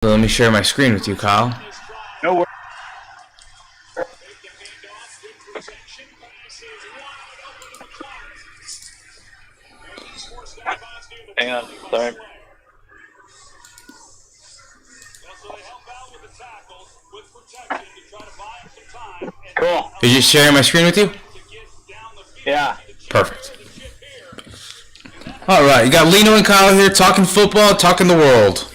So let me share my screen with you, Kyle. No worries. Hang on, sorry. Cool. Are you just sharing my screen with you? Yeah. Perfect. All right, you got Lino and Kyle here talking football, talking the world.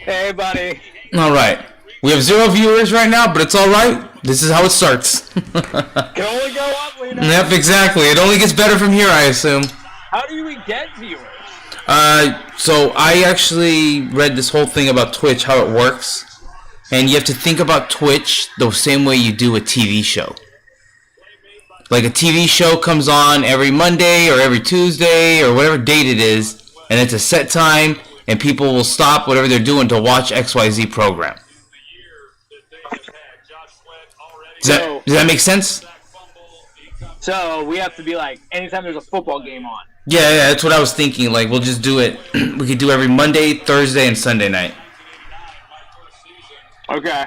Hey, buddy. All right. We have 0 viewers right now, but it's all right. This is how it starts. Can only go up, Lino. Yep, exactly. It only gets better from here, I assume. How do we get viewers? So I actually read this whole thing about Twitch, how it works. And you have to think about Twitch the same way you do a TV show. Like a TV show comes on every Monday or every Tuesday or whatever date it is, and it's a set time, and people will stop whatever they're doing to watch XYZ program. Does that make sense? So we have to be like, anytime there's a football game on. Yeah, that's what I was thinking. Like, we'll just do it. We could do every Monday, Thursday, and Sunday night. Okay.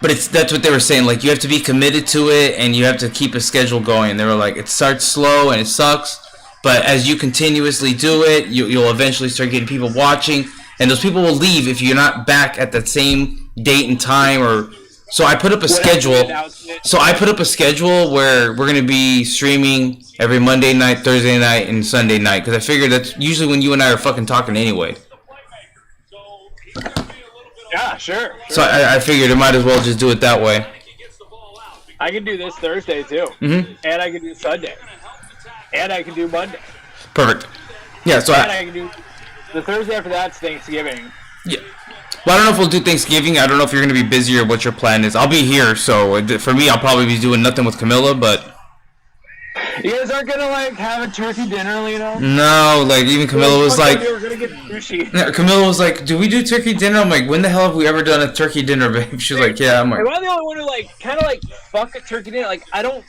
But that's what they were saying. Like, you have to be committed to it, and you have to keep a schedule going. They were like, it starts slow and it sucks, but as you continuously do it, you'll eventually start getting people watching, and those people will leave if you're not back at that same date and time. Or so I put up a schedule. So I put up a schedule where we're gonna be streaming every Monday night, Thursday night, and Sunday night, because I figured that's usually when you and I are fucking talking anyway. Yeah, sure. So I figured it might as well just do it that way. I can do this Thursday too. Mm-hmm. And I can do Sunday. And I can do Monday. Perfect. Yeah, so and I can do the Thursday after that's Thanksgiving. Yeah. Well, I don't know if we'll do Thanksgiving. I don't know if you're going to be busy or what your plan is. I'll be here, so for me, I'll probably be doing nothing with Camilla, but... You guys aren't going to, like, have a turkey dinner, you know? No, like, even Camilla was like... We were going to get sushi. Yeah, Camilla was like, do we do turkey dinner? I'm like, when the hell have we ever done a turkey dinner, babe? She's like, yeah. I'm like... Am I the only one who, like, kind of, like, fuck a turkey dinner? Like, the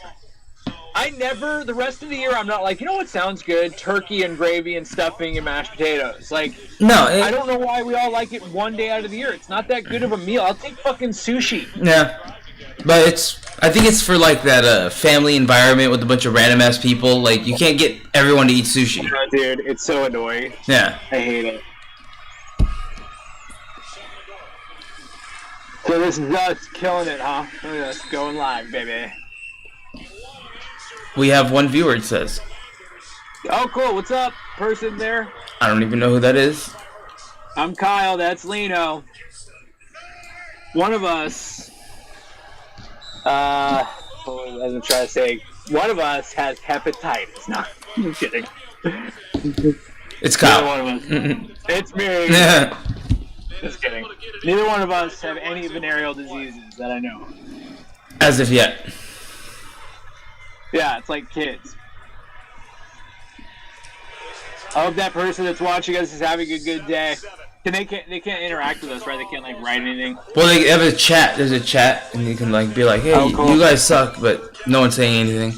rest of the year, I'm not like, you know what sounds good? Turkey and gravy and stuffing and mashed potatoes. Like, no, I don't know why we all like it one day out of the year. It's not that good of a meal. I'll take fucking sushi. Yeah. But I think it's for, like, that family environment with a bunch of random-ass people. Like, you can't get everyone to eat sushi. Yeah, dude, it's so annoying. Yeah. I hate it. So this is us killing it, huh? Look at us going live, baby. We have 1 viewer, it says. Oh, cool. What's up, person there? I don't even know who that is. I'm Kyle. That's Lino. One of us... I was trying to say, one of us has hepatitis. No, I'm kidding. It's Kyle. Neither one of us. It's me. Just kidding. Neither one of us have any venereal diseases that I know. As of yet. Yeah, it's like kids. I hope that person that's watching us is having a good day. They can't interact with us, right? They can't, like, write anything. Well, they have a chat. There's a chat, and you can, like, be like, hey, cool. You guys suck, but no one's saying anything.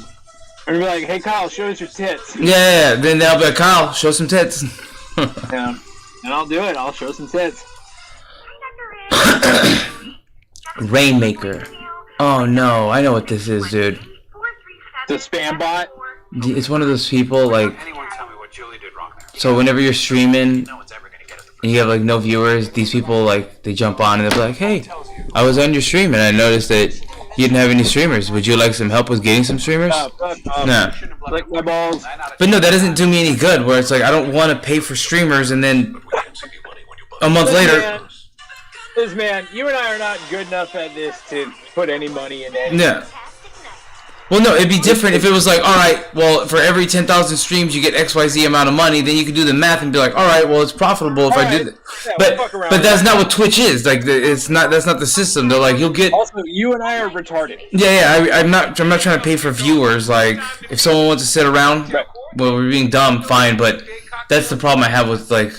Or be like, hey, Kyle, show us your tits. Yeah. Then they'll be like, Kyle, show some tits. Yeah. And I'll do it. I'll show some tits. Rainmaker. Oh, no. I know what this is, dude. The spam bot? It's one of those people, like... So whenever you're streaming... and you have, like, no viewers, these people, like, they jump on and they'll be like, hey, I was on your stream and I noticed that you didn't have any streamers. Would you like some help with getting some streamers? No. Like my balls. But no, that doesn't do me any good, where it's like, I don't want to pay for streamers and then a month later... Man, you and I are not good enough at this to put any money in it. Yeah. Well, no, it'd be different if it was like, all right, well, for every 10,000 streams you get XYZ amount of money, then you could do the math and be like, all right, well, it's profitable if I do that. Yeah, but that's not what Twitch is. Like, that's not the system. They're like, you'll get. Also, you and I are retarded. Yeah. I'm not trying to pay for viewers. Like, if someone wants to sit around, well, we're being dumb, fine. But that's the problem I have with, like,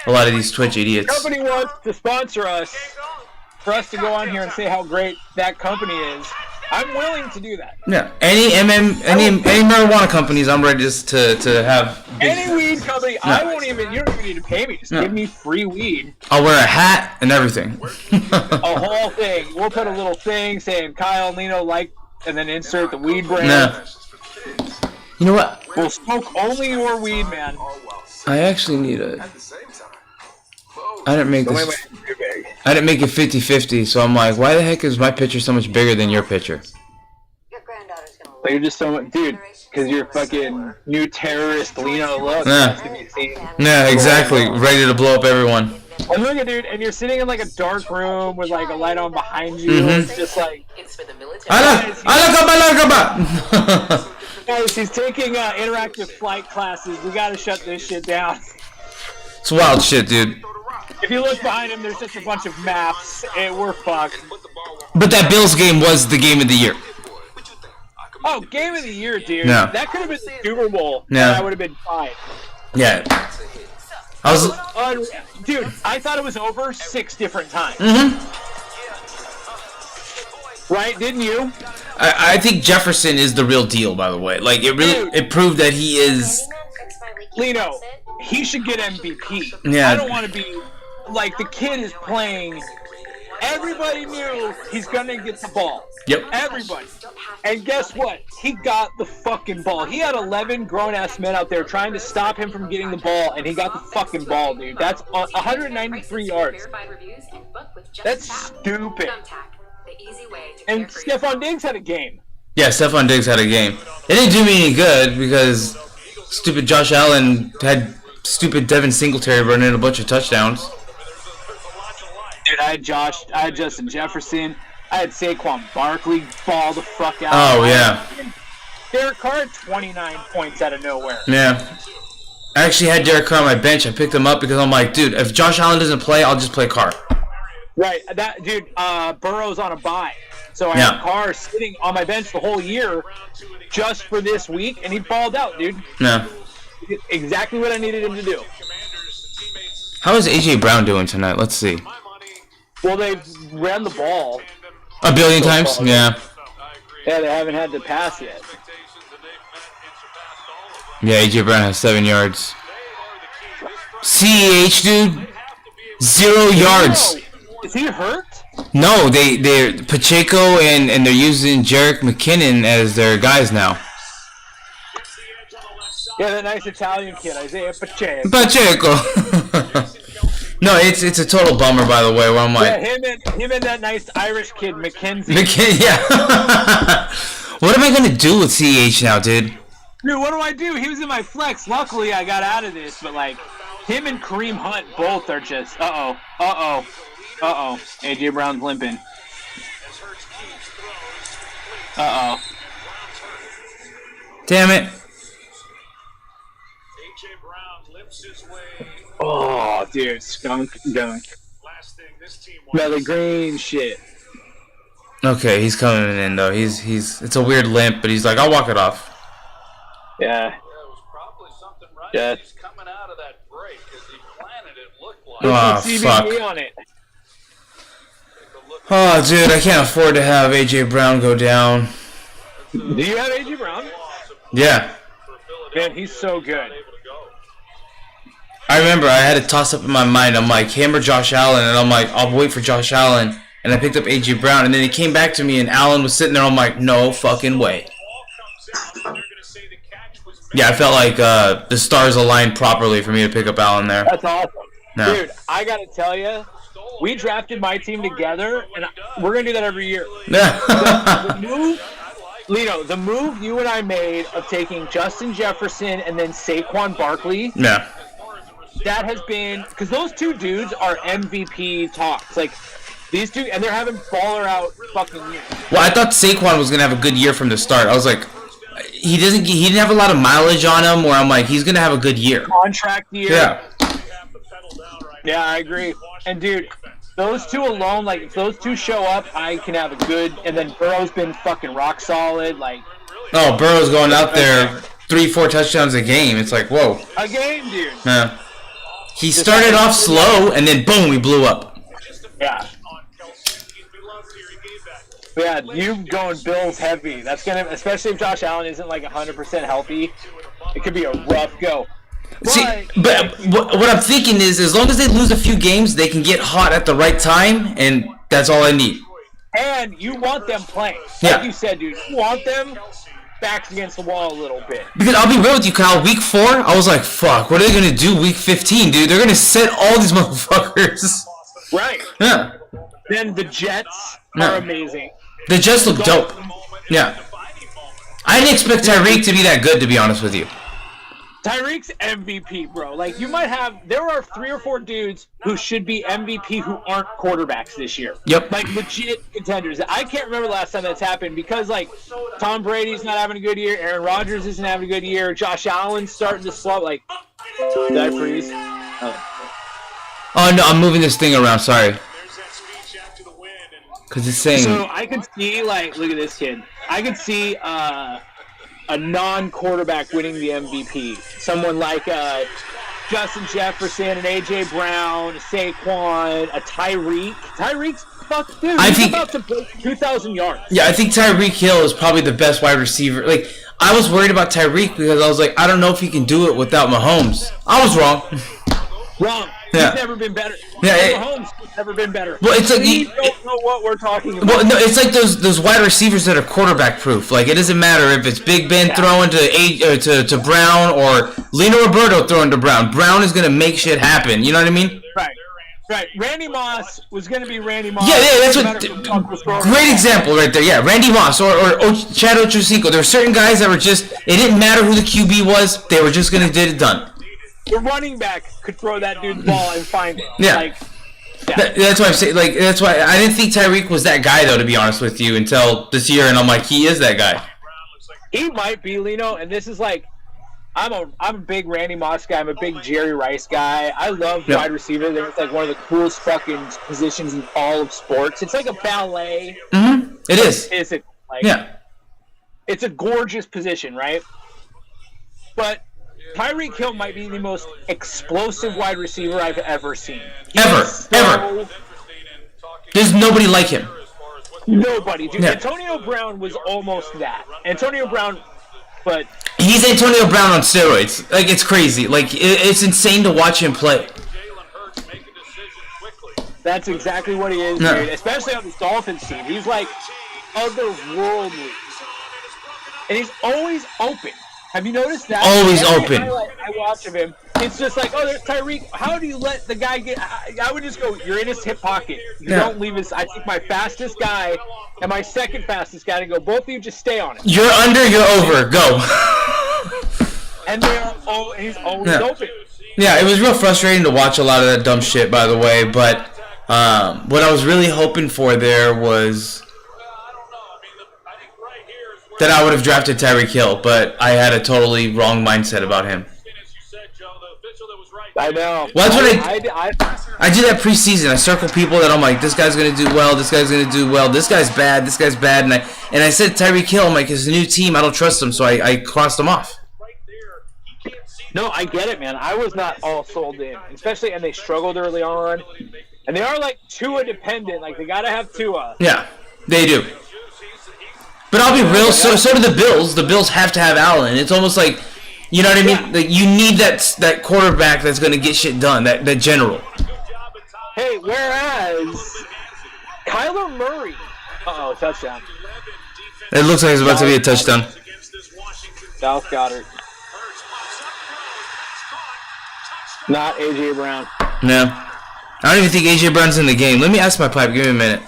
a lot of these Twitch idiots. Company wants to sponsor us for us to go on here and say how great that company is. I'm willing to do that. Yeah. Any marijuana companies, I'm ready to have. Any weed company, no. I won't even. You don't even need to pay me. Just give me free weed. I'll wear a hat and everything. A whole thing. We'll put a little thing saying Kyle and Lino like, and then insert the weed brand. Nah. You know what? We'll smoke only your weed, man. I actually need a. I didn't make this. I didn't make it 50-50, so I'm like, why the heck is my picture so much bigger than your picture? But you're just so much, dude, because you're fucking new terrorist Lino look. Yeah, exactly. Ready to blow up everyone. And look at, dude, and you're sitting in like a dark room with like a light on behind you. It's just like. Guys, he's taking interactive flight classes. We gotta shut this shit down. It's wild shit, dude. If you look behind him, there's just a bunch of maps, and we're fucked. But that Bills game was the game of the year. Oh, game of the year, dude. Yeah. That could have been the Super Bowl. Yeah. I would have been fine. Yeah. Dude, I thought it was over 6 different times. Right? Didn't you? I think Jefferson is the real deal, by the way. Like, it proved that he is... Lino, he should get MVP. Yeah. I don't want to be... Like, the kid is playing... Everybody knew he's gonna get the ball. Yep. Everybody. And guess what? He got the fucking ball. He had 11 grown-ass men out there trying to stop him from getting the ball, and he got the fucking ball, dude. That's 193 yards. That's stupid. And Stephon Diggs had a game. Yeah, Stephon Diggs had a game. It didn't do me any good because stupid Josh Allen had stupid Devin Singletary running a bunch of touchdowns. Dude, I had Justin Jefferson. I had Saquon Barkley ball the fuck out. Oh, yeah. Derek Carr had 29 points out of nowhere. Yeah. I actually had Derek Carr on my bench. I picked him up because I'm like, dude, if Josh Allen doesn't play, I'll just play Carr. Right. That dude, Burrow's on a bye. So I had Carr sitting on my bench the whole year just for this week, and he balled out, dude. Yeah. Exactly what I needed him to do. How is A.J. Brown doing tonight? Let's see. Well, they've ran the ball. A billion times? Yeah. Yeah, they haven't had to pass yet. Yeah, A.J. Brown has 7 yards. CEH, dude. 0 yards. Is he hurt? No, they're Pacheco and they're using Jerick McKinnon as their guys now. Yeah, that nice Italian kid, Isaiah Pacheco. No, it's a total bummer, by the way. Where I'm like, yeah, him and that nice Irish kid, McKenzie. Yeah. What am I gonna do with CEH now, dude? Dude, what do I do? He was in my flex. Luckily, I got out of this, but like, him and Kareem Hunt both are just AJ Brown's limping. Damn it. Oh, dude, skunk dunk. Melly green shit. Okay, he's coming in though. He's it's a weird limp, but he's like, I'll walk it off. Yeah. Yeah. Oh, fuck. On it. Oh, dude, I can't afford to have AJ Brown go down. Do you have AJ Brown? Yeah. Man, he's so good. I remember I had a toss up in my mind. I'm like, him or Josh Allen, and I'm like, I'll wait for Josh Allen, and I picked up AJ Brown, and then he came back to me, and Allen was sitting there. I'm like, no fucking way. Yeah, I felt like the stars aligned properly for me to pick up Allen there. That's awesome. No. Dude, I gotta tell you, we drafted my team together, and we're gonna do that every year. the move you and I made of taking Justin Jefferson and then Saquon Barkley. Yeah. That has been because those two dudes are MVP talks. Like these two, and they're having baller out fucking years. Well, I thought Saquon was gonna have a good year from the start. I was like, he didn't have a lot of mileage on him. Where I'm like, he's gonna have a good year. Contract year. Yeah. Yeah, I agree. And dude, those two alone, like if those two show up, I can have a good. And then Burrow's been fucking rock solid. Like. Oh, Burrow's going out there 3-4 touchdowns a game. It's like, whoa. A game, dude. Yeah. He started off slow, and then boom, we blew up. Yeah. Yeah, you going Bills heavy. That's gonna, especially if Josh Allen isn't like 100% healthy, it could be a rough go. See, but what I'm thinking is, as long as they lose a few games, they can get hot at the right time, and that's all I need. And you want them playing. Yeah. Like you said, dude, you want them backs against the wall a little bit. Because I'll be real with you, Kyle. Week 4, I was like, fuck, what are they going to do week 15, dude? They're going to set all these motherfuckers. Right. Yeah. Then the Jets Yeah. are amazing. The Jets look dope. Yeah. I didn't expect Tyreek to be that good, to be honest with you. Tyreek's MVP, bro. Like, you might have, there are 3 or 4 dudes who should be MVP who aren't quarterbacks this year. Yep. Like, legit contenders. I can't remember the last time that's happened because, like, Tom Brady's not having a good year. Aaron Rodgers isn't having a good year. Josh Allen's starting to slump. Like, did I freeze? Oh, no, I'm moving this thing around, sorry. Because it's saying... So I could see, like, look at this kid. I could see a non-quarterback winning the MVP. Someone like Justin Jefferson, an A.J. Brown, a Saquon, a Tyreek. Tyreek's fuck, dude. He's about to break 2,000 yards. Yeah, I think Tyreek Hill is probably the best wide receiver. Like, I was worried about Tyreek because I was like, I don't know if he can do it without Mahomes. I was wrong. Wrong. Yeah. He's never been better. Yeah, Mahomes has never been better. Well, it's like we don't know what we're talking about. Well, no, it's like those wide receivers that are quarterback proof. Like, it doesn't matter if it's Big Ben throwing to Brown or Lino Roberto throwing to Brown. Brown is gonna make shit happen. You know what I mean? Right. Right. Randy Moss was gonna be Randy Moss. Yeah, that's what. Great example right there. Yeah, Randy Moss or Chad Ochocinco. There were certain guys that were just. It didn't matter who the QB was. They were just gonna get it done. The running back could throw that dude's ball and find it. Yeah. Like, That's why I'm saying. Like, that's why I didn't think Tyreek was that guy, though. To be honest with you, until this year, and I'm like, he is that guy. He might be Lino, and this is like, I'm a big Randy Moss guy. I'm a big Jerry Rice guy. I love wide receiver. It's like one of the coolest fucking positions in all of sports. It's like a ballet. Mm-hmm. It is. Is it? Like, yeah. It's a gorgeous position, right? But Tyreek Hill might be the most explosive wide receiver I've ever seen. Ever. There's nobody like him. Nobody, dude. Yeah. Antonio Brown was almost that. Antonio Brown, but he's Antonio Brown on steroids. Like, it's crazy. Like, it's insane to watch him play. That's exactly what he is, dude. Especially on this Dolphins team. He's like otherworldly. And he's always open. Have you noticed that? Always open. I watch of him. It's just like, oh, there's Tyreek. How do you let the guy get... I would just go, you're in his hip pocket. You don't leave his... I think my fastest guy and my second fastest guy to go. Both of you just stay on it. You're under, you're over. Go. And he's always open. Yeah, it was real frustrating to watch a lot of that dumb shit, by the way. But what I was really hoping for there was... that I would have drafted Tyreek Hill, but I had a totally wrong mindset about him. I know. Well, that's what I do that preseason. I circle people that I'm like, this guy's gonna do well, this guy's gonna do well, this guy's bad, and I said Tyreek Hill. I'm like, it's a new team, I don't trust him, so I crossed him off. No, I get it, man. I was not all sold in, especially, and they struggled early on, and they are like Tua dependent. Like, they gotta have Tua. Yeah, they do. But I'll be real, so do the Bills. The Bills have to have Allen. It's almost like, you know what I mean? Yeah. Like, you need that quarterback that's going to get shit done, that general. Hey, whereas Kyler Murray... Uh-oh, touchdown. It looks like it's about to be a touchdown. Dallas Goedert. Not A.J. Brown. No. I don't even think A.J. Brown's in the game. Let me ask my pipe. Give me a minute.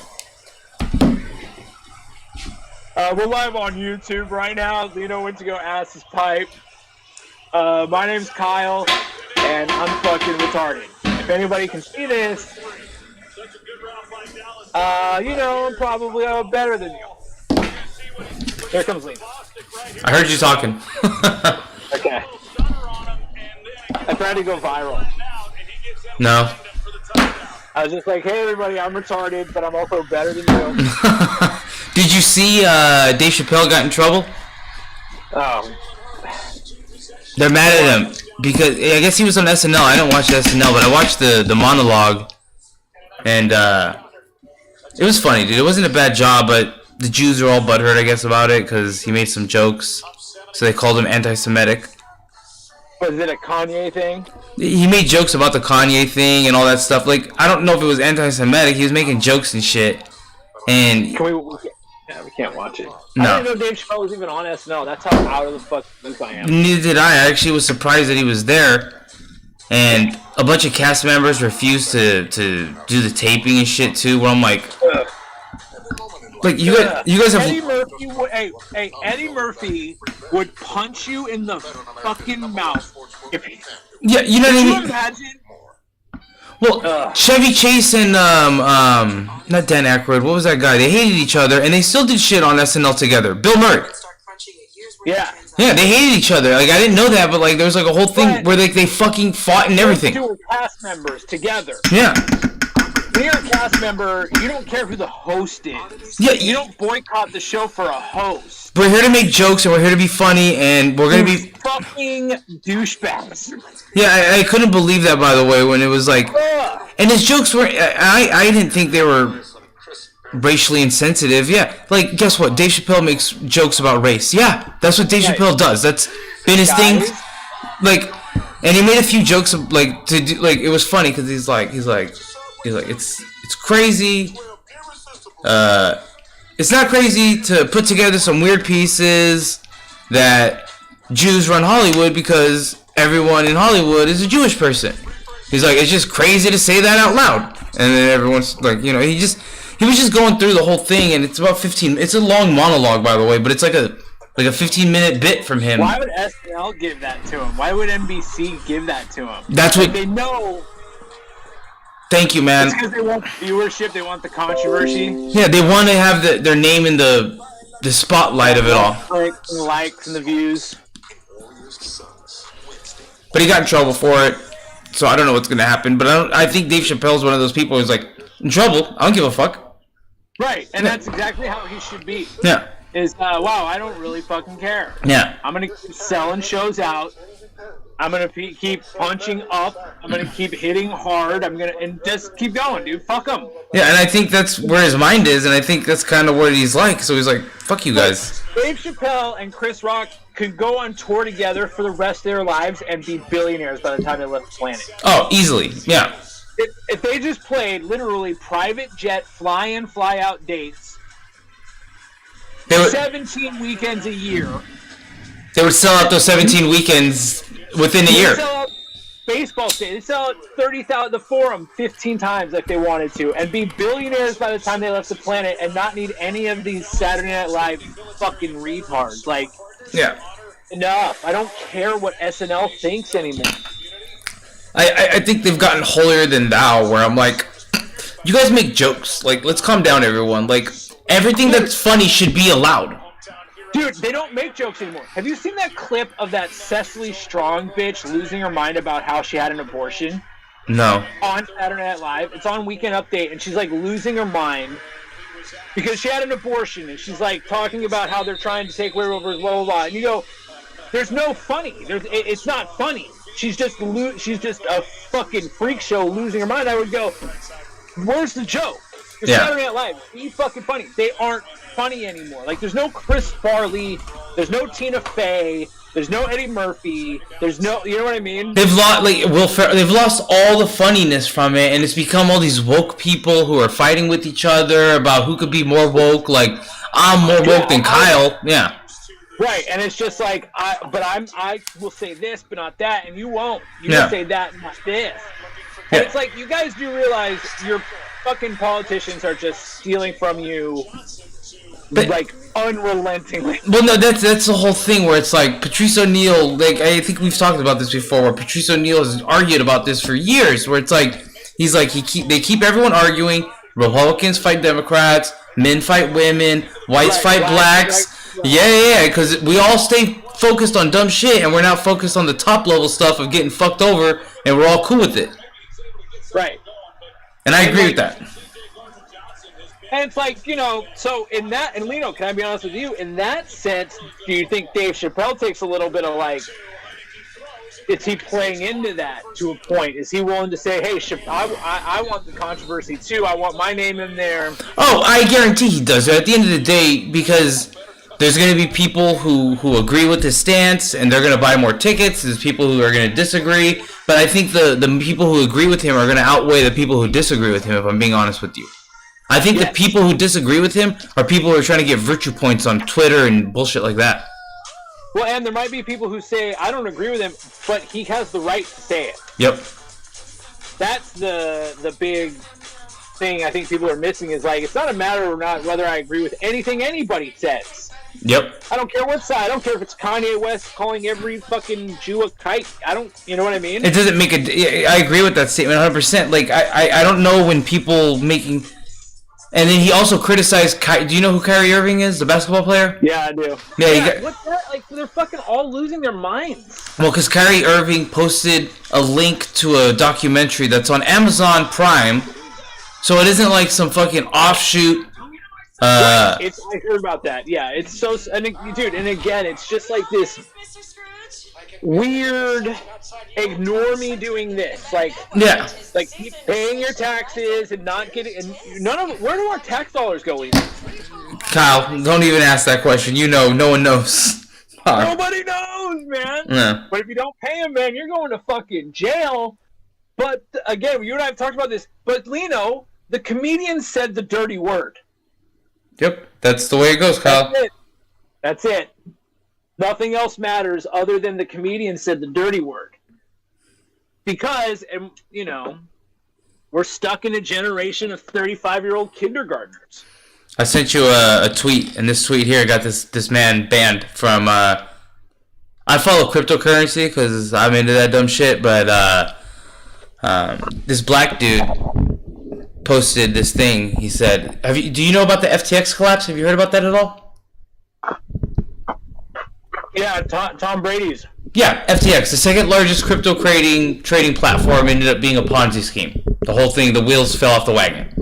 We're live on YouTube right now. Lino went to go ask his pipe. My name's Kyle, and I'm fucking retarded. If anybody can see this, I'm probably better than you. Here comes Lino. I heard you talking. Okay. I tried to go viral. No. I was just like, hey, everybody, I'm retarded, but I'm also better than you. Did you see Dave Chappelle got in trouble? Oh. They're mad at him because I guess he was on SNL. I didn't watch SNL, but I watched the monologue, and it was funny, dude. It wasn't a bad job, but the Jews are all butthurt, I guess, about it because he made some jokes. So they called him anti-Semitic. Was it a Kanye thing? He made jokes about the Kanye thing and all that stuff. Like, I don't know if it was anti-Semitic. He was making jokes and shit. And we can't watch it. No. I didn't know Dave Chappelle was even on SNL. That's how out of the fuck I am. Neither did I. I actually was surprised that he was there. And a bunch of cast members refused to do the taping and shit too. Where I'm like, you guys have. Eddie Murphy would punch you in the fucking mouth if he. Yeah, you know what I mean. Can you imagine? Well, Chevy Chase and not Dan Aykroyd. What was that guy? They hated each other, and they still did shit on SNL together. Bill Murray. Yeah. Yeah, they hated each other. Like, I didn't know that, but like, there was like a whole thing where like they fucking fought and everything. Two cast members together. Yeah. When you're a cast member, you don't care who the host is. Yeah, you don't boycott the show for a host. We're here to make jokes and we're here to be funny and we're gonna be fucking douchebags. Yeah, I couldn't believe that, by the way, when it was like, and his jokes were. I didn't think they were racially insensitive. Yeah, like guess what? Dave Chappelle makes jokes about race. Yeah, that's what Dave Chappelle does. That's been his thing. Like, and he made a few jokes of, like to do, like it was funny because he's like it's crazy. It's not crazy to put together some weird pieces that Jews run Hollywood because everyone in Hollywood is a Jewish person. He's like, it's just crazy to say that out loud. And then everyone's like, you know, he was just going through the whole thing, and it's about 15. It's a long monologue, by the way, but it's like a 15-minute bit from him. Why would SNL give that to him? Why would NBC give that to him? That's what they know. Thank you, man. It's because they want viewership. They want the controversy. Yeah, they want to have their name in the spotlight of it all. The likes and the views. But he got in trouble for it, so I don't know what's gonna happen. But I think Dave Chappelle's one of those people who's like, in trouble. I don't give a fuck. Right, and that's exactly how he should be. Yeah. Wow, I don't really fucking care. Yeah. I'm gonna keep selling shows out. I'm gonna keep punching up. I'm gonna keep hitting hard. And just keep going, dude. Fuck him. Yeah, and I think that's where his mind is, and I think that's kind of what he's like. So he's like, "Fuck you guys." Dave Chappelle and Chris Rock could go on tour together for the rest of their lives and be billionaires by the time they left the planet. Oh, easily. Yeah. If they just played literally private jet fly in, fly out dates, 17 weekends a year. They would sell out those 17 weekends within a year. They sell out baseball stadiums. They sell out 30,000 the Forum 15 times if they wanted to, and be billionaires by the time they left the planet, and not need any of these Saturday Night Live fucking retards. Like, yeah, enough. I don't care what SNL thinks anymore. I think they've gotten holier than thou, where I'm like, you guys make jokes. Like, let's calm down, everyone. Like, everything that's funny should be allowed. Dude, they don't make jokes anymore. Have you seen that clip of that Cecily Strong bitch losing her mind about how she had an abortion? No. On Saturday Night Live. It's on Weekend Update, and she's like losing her mind because she had an abortion, and she's like talking about how they're trying to take away over blah blah blah. And you go, there's no funny. It's not funny. She's just a fucking freak show losing her mind. I would go, where's the joke? It's Saturday Night Live. Be fucking funny. They aren't funny anymore. Like, there's no Chris Farley. There's no Tina Fey. There's no Eddie Murphy. There's no, you know what I mean? They've lost all the funniness from it, and it's become all these woke people who are fighting with each other about who could be more woke. Like, I'm more woke than Kyle. Yeah. Right, and it's just like, I will say this, but not that, and you won't. You will say that, and not this. And it's like, you guys do realize your fucking politicians are just stealing from you, like, unrelentingly. Well, no, that's the whole thing where it's like Patrice O'Neal. Like, I think we've talked about this before, where Patrice O'Neal has argued about this for years. Where it's like they keep everyone arguing. Republicans fight Democrats, men fight women, whites fight blacks. Yeah, because we all stay focused on dumb shit, and we're not focused on the top level stuff of getting fucked over, and we're all cool with it. Right. And I agree with that. And it's like, you know, so in that, and Lino, can I be honest with you? In that sense, do you think Dave Chappelle takes a little bit of, like, is he playing into that to a point? Is he willing to say, hey, I want the controversy too. I want my name in there. Oh, I guarantee he does. At the end of the day, because there's going to be people who agree with his stance, and they're going to buy more tickets. There's people who are going to disagree. But I think the people who agree with him are going to outweigh the people who disagree with him, if I'm being honest with you. I think the people who disagree with him are people who are trying to get virtue points on Twitter and bullshit like that. Well, and there might be people who say, I don't agree with him, but he has the right to say it. Yep. That's the big thing I think people are missing is, like, it's not a matter or not whether I agree with anything anybody says. Yep. I don't care what side. I don't care if it's Kanye West calling every fucking Jew a kite. You know what I mean? It doesn't make a... I agree with that statement 100%. Like, I don't know when people making... And then he also criticized... Do you know who Kyrie Irving is? The basketball player? Yeah, I do. Yeah, what's that? Like, they're fucking all losing their minds. Well, because Kyrie Irving posted a link to a documentary that's on Amazon Prime, so it isn't like some fucking offshoot... I heard about that. Yeah, it's so... Dude, and again, it's just like this weird ignore me doing this. Like, yeah. Like, keep paying your taxes and not getting... And none of... Where do our tax dollars go even? Kyle, don't even ask that question. You know, no one knows. Nobody knows, man. Yeah. But if you don't pay them, man, you're going to fucking jail. But, again, you and I have talked about this. But, Lino, the comedian said the dirty word. Yep, that's the way it goes, Kyle. That's it. Nothing else matters other than the comedian said the dirty word. Because, you know, we're stuck in a generation of 35-year-old kindergartners. I sent you a tweet, and this tweet here got this man banned from... I follow cryptocurrency because I'm into that dumb shit, but this black dude posted this thing. He said, do you know about the FTX collapse? Have you heard about that at all? Yeah, Tom Brady's. Yeah, FTX, the second largest crypto trading platform, ended up being a Ponzi scheme. The whole thing, the wheels fell off the wagon.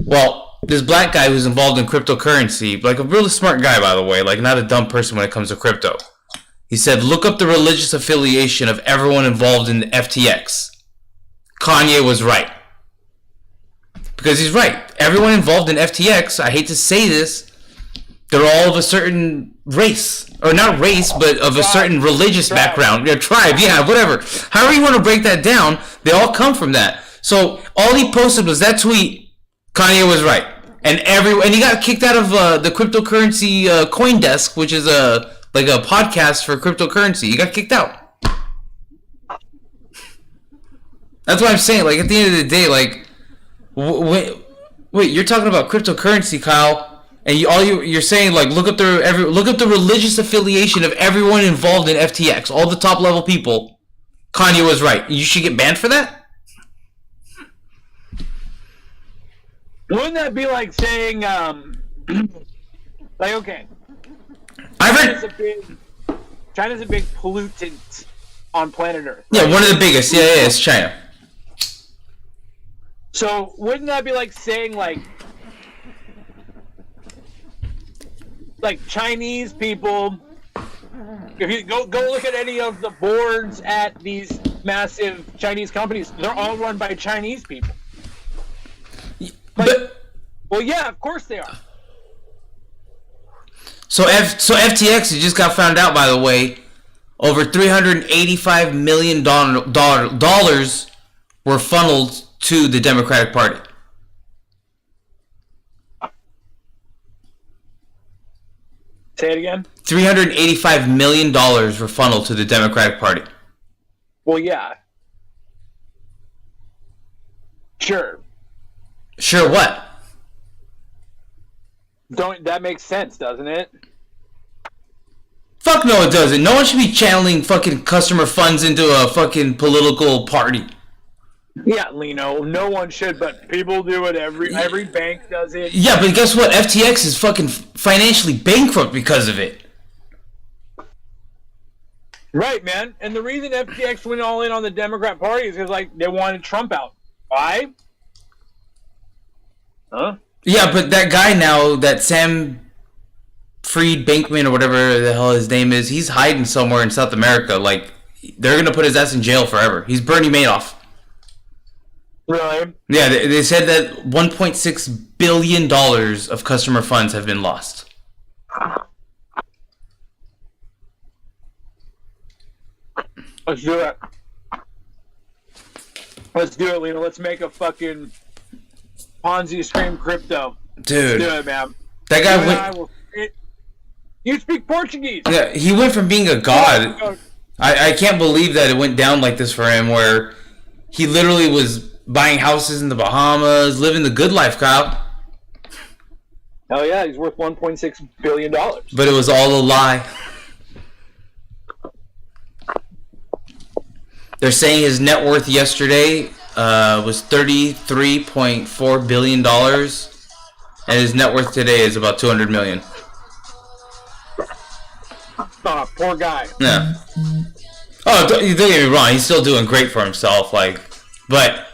Well, this black guy who's involved in cryptocurrency, like a really smart guy, by the way, like not a dumb person when it comes to crypto. He said, look up the religious affiliation of everyone involved in the FTX. Kanye was right. Because he's right. Everyone involved in FTX, I hate to say this, they're all of a certain race. Or not race, but of a certain religious background. Yeah, tribe, yeah, whatever. However you want to break that down, they all come from that. So all he posted was that tweet, Kanye was right. And he got kicked out of the cryptocurrency CoinDesk, which is like a podcast for cryptocurrency. He got kicked out. That's what I'm saying. Like, at the end of the day, like... Wait, you're talking about cryptocurrency, Kyle, and you're saying, like, look up the religious affiliation of everyone involved in FTX, all the top level people. Kanye was right. You should get banned for that? Wouldn't that be like saying, like, okay, China's a big pollutant on planet Earth. Right? Yeah, one of the biggest. Yeah, it's China. So wouldn't that be like saying, like Chinese people? If you go look at any of the boards at these massive Chinese companies, they're all run by Chinese people. Well, yeah, of course they are. So FTX, it just got found out, by the way, over $385 million were funneled to the Democratic Party. Say it again. $385 million were funneled to the Democratic Party. Well, yeah. Sure. Sure what? That makes sense, doesn't it? Fuck no, it doesn't. No one should be channeling fucking customer funds into a fucking political party. Yeah, Lino, no one should, but people do it. Every bank does it. Yeah, but guess what? FTX is fucking financially bankrupt because of it. Right, man. And the reason FTX went all in on the Democrat Party is because, like, they wanted Trump out. Why? Huh? Yeah, but that guy now, that Sam Fried Bankman or whatever the hell his name is, he's hiding somewhere in South America. Like, they're gonna put his ass in jail forever. He's Bernie Madoff. Really? Yeah, they said that $1.6 billion of customer funds have been lost. Let's do it. Let's do it, Lena. Let's make a fucking Ponzi scheme crypto. Dude. Let's do it, man. That guy went... You speak Portuguese. Yeah, he went from being a god. I can't believe that it went down like this for him, where he literally was buying houses in the Bahamas, living the good life, Kyle. Hell yeah, he's worth $1.6 billion. But it was all a lie. They're saying his net worth yesterday was $33.4 billion, and his net worth today is about $200 million. Oh, poor guy. Yeah. Oh, don't get me wrong. He's still doing great for himself. But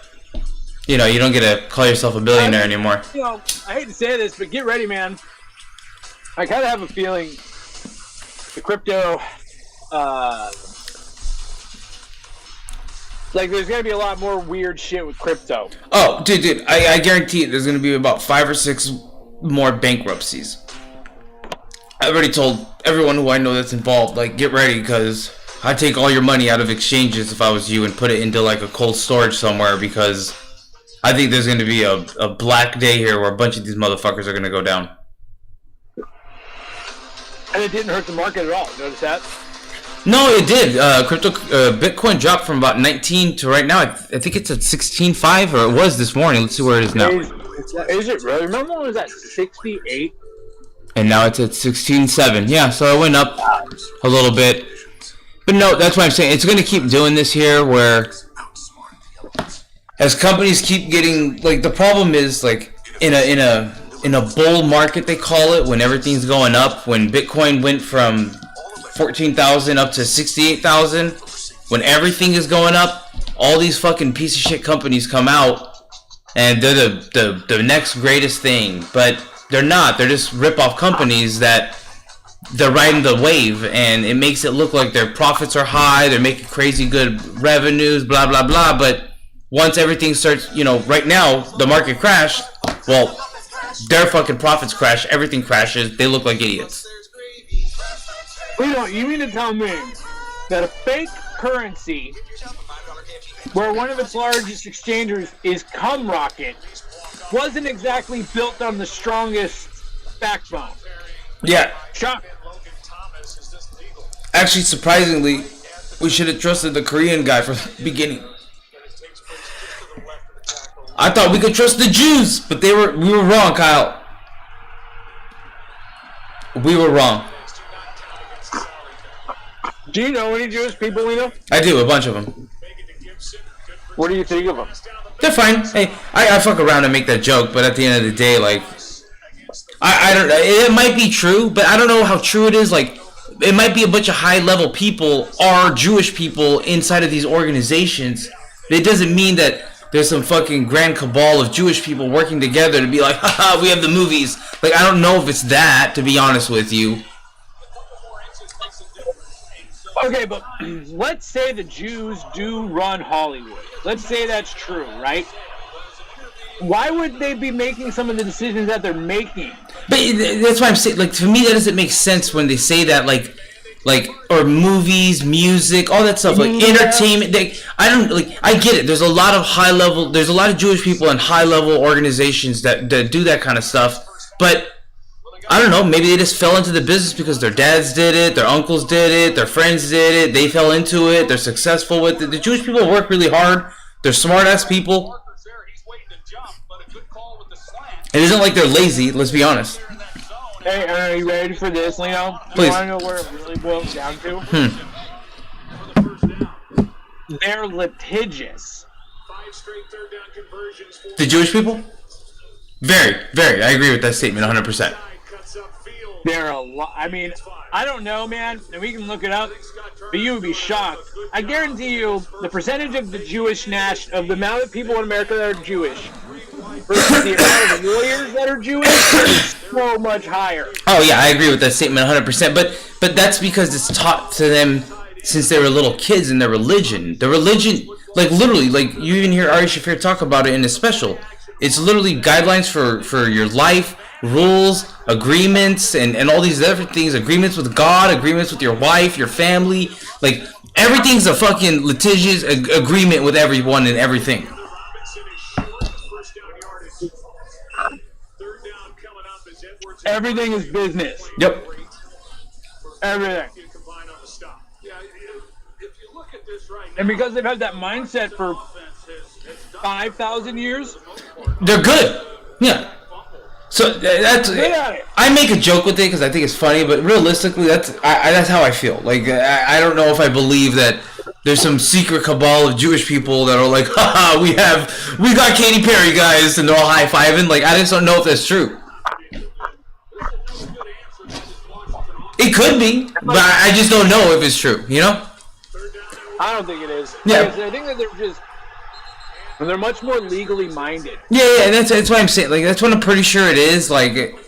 you don't get to call yourself a billionaire anymore. I hate to say this, but get ready, man. I kind of have a feeling the crypto, there's gonna be a lot more weird shit with crypto. Oh, dude, I guarantee it. There's gonna be about 5 or 6 more bankruptcies. I already told everyone who I know that's involved, get ready, because I'd take all your money out of exchanges if I was you and put it into, a cold storage somewhere, because I think there's going to be a black day here where a bunch of these motherfuckers are going to go down. And it didn't hurt the market at all. Notice that? No, it did. Bitcoin dropped from about 19 to right now. I think it's at 16.5, or it was this morning. Let's see where it is now. Is it really? Remember when it was at 68? And now it's at 16.7. Yeah, so it went up a little bit. But no, that's why I'm saying it's going to keep doing this here, where as companies keep getting, the problem is, in a bull market, they call it, when everything's going up, when Bitcoin went from 14,000 up to 68,000, when everything is going up, all these fucking piece of shit companies come out, and they're the next greatest thing, but they're not. They're just rip-off companies that they're riding the wave, and it makes it look like their profits are high, they're making crazy good revenues, blah, blah, blah, but once everything starts, right now, the market crashed, well, their fucking profits crash, everything crashes, they look like idiots. You mean to tell me that a fake currency, where one of its largest exchangers is CumRocket, wasn't exactly built on the strongest backbone? Yeah. Shock. Actually, surprisingly, we should have trusted the Korean guy from the beginning. I thought we could trust the Jews, but we were wrong, Kyle. We were wrong. Do you know any Jewish people, Lino? I do, a bunch of them. What do you think of them? They're fine. Hey, I fuck around and make that joke, but at the end of the day, I don't know. It might be true, but I don't know how true it is. It might be a bunch of high-level people are Jewish people inside of these organizations. It doesn't mean that there's some fucking grand cabal of Jewish people working together to be like, haha, we have the movies. I don't know if it's that, to be honest with you. Okay, but let's say the Jews do run Hollywood. Let's say that's true, right? Why would they be making some of the decisions that they're making? But that's why I'm saying, to me, that doesn't make sense when they say that, or movies, music, all that stuff, entertainment. I get it. There's a lot of Jewish people in high-level organizations that do that kind of stuff, but I don't know, maybe they just fell into the business because their dads did it, their uncles did it, their friends did it, they fell into it, they're successful with it. The Jewish people work really hard, they're smart-ass people. It isn't like they're lazy, let's be honest. Hey, are you ready for this, Leo? Please. You want to know where it really boils down to? They're litigious. The Jewish people? Very, very. I agree with that statement 100%. They're a lot. I mean, I don't know, man, and we can look it up, but you would be shocked. I guarantee you, the percentage of the amount of people in America that are Jewish versus the amount of lawyers that are Jewish is so much higher. Oh yeah, I agree with that statement 100%. But that's because it's taught to them since they were little kids in their religion. The religion, like literally, like you even hear Ari Shaffir talk about it in his special. It's literally guidelines for your life, rules, agreements, and all these other things. Agreements with God, agreements with your wife, your family. Like, everything's a fucking litigious agreement with everyone and everything. Everything is business. Yep. Everything. And because they've had that mindset for 5,000 years, they're good. Yeah. So that's I make a joke with it because I think it's funny, but realistically, that's how I feel. Like I don't know if I believe that there's some secret cabal of Jewish people that are like, haha, we got Katy Perry, guys, and they're all high fiving. Like, I just don't know if that's true. It could be, but I just don't know if it's true. You know? I don't think it is. Yeah. I think that they're much more legally minded. Yeah, and that's what I'm saying. Like, that's what I'm pretty sure it is. Like,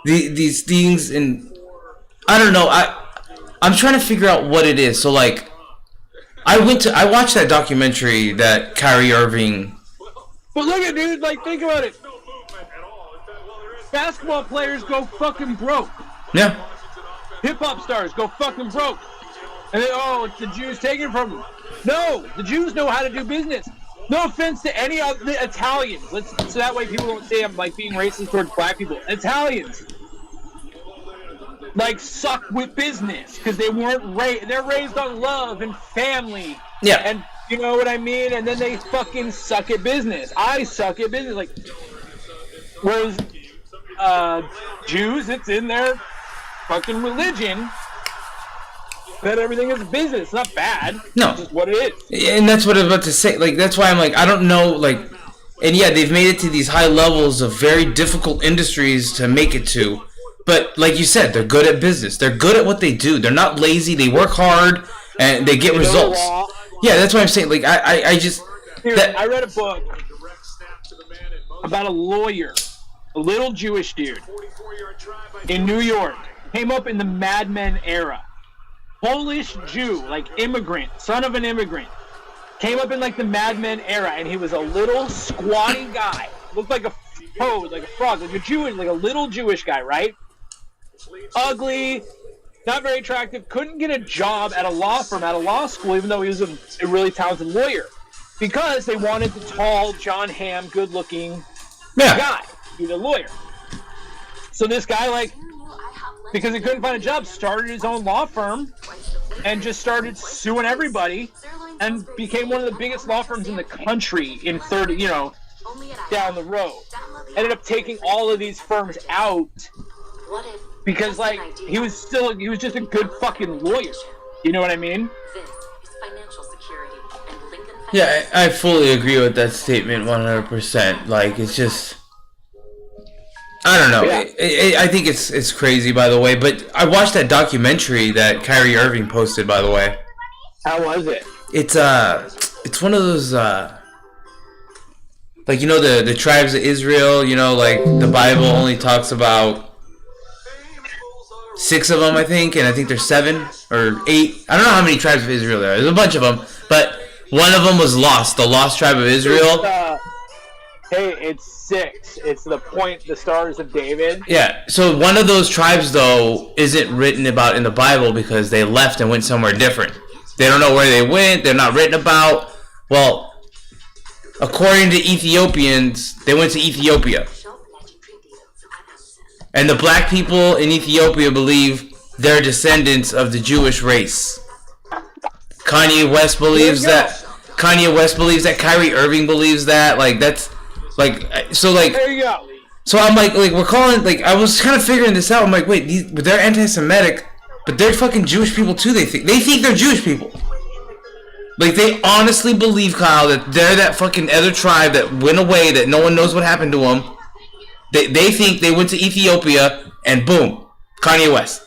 these things, and I don't know. I'm trying to figure out what it is. So, like, I watched that documentary that Kyrie Irving. But look at, dude, like, think about it. Basketball players go fucking broke. Yeah. Hip hop stars go fucking broke. And then, it's the Jews taking it from them. No, the Jews know how to do business. No offense to any of the Italians. So that way people don't say I'm like being racist towards black people. Italians, like, suck with business because they weren't they're raised on love and family. Yeah. And you know what I mean? And then they fucking suck at business. I suck at business. Like, whereas Jews, it's in their fucking religion that everything is business. It's not bad. No. It's just what it is. And that's what I was about to say. Like, that's why I'm like, I don't know, like, and yeah, they've made it to these high levels of very difficult industries to make it to. But like you said, they're good at business. They're good at what they do. They're not lazy. They work hard and they get results. Yeah, that's what I'm saying. Like, I just... I read a book about a lawyer, a little Jewish dude in New York. Came up in the Mad Men era. Polish Jew, like immigrant, son of an immigrant. Came up in like the Mad Men era, and he was a little squatty guy. Looked like a toad, like a frog, like a Jewish, like a little Jewish guy, right? Ugly, not very attractive. Couldn't get a job at a law firm, at a law school, even though he was a really talented lawyer, because they wanted the tall John Hamm, good-looking guy, be the lawyer. So this guy, like, because he couldn't find a job, started his own law firm and just started suing everybody and became one of the biggest law firms in the country in 30, down the road. Ended up taking all of these firms out because, like, he was just a good fucking lawyer. You know what I mean? Yeah, I fully agree with that statement 100%. Like, it's just... I don't know. Yeah. I think it's crazy, by the way. But I watched that documentary that Kyrie Irving posted, by the way. How was it? It's one of those like, the tribes of Israel. Like, the Bible only talks about 6 of them, I think, and I think there's 7 or 8. I don't know how many tribes of Israel there are. There's a bunch of them, but one of them was lost. The lost tribe of Israel. Hey, it's 6. It's the Stars of David. Yeah, so one of those tribes, though, isn't written about in the Bible because they left and went somewhere different. They don't know where they went. They're not written about. Well, according to Ethiopians, they went to Ethiopia. And the black people in Ethiopia believe they're descendants of the Jewish race. Kanye West believes that. Kyrie Irving believes that. Like, that's... Like, so, like... There you go. So I'm like, we're calling... Like, I was kind of figuring this out. I'm like, wait, they're anti-Semitic, but they're fucking Jewish people, too. They think they're Jewish people. Like, they honestly believe, Kyle, that they're that fucking other tribe that went away, that no one knows what happened to them. They think they went to Ethiopia, and boom, Kanye West.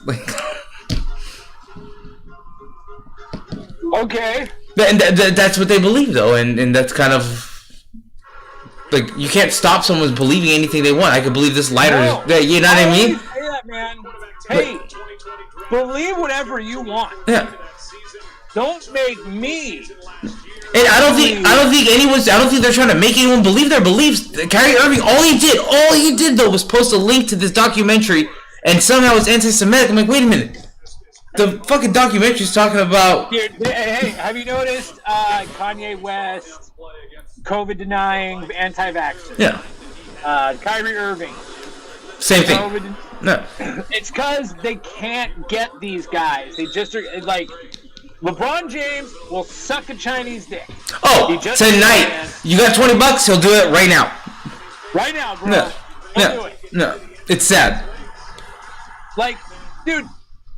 Okay. And that's what they believe, though, and that's kind of... Like, you can't stop someone believing anything they want. I could believe this lighter is... You know what I mean? Say that, man. Hey, believe whatever you want. Yeah. Don't make me. And I don't think they're trying to make anyone believe their beliefs. Kyrie Irving, all he did though was post a link to this documentary, and somehow it's anti-Semitic. I'm like, wait a minute, the fucking documentary's talking about. Dude, hey, have you noticed Kanye West, COVID denying, anti-vaxxer? Yeah. Kyrie Irving. Same thing. No. It's because they can't get these guys. They just are like. LeBron James will suck a Chinese dick. Oh, tonight. You got $20? He'll do it right now. Right now, bro. No. It's sad. Like, dude,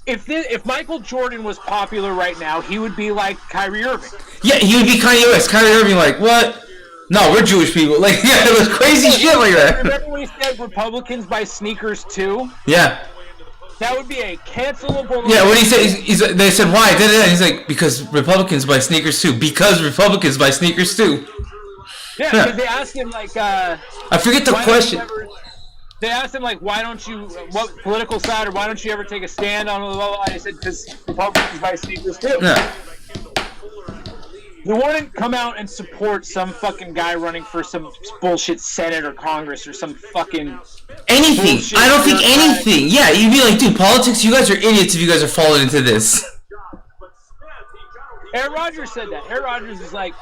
if Michael Jordan was popular right now, he would be like Kyrie Irving. Yeah, he would be Kanye West. Kyrie Irving, like, what? No, we're Jewish people. Like, yeah, it was crazy shit like that. Remember when he said Republicans buy sneakers too? Yeah. That would be a cancelable. Yeah, when he said, they said why? He's like, because Republicans buy sneakers too. Because Republicans buy sneakers too. Yeah, because they asked him like. I forget the question. They asked him like, why don't you, what political side, or why don't you ever take a stand on blah blah blah? And he said, because Republicans buy sneakers too. Yeah. He wouldn't come out and support some fucking guy running for some bullshit Senate or Congress or some fucking anything. Bullshit. I don't think anything. Yeah, you'd be like, dude, politics, you guys are idiots if you guys are falling into this. Aaron Rodgers said that. Aaron Rodgers is like,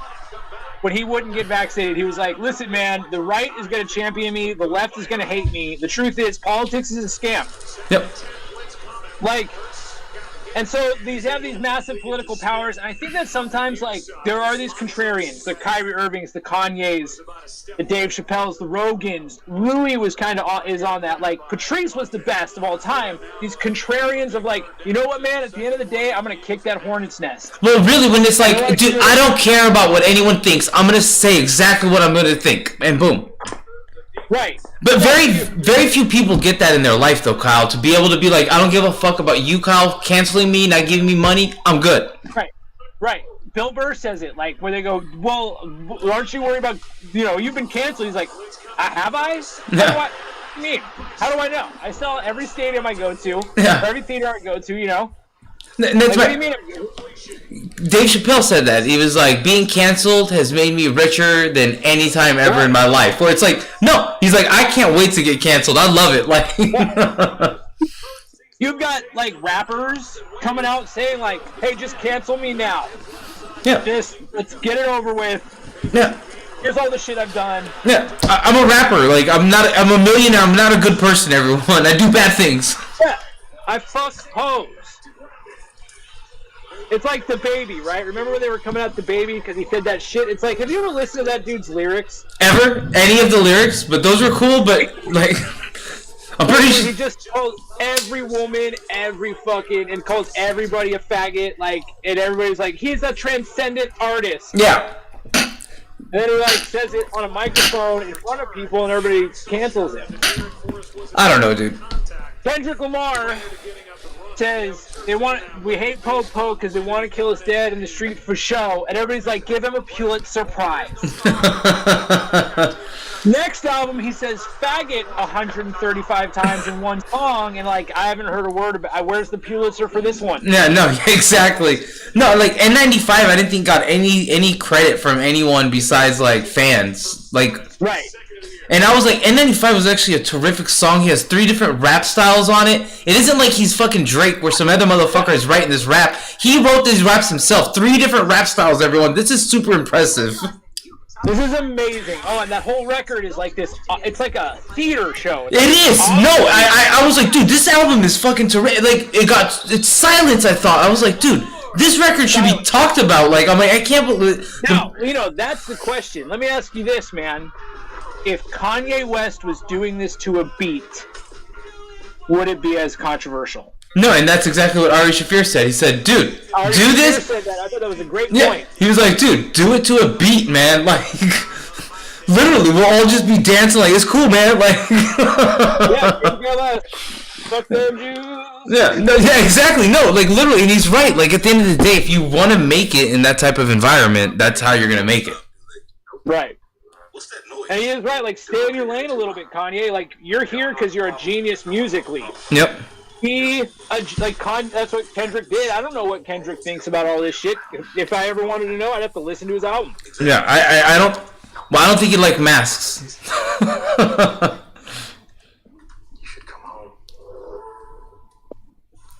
when he wouldn't get vaccinated, he was like, listen, man, the right is going to champion me, the left is going to hate me. The truth is, politics is a scam. Yep. Like, and so have these massive political powers, and I think that sometimes, like, there are these contrarians, the Kyrie Irvings, the Kanyes, the Dave Chappelles, the Rogans. Louis was kind of is on that. Like, Patrice was the best of all time. These contrarians of like, you know what, man? At the end of the day, I'm gonna kick that hornet's nest. Well, really, when it's like, dude, I don't care about what anyone thinks. I'm gonna say exactly what I'm gonna think, and boom. Right. But very few people get that in their life, though, Kyle. To be able to be like, I don't give a fuck about you, Kyle, canceling me, not giving me money. I'm good. Right. Bill Burr says it, like, where they go, well, aren't you worried about, you've been canceled. He's like, have I? How do I know? I sell every stadium I go to, every theater I go to, That's like, what do you mean? Dave Chappelle said that. He was like, being canceled has made me richer than any time ever in my life. Where it's like, no. He's like, I can't wait to get canceled. I love it. Like, you've got, like, rappers coming out saying, like, hey, just cancel me now. Yeah. Let's get it over with. Yeah. Here's all the shit I've done. Yeah. I'm a rapper. Like, I'm a millionaire. I'm not a good person, everyone. I do bad things. Yeah. I fuck hoes. It's like The Baby, right? Remember when they were coming out The Baby because he said that shit? It's like, have you ever listened to that dude's lyrics? Ever? Any of the lyrics? But those were cool, but, like, I'm pretty sure... He just calls every woman, and calls everybody a faggot, like, and everybody's like, he's a transcendent artist. Yeah. And then he, like, says it on a microphone in front of people, and everybody cancels him. I don't know, dude. Kendrick Lamar says we hate Po because they want to kill us dead in the street for show, and everybody's like, give him a Pulitzer Prize. Next album, he says faggot 135 times in one song, and like, I haven't heard a word about. Where's the Pulitzer for this one? Yeah, no, exactly. No, like N95, I didn't think got any credit from anyone besides like fans, like. Right. And I was like, N95 was actually a terrific song. He has 3 different rap styles on it. It isn't like he's fucking Drake where some other motherfucker is writing this rap. He wrote these raps himself. 3 different rap styles, everyone. This is super impressive. This is amazing. Oh, and that whole record is like this. It's like a theater show. It is. Awesome. No, I was like, dude, this album is fucking terrific. Like, it's silence, I thought. I was like, dude, this record should be talked about. Like, I'm like, I can't believe... Now, that's the question. Let me ask you this, man. If Kanye West was doing this to a beat, would it be as controversial? No, and that's exactly what Ari Shaffir said. He said, dude, do this. Said that. I thought that was a great point. He was like, dude, do it to a beat, man. Like, literally, we'll all just be dancing like, it's cool, man. Like, fuck them Jews. Yeah, exactly. No, like, literally, and he's right. Like, at the end of the day, if you want to make it in that type of environment, that's how you're going to make it. Right. And he is right, like, stay in your lane a little bit, Kanye. Like, you're here because you're a genius musically. Yep. That's what Kendrick did. I don't know what Kendrick thinks about all this shit. If I ever wanted to know, I'd have to listen to his album. Yeah, I don't. Well, I don't think he like masks.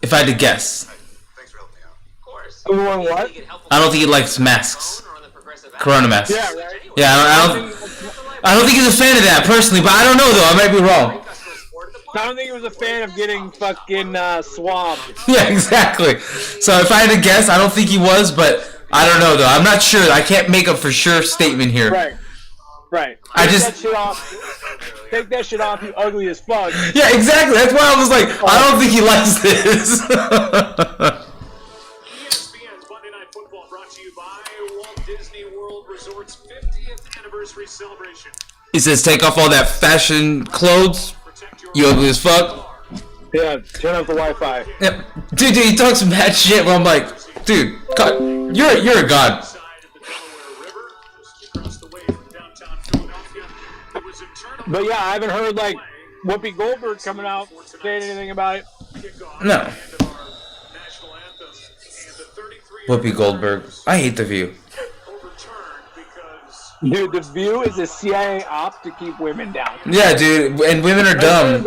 If I had to guess. Thanks for helping me out. Of course. Everyone what? I don't think he likes masks. Corona masks. Yeah, right. Yeah, I don't think he's a fan of that personally, but I don't know though. I might be wrong. I don't think he was a fan of getting fucking swabbed. Yeah, exactly. So if I had to guess, I don't think he was, but I don't know though. I'm not sure. I can't make a for sure statement here. Right. Take that shit off, you ugly as fuck. Yeah, exactly. That's why I was like, I don't think he likes this. ESPN's Monday Night Football brought to you by Walt Disney World Resort's 50th anniversary celebration. He says, take off all that fashion clothes. You ugly as fuck. Yeah, turn off the Wi-Fi. Yep. Dude, he talks some bad shit where I'm like, dude, God, you're a god. But yeah, I haven't heard like Whoopi Goldberg coming out saying anything about it. No. Whoopi Goldberg. I hate The View. Dude, The View is a CIA op to keep women down. Yeah, dude, and women are dumb.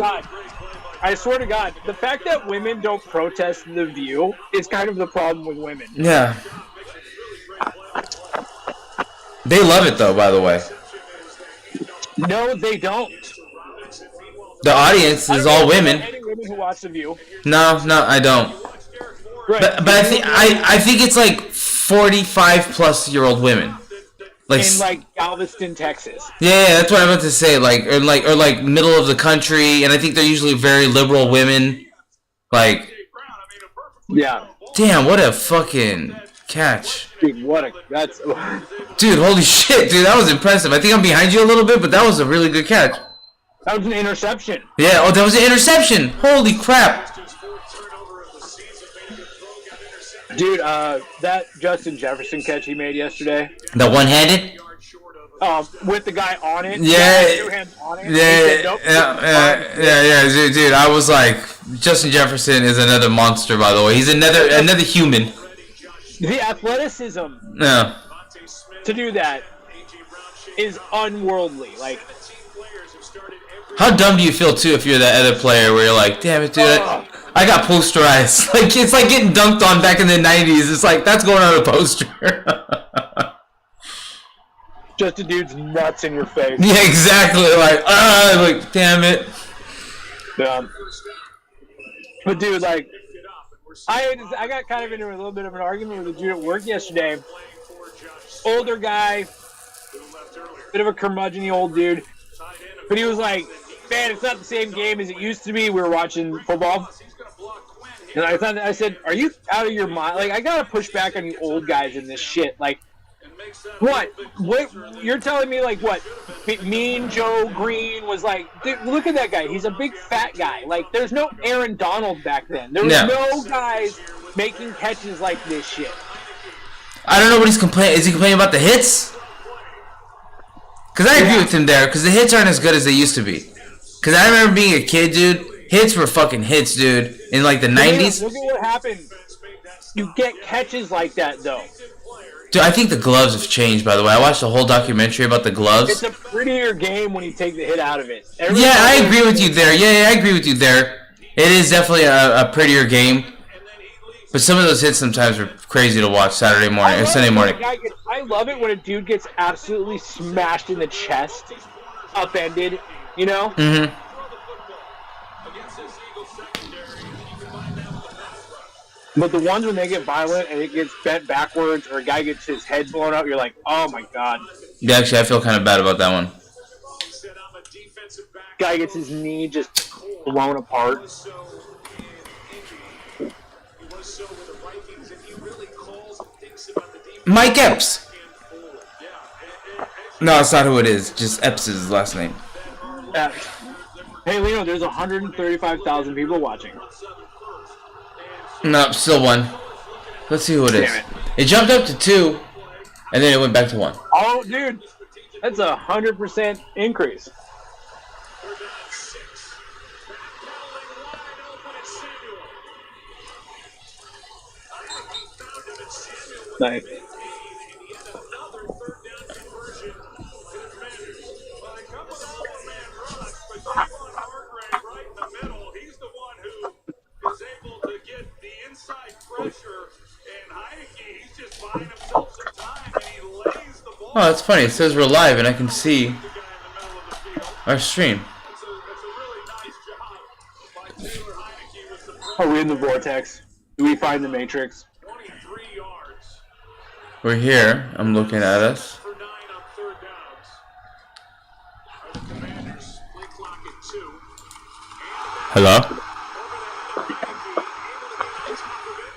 I swear to God, the fact that women don't protest The View is kind of the problem with women. Yeah. They love it though, by the way. No, they don't. The audience is all women. Any women who watch The View. No, I don't. Right. But I think it's like 45-plus-year-old women. In like Galveston, Texas. Yeah, that's what I meant to say. Or middle of the country, and I think they're usually very liberal women. Like, yeah. Damn, what a fucking catch. Dude, Dude, holy shit, dude, that was impressive. I think I'm behind you a little bit, but that was a really good catch. That was an interception. Yeah, that was an interception. Holy crap. Dude, that Justin Jefferson catch he made yesterday. The one-handed? With the guy on it. Yeah. Two hands on it. Yeah, Said, nope, yeah, dude. I was like, Justin Jefferson is another monster, by the way. He's another human. The athleticism to do that is unworldly. Like, how dumb do you feel too if you're that other player where you're like, damn it, dude, I got posterized. Like, it's like getting dunked on back in the 90s. It's like, that's going on a poster. Just a dude's nuts in your face. Yeah, exactly. Like, damn it. Yeah. But dude, like, I got kind of into a little bit of an argument with a dude at work yesterday. Older guy, bit of a curmudgeon-y old dude. But he was like, man, it's not the same game as it used to be. We were watching football. And I said, are you out of your mind? Like, I gotta push back on you old guys in this shit. Like, what? You're telling me, like, what? Mean Joe Green was like, dude, look at that guy. He's a big fat guy. Like, there's no Aaron Donald back then. There was no guys making catches like this shit. I don't know what he's complaining. Is he complaining about the hits? Because I agree with him there. Because the hits aren't as good as they used to be. Because I remember being a kid, dude. Hits were fucking hits, dude. In like the 90s. Look at what happened. You get catches like that, though. Dude, I think the gloves have changed, by the way. I watched a whole documentary about the gloves. It's a prettier game when you take the hit out of it. Yeah, I agree with you there. Yeah, I agree with you there. It is definitely a prettier game. But some of those hits sometimes are crazy to watch Saturday morning or Sunday morning. I love it when a dude gets absolutely smashed in the chest, upended, you know? Mm-hmm. But the ones when they get violent and it gets bent backwards or a guy gets his head blown out, you're like, oh my god. Yeah, actually, I feel kind of bad about that one. Guy gets his knee just blown apart. Mike Epps. No, that's not who it is. Just Epps is his last name. Hey, Leo, there's 135,000 people watching. No, still one. Let's see who it is. It jumped up to 2, and then it went back to 1. Oh, dude, that's 100% increase. Nice. And yet another third down conversion to the Commanders. Well, they come with all one-man rush, but Javon Hargrave right in the middle. He's the one who is able to get the inside pressure. And Heineke, he's just buying himself some time, and he lays the ball. Oh, that's funny. It says we're live, and I can see The guy in the middle of the field. our stream. That's a really nice job by Taylor Heineke with the Are we in the vortex? Do we find the Matrix? 23 yards We're here. I'm looking at us. for 9 on third downs. The Commanders play clock at 2. Hello? Over that middle, Heineke able to get on top of it.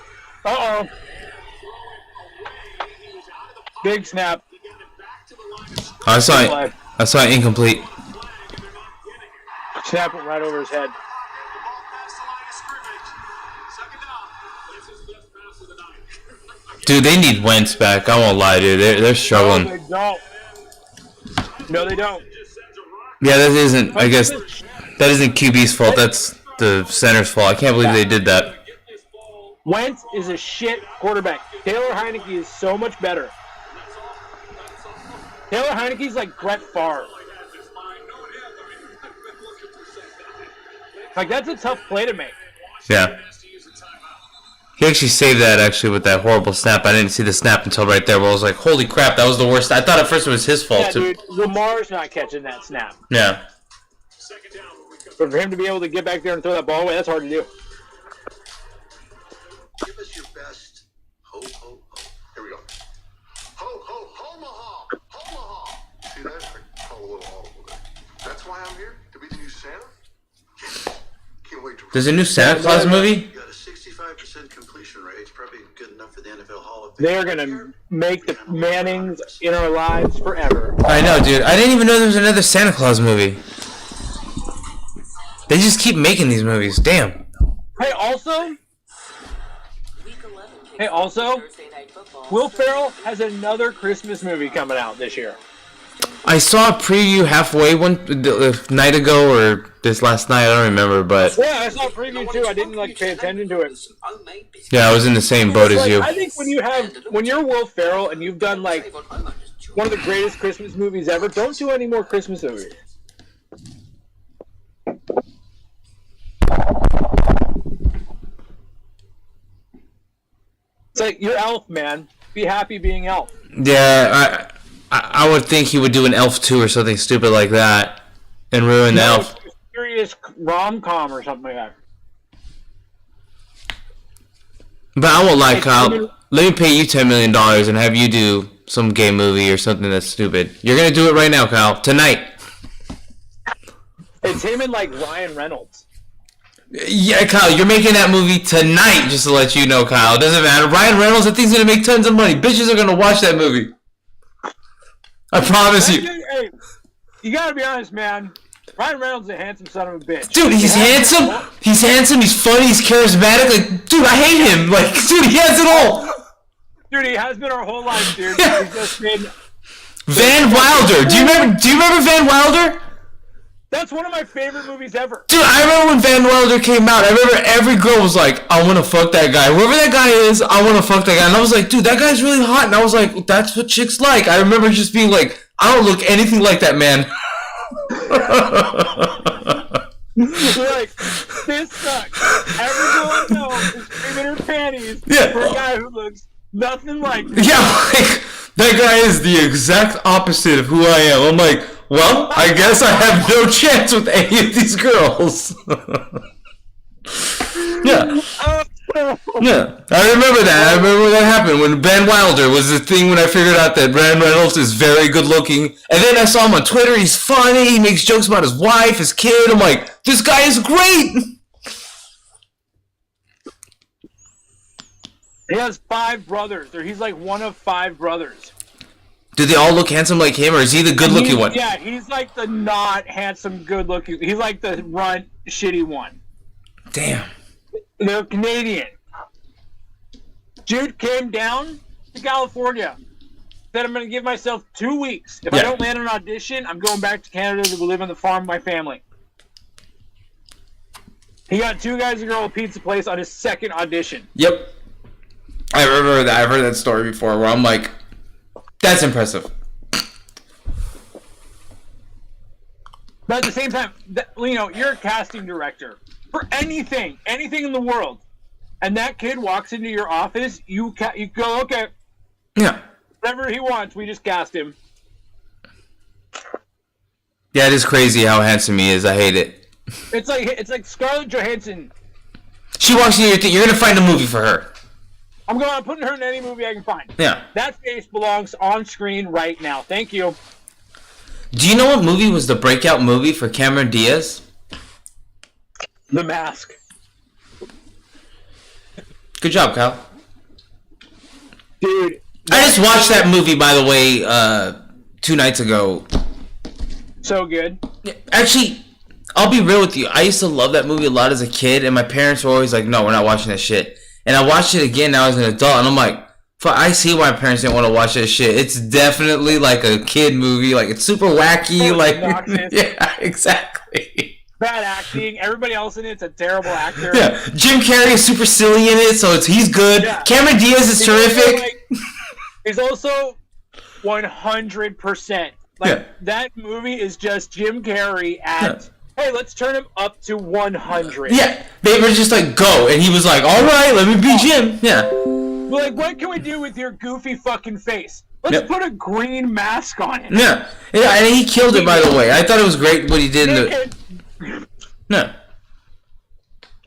Uh-oh. Throw it away. He was out of the pocket. Big snap. He got it back to the line of scrimmage. I saw it. I saw it incomplete. Flag, and they're not getting it. Snap it right over his head. The ball past the line of scrimmage. Second down. That's his best pass of the night. Dude, they need Wentz back. I won't lie, dude. They're No, struggling. they don't. No, they don't. Just sends a rock. Yeah, that isn't. I guess that isn't QB's fault. That's the center's fault. I can't believe they did that. Get this ball. Wentz is a shit quarterback. Taylor Heineke is so much better. Taylor Heineke's like Brett Favre. Like, that's a tough play to make. Yeah. He actually saved that actually with that horrible snap. I didn't see the snap until right there where I was like, holy crap, that was the worst. I thought at first it was his fault Yeah, too. dude, Lamar's not catching that snap. Yeah. Second down. Where we come. But for him to be able to get back there and throw that ball away, that's hard to do. Give us your best. Ho, ho, ho. Here we go. Ho, ho, Omaha. Omaha. See that? I call a little audible there. That's why I'm here? To be the new Santa? Yes. Can't wait to... There's a new Santa Claus movie? You got a 65% completion rate. It's probably good enough for the NFL Hall of Fame. They're going to make the Mannings in our lives forever. I know, dude. I didn't even know there was another Santa Claus movie. They just keep making these movies. Damn. Hey, also, Will Ferrell has another Christmas movie coming out this year. I saw a preview halfway one night ago or this last night. I don't remember, but Yeah, I saw a preview too. I didn't like pay attention to it. yeah, I was in the same boat as Like, you. I think when you're Will Ferrell and you've done like one of the greatest Christmas movies ever, don't do any more Christmas movies. It's like you're Elf, man. Be happy being Elf. Yeah, I would think he would do an Elf 2 or something stupid like that and ruin the Elf. It's a serious rom-com or something like that. But I won't lie, Hey, Kyle. Timon- Let me pay you $10 million and have you do some gay movie or something that's stupid. You're gonna do it right now, Kyle. Tonight. It's him and like Ryan Reynolds. Yeah, Kyle, you're making that movie tonight, just to let you know, Kyle. It doesn't matter. Ryan Reynolds, that thing's gonna make tons of money. Bitches are gonna watch that movie. I promise you. Hey, you gotta be honest, man. Ryan Reynolds is a handsome son of a bitch. Dude, he's handsome. He's handsome. He's funny. He's charismatic. Like, dude, I hate him. Like, dude, he has it all. Dude, he has been our whole life, dude. He's just been... Van Wilder. Do you remember Van Wilder? That's one of my favorite movies ever. Dude, I remember when Van Wilder came out. I remember every girl was like, I want to fuck that guy. Whoever that guy is, I want to fuck that guy. And I was like, dude, that guy's really hot. And I was like, that's what chicks like. I remember just being like, I don't look anything like that man. You're like, this sucks. Every girl I know is screaming her panties Yeah. for a guy who looks nothing like me. Yeah, like, that guy is the exact opposite of who I am. I'm like, well, I guess I have no chance with any of these girls. Yeah. Yeah, I remember that. I remember when that happened when Van Wilder was the thing when I figured out that Ryan Reynolds is very good looking. And then I saw him on Twitter. He's funny. He makes jokes about his wife, his kid. I'm like, this guy is great. He has 5 brothers, or he's like one of 5 brothers. Do they all look handsome like him, or is he the good-looking one? Yeah, he's like the not handsome, good looking. He's like the runt, shitty one. Damn. They're Canadian. Dude came down to California. Said, I'm going to give myself 2 weeks. If I don't land an audition, I'm going back to Canada to live on the farm with my family. He got 2 guys and a girl at a pizza place on his second audition. Yep. I remember that. I've heard that story before where I'm like, that's impressive. But at the same time, you're a casting director for anything in the world, and that kid walks into your office, you go, okay, Yeah. whatever he wants, we just cast him. Yeah, it is crazy how handsome he is. I hate it. It's like Scarlett Johansson. She walks in here, you're gonna find a movie for her. I'm putting her in any movie I can find. Yeah. That face belongs on screen right now. Thank you. Do you know what movie was the breakout movie for Cameron Diaz? The Mask. Good job, Kyle. Dude. I just watched that movie, by the way, 2 nights ago. So good. Actually, I'll be real with you. I used to love that movie a lot as a kid, and my parents were always like, no, we're not watching that shit. And I watched it again now as an adult, and I'm like, I see why my parents didn't want to watch that shit. It's definitely like a kid movie. Like, it's super wacky. So like, obnoxious. Yeah, exactly. Bad acting. Everybody else in it's a terrible actor. Yeah, Jim Carrey is super silly in it, so he's good. Yeah. Cameron Diaz is terrific. He's also 100%. Yeah. That movie is just Jim Carrey at, hey, let's turn him up to 100. Yeah, they were just like, go. And he was like, all right, let me be Jim. Yeah. We're like, what can we do with your goofy fucking face? Let's put a green mask on it. Yeah. Yeah, and he killed it, by the way. I thought it was great what he did in the... No.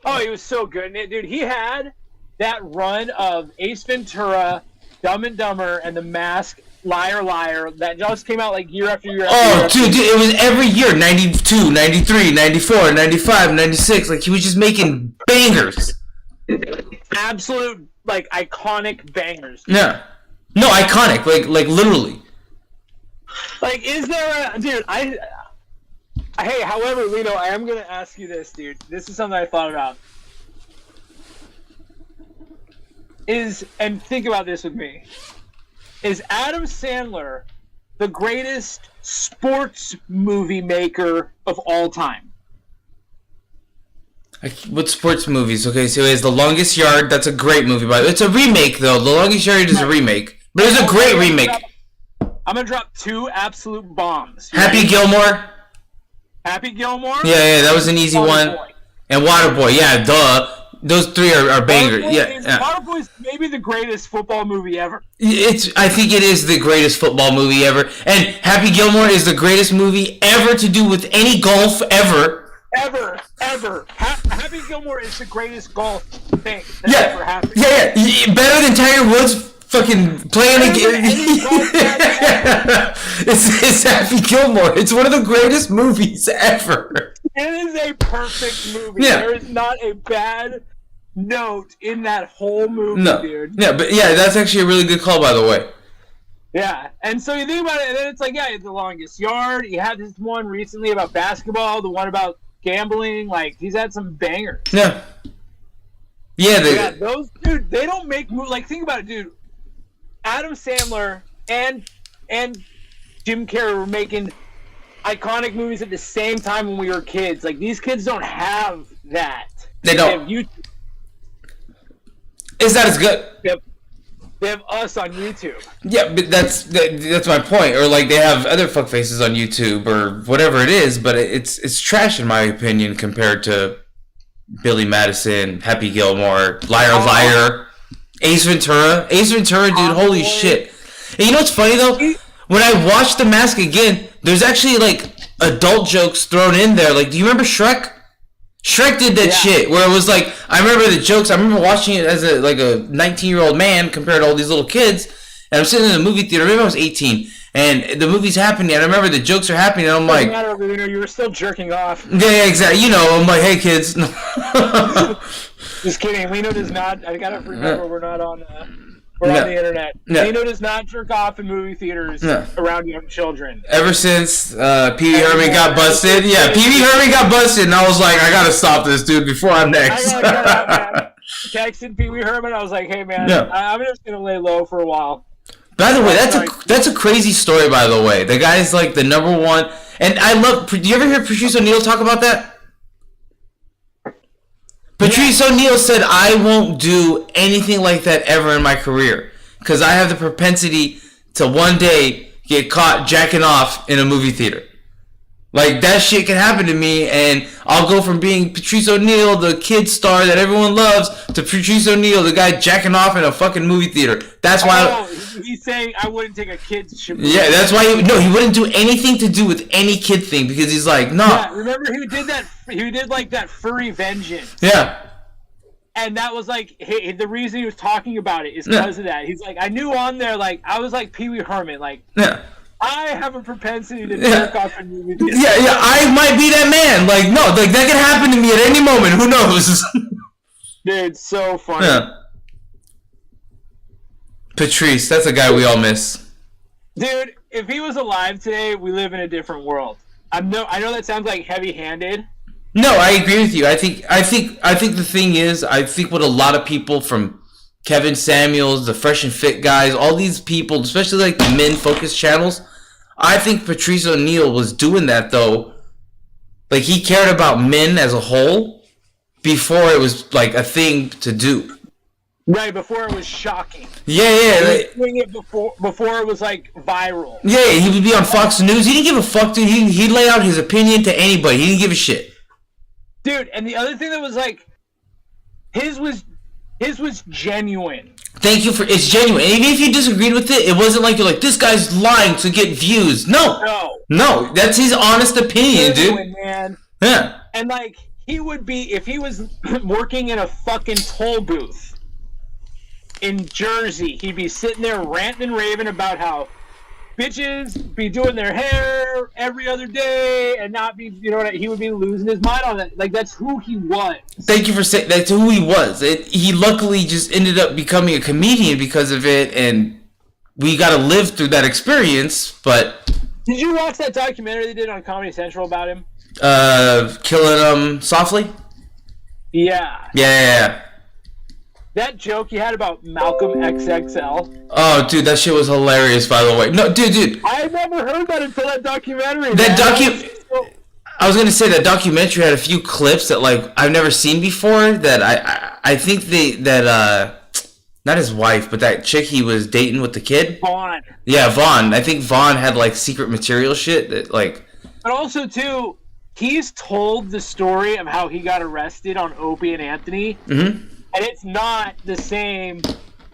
Oh, he was so good. And dude, he had that run of Ace Ventura, Dumb and Dumber, and The Mask, Liar Liar, that just came out like year after year after year. Dude, it was every year. 92, 93, 94, 95, 96. Like, he was just making bangers. Absolute, like, iconic bangers. Yeah. No, iconic. Like literally. Like, is there a... Dude, Hey, however, Lino, I am going to ask you this, dude. This is something I thought about. And think about this with me. Is Adam Sandler the greatest sports movie maker of all time? What sports movies? Okay, so he has The Longest Yard. That's a great movie, by the way. It's a remake, though. The Longest Yard is a remake. But it's a great remake. I'm going to drop 2 absolute bombs. Happy Gilmore. Happy Gilmore? Yeah, that was an easy one. Waterboy. And Waterboy, yeah, duh. Those 3 are bangers. Waterboy is maybe the greatest football movie ever. I think it is the greatest football movie ever. And Happy Gilmore is the greatest movie ever to do with any golf ever. Ever. Happy Gilmore is the greatest golf thing that's ever happened. Yeah. Better than Tiger Woods fucking playing a game. It's Happy Gilmore. It's one of the greatest movies ever. It is a perfect movie. Yeah. There is not a bad note in that whole movie, dude. Yeah, but yeah, that's actually a really good call, by the way. Yeah, and so you think about it, and then it's like, yeah, The Longest Yard. You had this one recently about basketball, the one about gambling. Like, he's had some bangers. Yeah. Yeah, those, dude, they don't make movies. Like, think about it, dude. Adam Sandler and Jim Carrey were making iconic movies at the same time when we were kids. Like, these kids don't have that. They don't. They have It's not as good. They have us on YouTube. Yeah, but that's my point. Or like they have other fuckfaces on YouTube or whatever it is, but it's trash in my opinion compared to Billy Madison, Happy Gilmore, Liar, Ace Ventura. Ace Ventura, dude, holy shit. And you know what's funny though? When I watched The Mask again, there's actually like adult jokes thrown in there. Like, do you remember Shrek? Shrek did that shit where it was like, I remember the jokes. I remember watching it as a 19-year-old man compared to all these little kids. And I'm sitting in the movie theater. Maybe I was 18, and the movie's happening. And I remember the jokes are happening, and I'm like, doesn't matter, you were still jerking off. yeah, exactly. You know, I'm like, hey kids. Just kidding. Lino does not. I gotta remember we're not on. We're on the internet. Lino does not jerk off in movie theaters around young children. Ever since Pee Wee Herman got busted, Pee Wee Herman got busted, and I was like, I gotta stop this, dude, before I'm next. I gotta get out, man. Texted Pee Wee Herman. I was like, hey man, I'm just gonna lay low for a while. By the way, that's a crazy story. By the way, the guy's like the number one, and I love. Do you ever hear Patrice O'Neal talk about that? Patrice O'Neal said, I won't do anything like that ever in my career. Because I have the propensity to one day get caught jacking off in a movie theater. Like, that shit can happen to me, and I'll go from being Patrice O'Neal, the kid star that everyone loves, to Patrice O'Neal, the guy jacking off in a fucking movie theater. That's why... he's saying I wouldn't take a kid's shit. Yeah, that's why he wouldn't do anything to do with any kid thing, because he's like, no. Yeah, remember he did like that furry vengeance. Yeah. And that was like, the reason he was talking about it is because of that. He's like, I knew on there, like, I was like Pee Wee Herman, like, Yeah. I have a propensity to jerk off in movies. Yeah, I might be that man. Like, no, like, that could happen to me at any moment. Who knows? Dude, so funny. Yeah. Patrice, that's a guy we all miss. Dude, if he was alive today, we live in a different world. I know that sounds like heavy-handed. No, I agree with you. I think the thing is, I think what a lot of people from Kevin Samuels, the Fresh and Fit guys, all these people, especially like the men-focused channels, I think Patrice O'Neal was doing that though. Like, he cared about men as a whole before it was like a thing to do. Right, before it was shocking. Yeah. He was Like, doing it before it was like viral. yeah, he would be on Fox News. He didn't give a fuck, dude. He'd lay out his opinion to anybody. He didn't give a shit. Dude, and the other thing that was like, his was genuine. Thank you for it's genuine. And even if you disagreed with it, it wasn't like you're like, this guy's lying to get views. No, that's his honest opinion, Genuine, dude. man. Yeah. And like, he would be, if he was working in a fucking toll booth in Jersey, he'd be sitting there ranting and raving about how bitches be doing their hair every other day and not be, he would be losing his mind on that. Like, that's who he was. Thank you for saying that's who he was. He luckily just ended up becoming a comedian because of it, and we got to live through that experience. But did you watch that documentary they did on Comedy Central about him? Killing him softly. Yeah. That joke you had about Malcolm XXL. Oh, dude, that shit was hilarious. By the way, no, dude. I never heard that until that documentary. I was gonna say that documentary had a few clips that like I've never seen before. That I think not his wife, but that chick he was dating with the kid. Vaughn. Yeah, Vaughn. I think Vaughn had like secret material shit that like. But also too, he's told the story of how he got arrested on Opie and Anthony. Mm-hmm. And it's not the same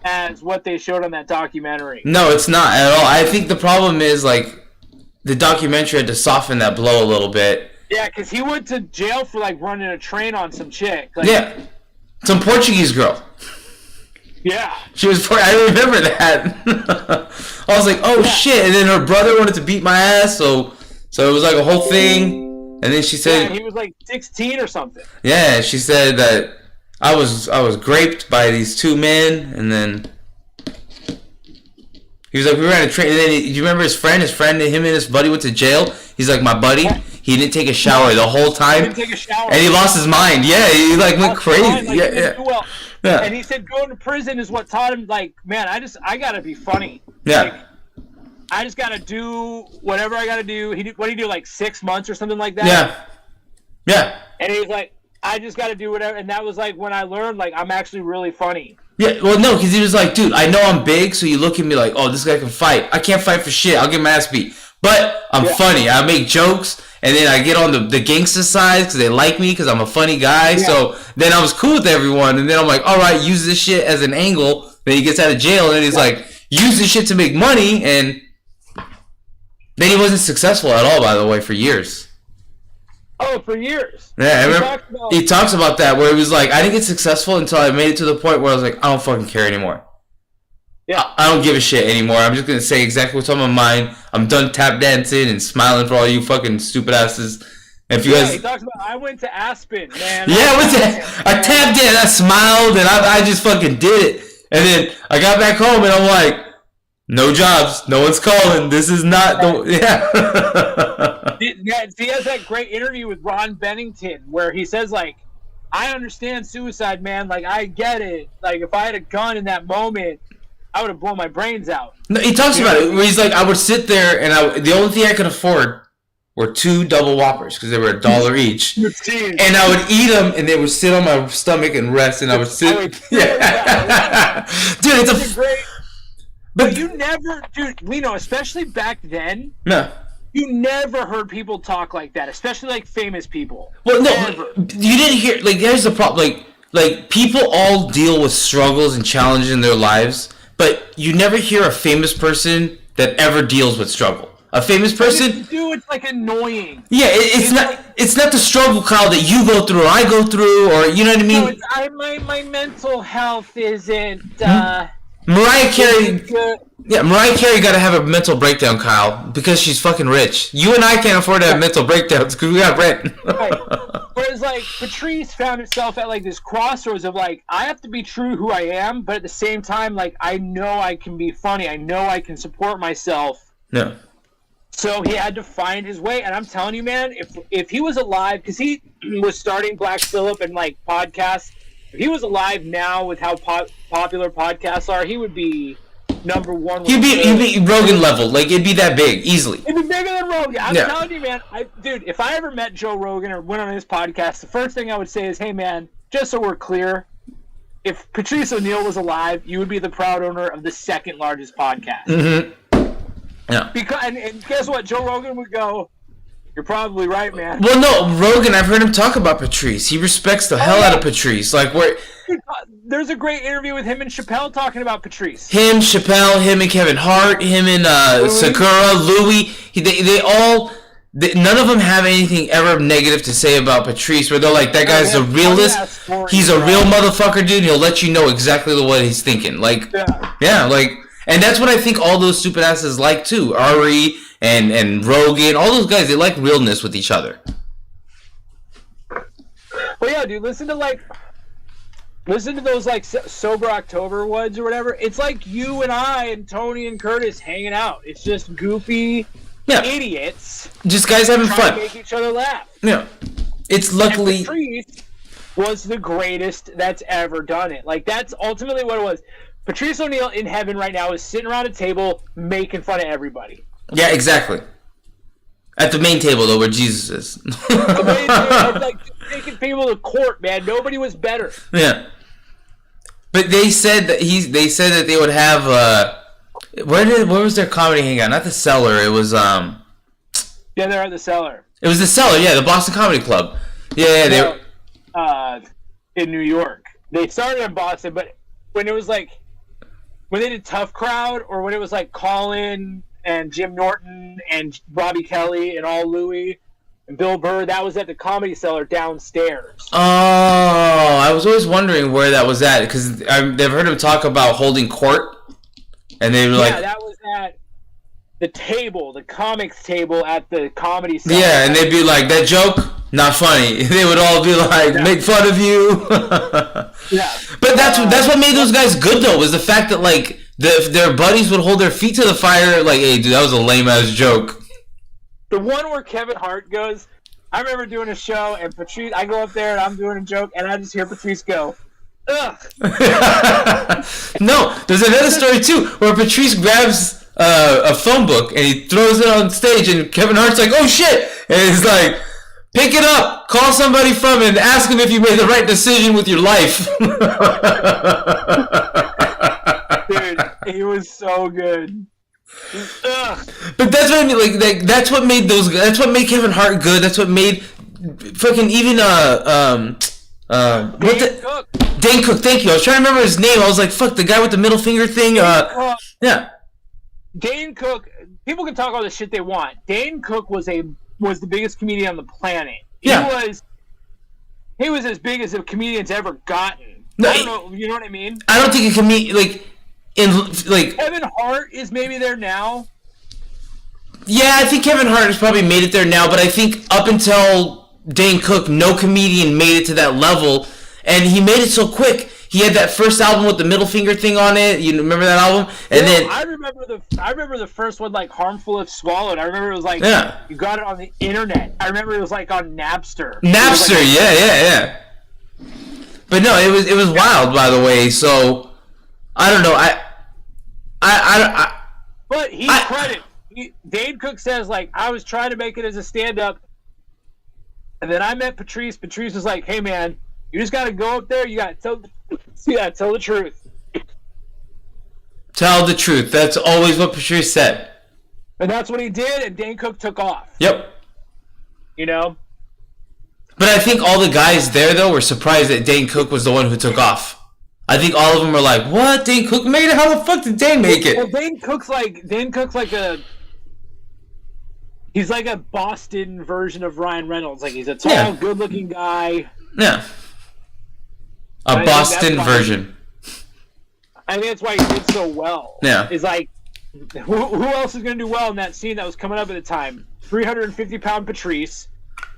as what they showed on that documentary. No, it's not at all. I think the problem is, like, the documentary had to soften that blow a little bit. Yeah, because he went to jail for, like, running a train on some chick. Like, yeah. Some Portuguese girl. Yeah. She was I remember that. I was like, oh, shit. And then her brother wanted to beat my ass, so it was, like, a whole thing. And then she said... Yeah, he was, like, 16 or something. Yeah, she said that... I was graped by these two men, and then he was like, we ran a train. And then do you remember his friend? Him and his buddy went to jail. He's like, my buddy, he didn't take a shower the whole time. He didn't take a shower. And he lost his mind. Yeah, he like went crazy. Like, yeah. Well. Yeah. And he said going to prison is what taught him, like, man, I gotta be funny. Yeah. Like, I just gotta do whatever I gotta do. What did he do, like 6 months or something like that? Yeah. Yeah. And he was like, I just got to do whatever. And that was like when I learned, like, I'm actually really funny. Yeah, well, no, because he was like, dude, I know I'm big, so you look at me like, oh, this guy can fight. I can't fight for shit. I'll get my ass beat. But I'm funny. I make jokes, and then I get on the gangster side because they like me because I'm a funny guy. Yeah. So then I was cool with everyone, and then I'm like, all right, use this shit as an angle. Then he gets out of jail, and then he's like, use this shit to make money, and then he wasn't successful at all, by the way, for years. Oh, for years. Yeah, I remember he talks about that where he was like, I didn't get successful until I made it to the point where I was like, I don't fucking care anymore. Yeah. I don't give a shit anymore. I'm just going to say exactly what's on my mind. I'm done tap dancing and smiling for all you fucking stupid asses. And if you guys... he talks about, I went to Aspen, man. Yeah, I tapped in, I smiled, and I just fucking did it. And then I got back home and I'm like, no jobs, no one's calling. This is not the... Yeah. He has that great interview with Ron Bennington where he says, like, I understand suicide, man. Like, I get it. Like, if I had a gun in that moment, I would have blown my brains out. No, he talks about it where he's like, I would sit there and the only thing I could afford were 2 double Whoppers because they were $1 each. Jeez. And I would eat them, and they would sit on my stomach and rest, and I would sit. Yeah. Dude, it's a great. But But you never, dude, Lino, especially back then, no. you never heard people talk like that, especially like famous people. Well, no, Never. you didn't hear. Like, here's the problem. Like people all deal with struggles and challenges in their lives, but you never hear a famous person that ever deals with struggle. A famous person, Dude, it's like annoying. yeah, it's not the struggle, Kyle, that you go through or I go through, or you know what I mean. No, it's, my mental health isn't. Mariah Carey, Good. yeah, Mariah Carey got to have a mental breakdown, Kyle, because she's fucking rich. You and I can't afford to have mental breakdowns because we got rent. Right. Whereas, like, Patrice found itself at, like, this crossroads of, like, I have to be true who I am, but at the same time, like, I know I can be funny. I know I can support myself. No. So he had to find his way. And I'm telling you, man, if he was alive, because he was starting Black Phillip and, like, podcasts, if he was alive now with how popular podcasts are, he would be number one. He'd be Rogan level. Like, it'd be that big, easily. It'd be bigger than Rogan. I'm Yeah. telling you, man. Dude, if I ever met Joe Rogan or went on his podcast, the first thing I would say is, hey, man, just so we're clear, if Patrice O'Neal was alive, you would be the proud owner of the second largest podcast. Mm-hmm. Yeah. Because and guess what? Joe Rogan would go, you're probably right, man. Well, no, Rogan, I've heard him talk about Patrice. He respects the hell out of Patrice. Like, where There's a great interview with him and Chappelle talking about Patrice. him, Chappelle, him and Kevin Hart, him and Sakura, Louis, they all, none of them have anything ever negative to say about Patrice, where they're like, that guy's yeah, a realist. yeah, story, He's a yeah. real motherfucker, dude. He'll let you know exactly what he's thinking. Like, yeah, like, and that's what I think all those stupid asses like, too. Ari and Rogan, all those guys, they like realness with each other. But yeah, dude, listen to those like Sober October ones or whatever. It's like you and I and Tony and Curtis hanging out. It's just goofy idiots Just guys having trying fun. to make each other laugh. Yeah. It's luckily... And Patrice was the greatest that's ever done it. Like, that's ultimately what it was. Patrice O'Neal in heaven right now is sitting around a table making fun of everybody. Yeah, exactly. At the main table, though, where Jesus is. Like, taking people to court, man. Nobody was better. Yeah. But they said that they would have where was their comedy hangout? Not the Cellar. It was Yeah, they're at the Cellar. It was the Cellar. Yeah, the Boston Comedy Club. Yeah, they were, in New York. They started in Boston, but when it was like when they did Tough Crowd, or when it was like Colin and Jim Norton and Robbie Kelly and all Louis and Bill Burr, that was at the Comedy Cellar downstairs. Oh, I was always wondering where that was at because they've heard him talk about holding court, and they were like, that was at the table, the comics table at the Comedy Cellar. yeah, and they'd be like, that joke, not funny. They would all be like, make fun of you. Yeah. But that's what made those guys good though, was the fact that like their buddies would hold their feet to the fire, like, hey dude, that was a lame ass joke. The one where Kevin Hart goes, I remember doing a show and Patrice, I go up there and I'm doing a joke and I just hear Patrice go, ugh. No, there's another story too where Patrice grabs a phone book and he throws it on stage and Kevin Hart's like, oh shit, and he's like, pick it up, call somebody from it, and ask him if you made the right decision with your life. Dude, he was so good. Ugh. But that's what I mean. Like that's what made those. That's what made Kevin Hart good. That's what made fucking even Cook. Dane Cook. Thank you. I was trying to remember his name. I was like, fuck, the guy with the middle finger thing. Yeah. Dane Cook. People can talk all the shit they want. Dane Cook was the biggest comedian on the planet. Yeah. He was as big as a comedian's ever gotten. No, I don't know. You know what I mean? I don't think it can be like. Kevin Hart is maybe there now. Yeah, I think Kevin Hart has probably made it there now, but I think up until Dane Cook, no comedian made it to that level, and he made it so quick. He had that first album with the middle finger thing on it. You remember that album? And then I remember the first one, like Harmful If Swallowed. I remember it was like you got it on the internet. I remember it was like on Napster. Napster, yeah. But no, it was wild, by the way. So I don't know. But Dane Cook says, like, I was trying to make it as a stand-up, and then I met Patrice. Patrice was like, hey, man, you just got to go up there. You got to tell the truth. Tell the truth. That's always what Patrice said. And that's what he did, and Dane Cook took off. Yep. You know? But I think all the guys there, though, were surprised that Dane Cook was the one who took off. I think all of them were like, what? Dane Cook made it? How the fuck did Dane make it? Well, Dane Cook's like he's like a Boston version of Ryan Reynolds. Like, he's a tall, good-looking guy. Yeah. A Boston version. I think that's why he did so well. Yeah. Is like, who else is going to do well in that scene that was coming up at the time? 350-pound Patrice.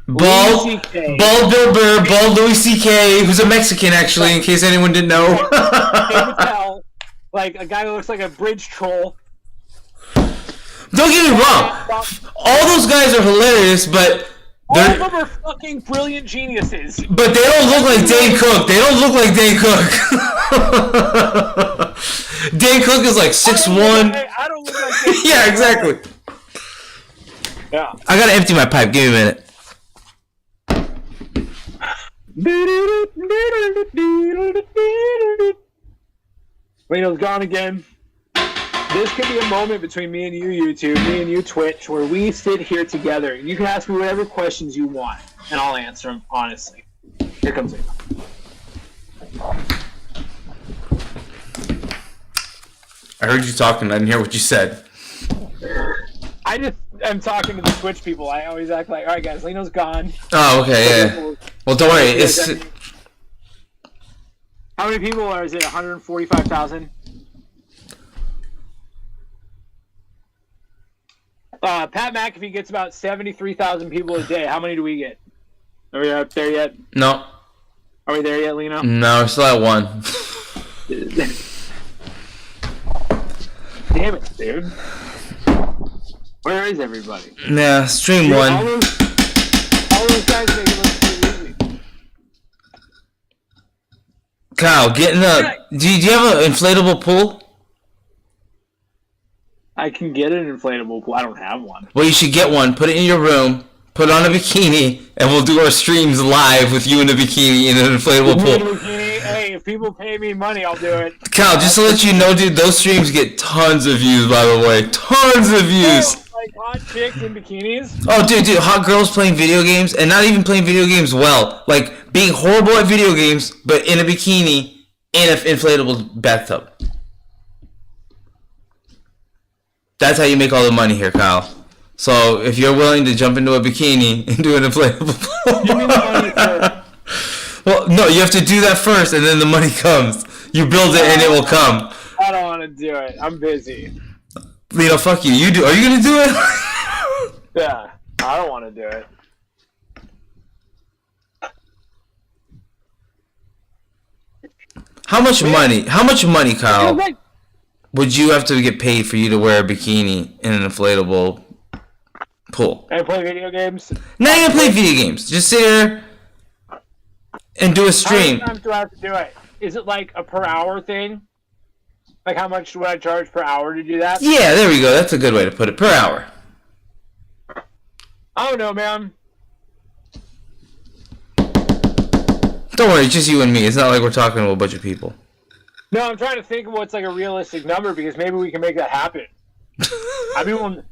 Bald Bill Burr, bald Louis C.K., who's a Mexican, actually, in case anyone didn't know. Patel, like a guy who looks like a bridge troll. Don't get me wrong. All those guys are hilarious, but all of them are fucking brilliant geniuses. But they don't look like Dane Cook. They don't look like Dane Cook. Dane Cook is like 6'1". I don't look like Dane Cook. Yeah, exactly. Yeah. I gotta empty my pipe. Give me a minute. Leno's gone again. This could be a moment between me and you, YouTube, me and you, Twitch, where we sit here together. You can ask me whatever questions you want, and I'll answer them honestly. Here comes it. I heard you talking. I didn't hear what you said. I just am talking to the Twitch people. I always act like, all right, guys, Leno's gone. Oh, okay, yeah. Well, don't worry. It's how many people are? Is it 145,000? Pat McAfee gets about 73,000 people a day. How many do we get? Are we up there yet? no. Are we there yet, Leno? No, we're still at 1. Damn it, dude. Where is everybody? Yeah, stream Dude, 1. all those guys make it look so easy. Kyle, getting up. Do you have an inflatable pool? I can get an inflatable pool. I don't have one. Well, you should get one. Put it in your room. Put on a bikini, and we'll do our streams live with you in a bikini in an inflatable pool. Hey, if people pay me money, I'll do it. Kyle, just to let you know, dude, those streams get tons of views, by the way. Tons of views. Like hot chicks in bikinis? Oh, dude, hot girls playing video games, and not even playing video games well. Like, being horrible at video games, but in a bikini, in an inflatable bathtub. That's how you make all the money here, Kyle. So, if you're willing to jump into a bikini and do an inflatable pool... Give me the money first. Well, no, you have to do that first, and then the money comes. You build it, and it will come. I don't want to do it. I'm busy. Leno, fuck you. You do. Are you gonna do it? Yeah, I don't want to do it. How much money? How much money, Kyle, Like, would you have to get paid for you to wear a bikini in an inflatable pool? I play video games. Not even play video games. Just sit here and do a How stream. many times do I have to do it? Is it like a per hour thing? Like how much would I charge per hour to do that? Yeah, there we go. That's a good way to put it. Per hour. I don't know, man. Don't worry, it's just you and me. It's not like we're talking to a bunch of people. No, I'm trying to think of what's like a realistic number because maybe we can make that happen. I mean,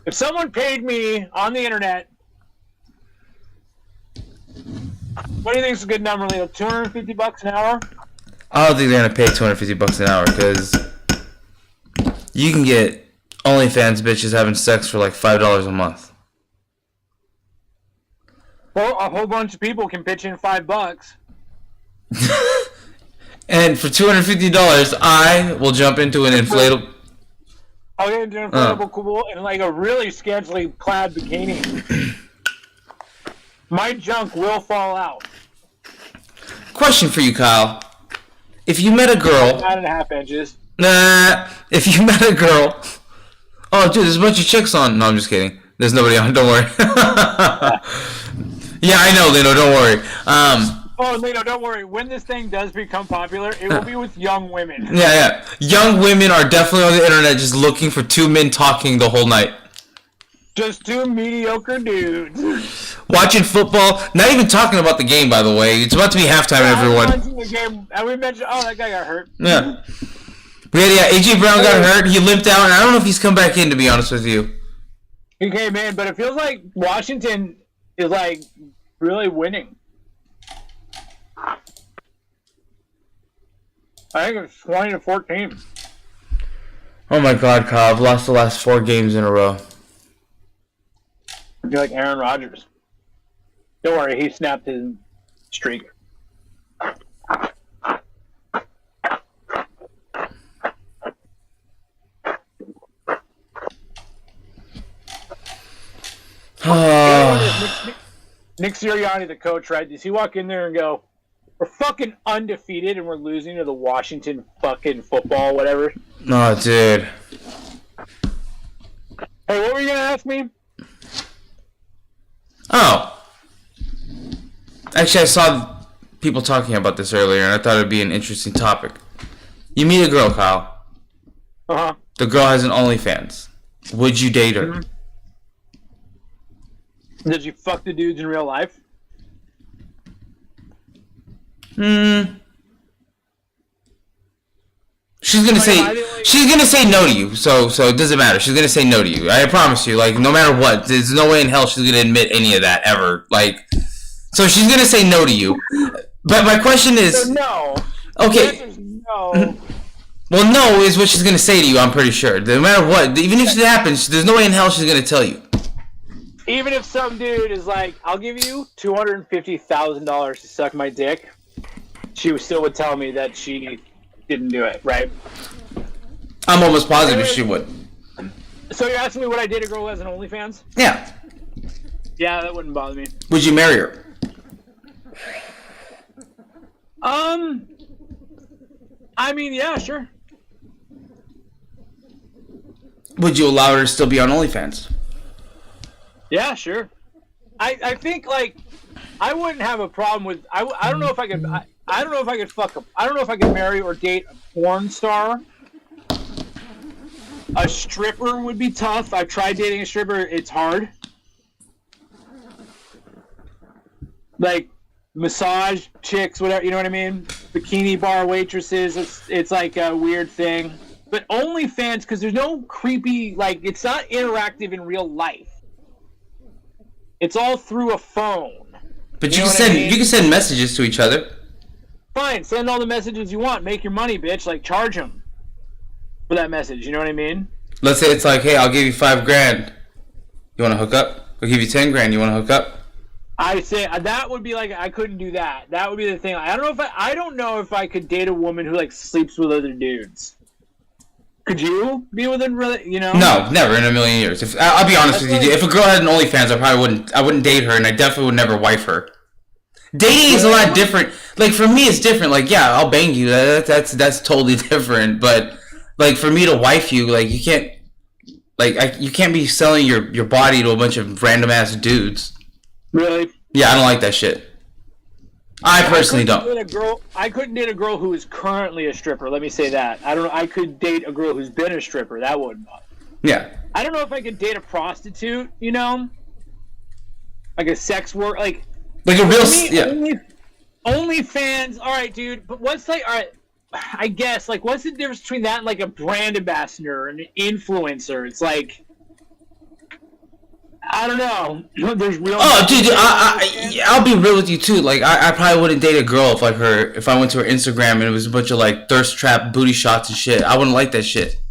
if someone paid me on the internet, what do you think is a good number, Leo? $250 an hour? I don't think they're gonna pay $250 an hour because you can get OnlyFans bitches having sex for like $5 a month. Well, a whole bunch of people can pitch in $5. And for $250, I will jump into an inflatable. I'll get into an inflatable pool in like a really scantily clad bikini. My junk will fall out. Question for you, Kyle. If you met a girl, 9.5 inches. if you met a girl, oh dude, there's a bunch of chicks on. No, I'm just kidding. There's nobody on. Don't worry. Yeah, I know, Leno. Don't worry. Oh, Leno, don't worry. When this thing does become popular, it will be with young women. Yeah. Young women are definitely on the internet just looking for two men talking the whole night. Just two mediocre dudes. Watching football. Not even talking about the game, by the way. It's about to be halftime, everyone. I'm watching the game, and we mentioned, that guy got hurt. Yeah. But yeah, AJ Brown got hurt. He limped out, and I don't know if he's come back in, to be honest with you. He came in, but it feels like Washington is like really winning. I think it's 20-14. Oh my God, Kyle! I've lost the last 4 games in a row. I feel like Aaron Rodgers. Don't worry, he snapped his streak. Nick Sirianni, the coach, right? Does he walk in there and go, "We're fucking undefeated and we're losing to the Washington fucking football, whatever"? No, dude. Hey, what were you gonna ask me? Oh. Actually, I saw people talking about this earlier, and I thought it'd be an interesting topic. You meet a girl, Kyle. Uh-huh. The girl has an OnlyFans. Would you date her? Mm-hmm. Did you fuck the dudes in real life? She's gonna say no to you, so it doesn't matter. She's gonna say no to you. I promise you. Like, no matter what, there's no way in hell she's gonna admit any of that ever. Like, so she's gonna say no to you. But my question is, So no. okay. No. Well, no is what she's gonna say to you. I'm pretty sure. No matter what, even if it happens, there's no way in hell she's gonna tell you. Even if some dude is like, "I'll give you $250,000 to suck my dick," she still would tell me that she didn't do it, right? I'm almost positive she would. So you're asking me what I date a girl who has an OnlyFans? Yeah. Yeah, that wouldn't bother me. Would you marry her? I mean, yeah, sure. Would you allow her to still be on OnlyFans? Yeah, sure. I think, like, I wouldn't have a problem with. I don't know if I could. I don't know if I could fuck. I don't know if I could marry or date a porn star. A stripper would be tough. I've tried dating a stripper. It's hard. Like massage chicks, whatever. You know what I mean? Bikini bar waitresses. It's like a weird thing. But OnlyFans, because there's no creepy. Like, it's not interactive in real life. It's all through a phone. But you can send messages to each other. Fine, send all the messages you want. Make your money, bitch. Like, charge them for that message. You know what I mean? Let's say it's like, hey, I'll give you $5,000. You want to hook up? I'll give you $10,000. You want to hook up? I say that would be like, I couldn't do that. That would be the thing. I don't know if I could date a woman who like sleeps with other dudes. Could you be with a really, you know? No, never in a million years. I'll be honest with you. If a girl had an OnlyFans, I wouldn't date her, and I definitely would never wife her. Dating is a lot different. Like, for me, it's different. Like, yeah, I'll bang you. That's totally different. But like, for me to wife you, like, you can't, like, you can't be selling your body to a bunch of random ass dudes. Really? Yeah, I don't like that shit. I personally don't. I couldn't date a girl who is currently a stripper. Let me say that. I don't know. I could date a girl who's been a stripper. That wouldn't bother. Yeah. I don't know if I could date a prostitute. You know, like a sex work, like a real OnlyFans. All right, dude. But what's like? All right, I guess like what's the difference between that and like a brand ambassador and an influencer? It's like, I don't know. There's real. Oh, dude, I'll be real with you too. Like, I probably wouldn't date a girl if I went to her Instagram and it was a bunch of like thirst trap booty shots and shit. I wouldn't like that shit.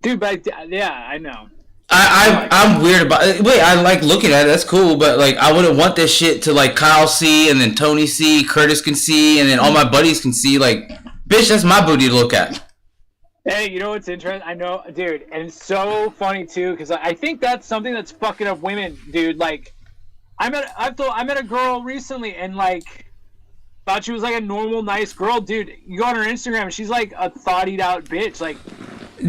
Dude, but yeah, I know. I'm weird about it. Wait, I like looking at it. That's cool, but like, I wouldn't want this shit to like Kyle see, and then Tony see, Curtis can see, and then all my buddies can see. Like, bitch, that's my booty to look at. Hey, you know what's interesting? I know, dude, and it's so funny too, because I think that's something that's fucking up women, dude. Like, I met a girl recently, and like, thought she was like a normal, nice girl, dude. You go on her Instagram, and she's like a thoughted out bitch. Like,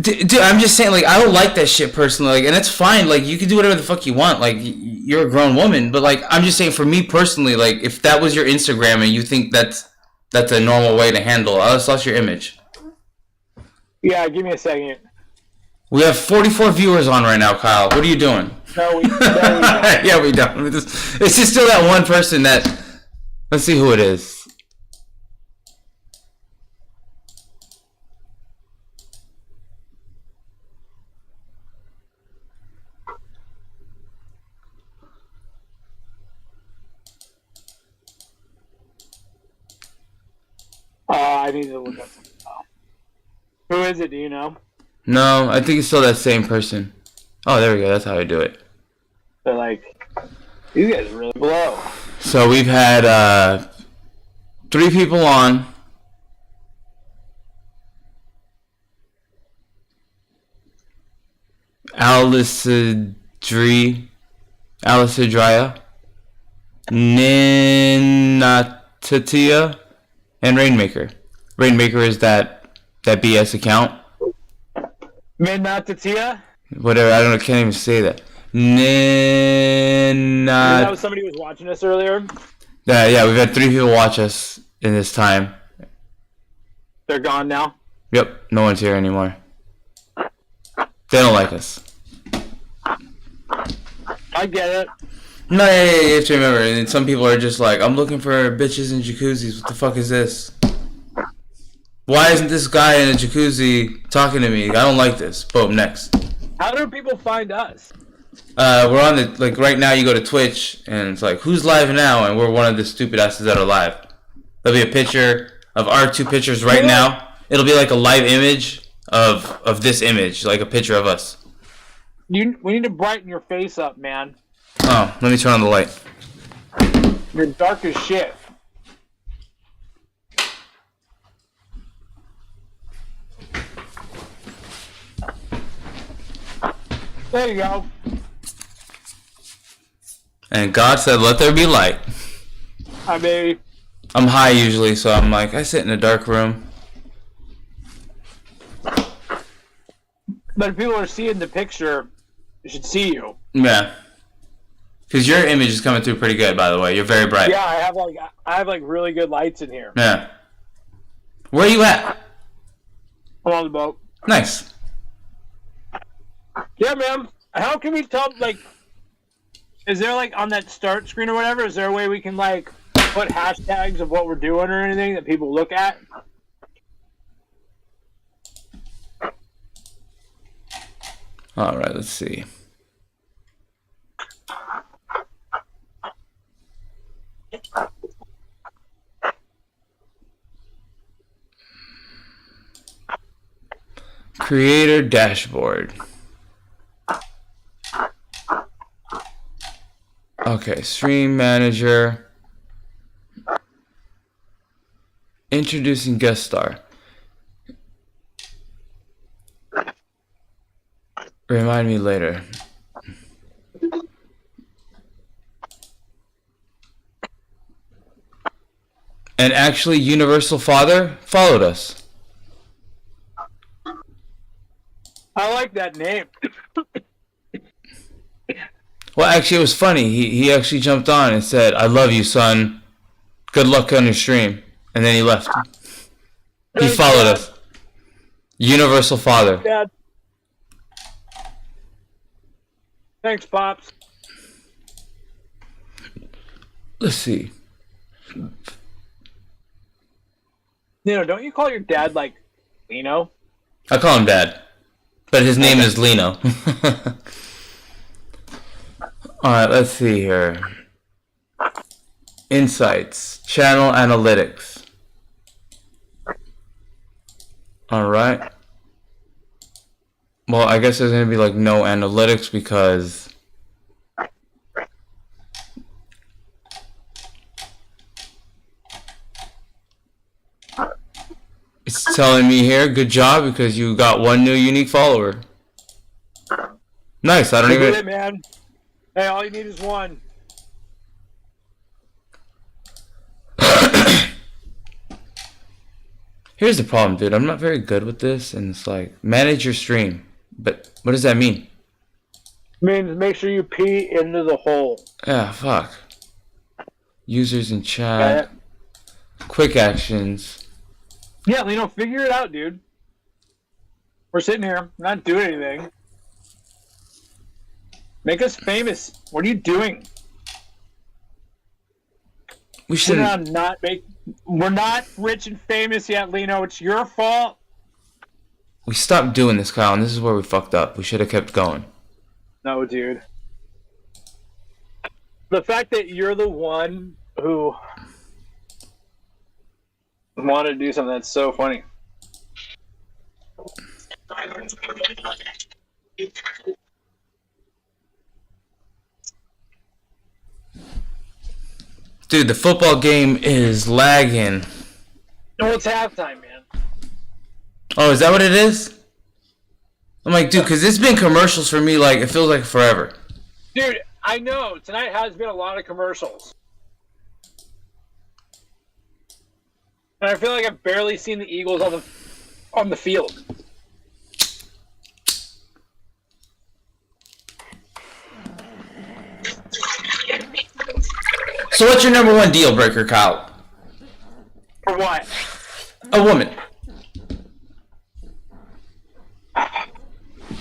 dude, I'm just saying, like, I don't like that shit personally, like, and it's fine. Like, you can do whatever the fuck you want. Like, you're a grown woman, but like, I'm just saying, for me personally, like, if that was your Instagram and you think that's a normal way to handle it, that's your image. Yeah, give me a second. We have 44 viewers on right now, Kyle. What are you doing? No, we don't. Yeah, we don't. It's just still that one person that. Let's see who it is. I need to look up something. Who is it? Do you know? No, I think it's still that same person. Oh, there we go. That's how I do it. They're like, these guys really blow. So we've had 3 people on. Alicidria, Ninatatia, and Rainmaker. Rainmaker is that BS account. Minatatia? Whatever, I don't know, can't even say that. That was somebody who was watching us earlier. Yeah, we've had 3 people watch us in this time. They're gone now. Yep, no one's here anymore. They don't like us. I get it. No, yeah, you have to remember, and some people are just like, I'm looking for bitches in jacuzzis. What the fuck is this? Why isn't this guy in a jacuzzi talking to me? I don't like this. Boom, next. How do people find us? We're on the, like, right now you go to Twitch, and it's like, who's live now? And we're one of the stupid asses that are live. There'll be a picture of our 2 pictures right now. It'll be like a live image of this image, like a picture of us. We need to brighten your face up, man. Oh, let me turn on the light. You're dark as shit. There you go. And God said, let there be light. I mean, I'm high usually, so I'm like, I sit in a dark room. but if people are seeing the picture, they should see you. Yeah. Because your image is coming through pretty good, by the way. You're very bright. Yeah, I have really good lights in here. Yeah. Where are you at? I'm on the boat. Nice. Yeah, man. How can we tell, like, is there, like, on that start screen or whatever, is there a way we can, like, put hashtags of what we're doing or anything that people look at? All right, let's see. Creator dashboard. Okay, stream manager. Introducing guest star. Remind me later. And actually, Universal Father followed us. I like that name. Well, actually, it was funny. He actually jumped on and said, "I love you, son. Good luck on your stream." And then he left. He followed us. Universal Father. Dad. Thanks, Pops. Let's see. Don't you call your dad, like, Lino? I call him Dad. But his name is Lino. Alright, let's see here. Insights. Channel analytics. Alright. Well, I guess there's going to be like no analytics because it's telling me here, good job, because you got 1 new unique follower. Nice, I don't You did even... it, man. Hey, all you need is 1. Here's the problem, dude. I'm not very good with this, and it's like, manage your stream. But what does that mean? Means make sure you pee into the hole. Yeah, fuck. Users in chat. Quick actions. Yeah, Lino, figure it out, dude. We're sitting here, not doing anything. Make us famous. What are you doing? We shouldn't. We're not rich and famous yet, Lino. It's your fault. We stopped doing this, Kyle, and this is where we fucked up. We should have kept going. No, dude. The fact that you're the one who wanted to do something that's so funny. Dude, the football game is lagging. No, it's halftime, man. Oh, is that what it is? I'm like, dude, because it's been commercials for me, like, it feels like forever. Dude, I know. Tonight has been a lot of commercials. And I feel like I've barely seen the Eagles on the field. So what's your number one deal breaker, Kyle? For what? A woman. I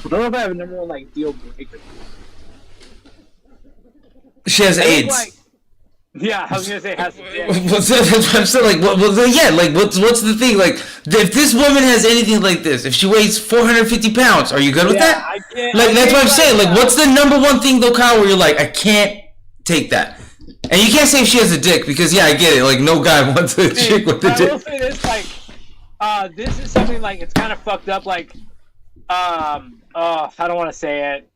don't know if I have a number one like deal breaker. She has AIDS. Yeah, I was gonna say it has to be. What's that? I'm saying, like, yeah, like, what's the thing? Like, if this woman has anything like this, if she weighs 450 pounds, are you good with that? I can't. Like, that's what I'm saying. Like, what's the number one thing, though, Kyle, where you're like, I can't take that? And you can't say if she has a dick, because, yeah, I get it. Like, no guy wants a chick with a I will dick. say this, like, this is something, like, it's kind of fucked up, like, I don't want to say it.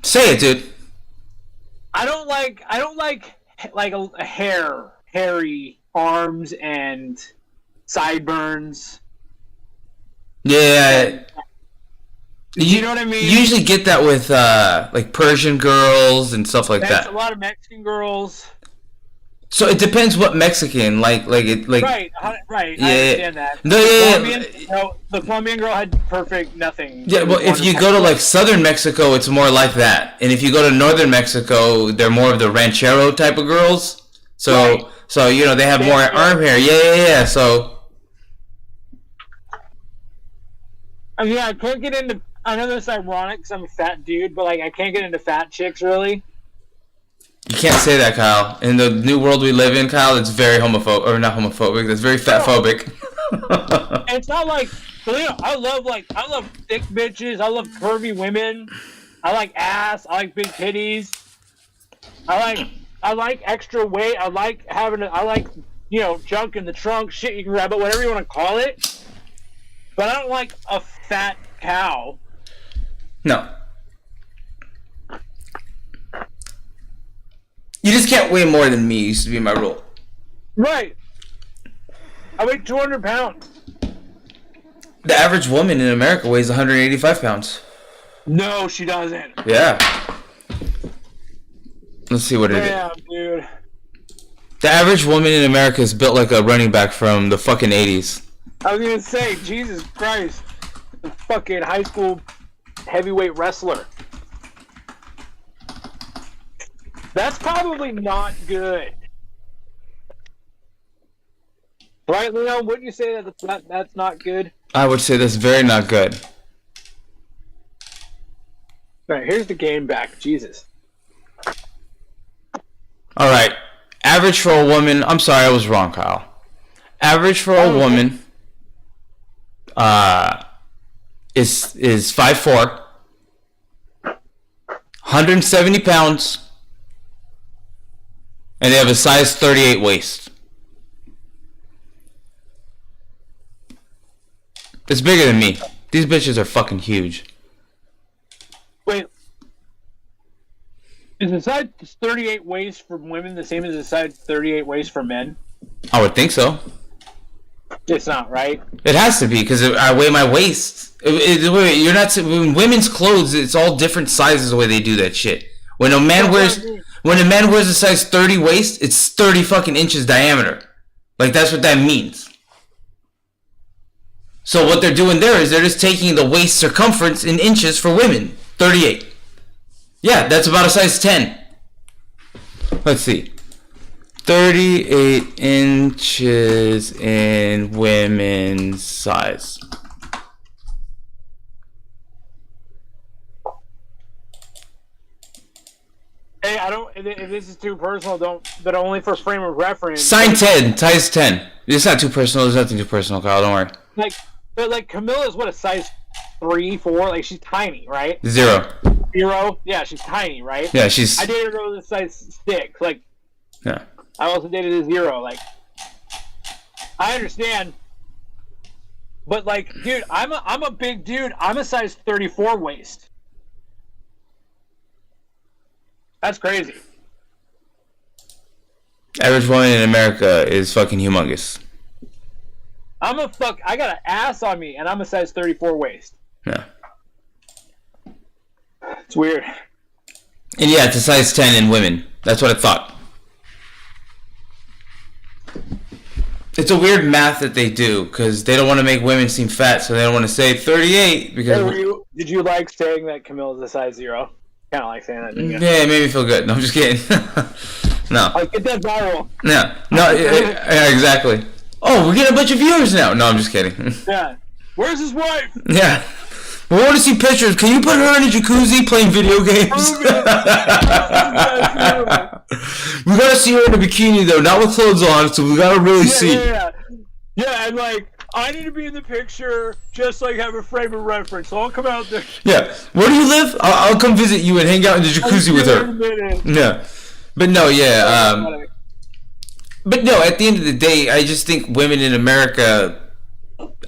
Say it, dude. I don't like a hairy arms and sideburns. Yeah. You know what I mean? You usually get that with, like, Persian girls and stuff like That's that. a lot of Mexican girls. So it depends what Mexican, like. Right. Yeah, I understand that. No, The Colombian girl had perfect nothing. Yeah, well, if you go to like southern Mexico, it's more like that, and if you go to northern Mexico, they're more of the ranchero type of girls. So, Right. so you know they have more arm hair. Yeah. So, I mean, I can't get into. I know this is ironic because I'm a fat dude, but like I can't get into fat chicks really. you can't say that, Kyle. In the new world we live in, Kyle, it's very homophobic, or not homophobic. It's very fatphobic. And it's not like, you know, I love thick bitches. I love curvy women. I like ass. I like big titties. I like extra weight. I like you know, junk in the trunk, shit you can grab it, whatever you want to call it. But I don't like a fat cow. No. You just can't weigh more than me. Used to be my rule. Right. I weigh 200 pounds. The average woman in America weighs 185 pounds. No, she doesn't. Yeah. Let's see what it is. Damn, dude. The average woman in America is built like a running back from the fucking 80s. I was gonna say, Jesus Christ, the fucking high school heavyweight wrestler. That's probably not good. Right, Leo? Wouldn't you say that's not good? I would say that's very not good. Alright, here's the game back. Jesus. Alright. Average for a woman. I'm sorry, I was wrong, Kyle. Average for a woman is 5'4", 170 pounds, and they have a size 38 waist. It's bigger than me. These bitches are fucking huge. Wait. Is the size 38 waist for women the same as the size 38 waist for men? I would think so. It's not, right? It has to be because I weigh my waist. You're not when women's clothes. It's all different sizes the way they do that shit. When a man wears a size 30 waist, it's 30 fucking inches diameter. Like that's what that means. So what they're doing there is they're just taking the waist circumference in inches for women. 38. Yeah, that's about a size 10. Let's see. 38 inches in women's size. if this is too personal, but only for frame of reference. Sign 10, size 10. It's not too personal. There's nothing too personal, Kyle. Don't worry. But Camilla's what, a size 3, 4? Like, she's tiny, right? 0. 0? Yeah, she's tiny, right? Yeah, she's. I dated a girl with a size 6. Like, Yeah. I also dated a 0. Like, I understand. But like, dude, I'm a big dude. I'm a size 34 waist. That's crazy. Average woman in America is fucking humongous. I got an ass on me, and I'm a size 34 waist. Yeah. It's weird. And yeah, it's a size 10 in women. That's what I thought. It's a weird math that they do because they don't want to make women seem fat, so they don't want to say 38 because. Did you like saying that Camilla's a size 0? Kind of like saying that, didn't you? Yeah, it made me feel good. No, I'm just kidding. No. Like, get that viral. No, yeah, exactly. Oh, we're getting a bunch of viewers now. No, I'm just kidding. Yeah. Where's his wife? Yeah. We want to see pictures. Can you put her in a jacuzzi playing video games? We gotta see her in a bikini though, not with clothes on, so we gotta really see. Yeah, and like, I need to be in the picture, just like have a frame of reference. So I'll come out there. Yeah. Where do you live? I'll come visit you and hang out in the jacuzzi with her. Yeah. But no, yeah. But no, at the end of the day, I just think women in America.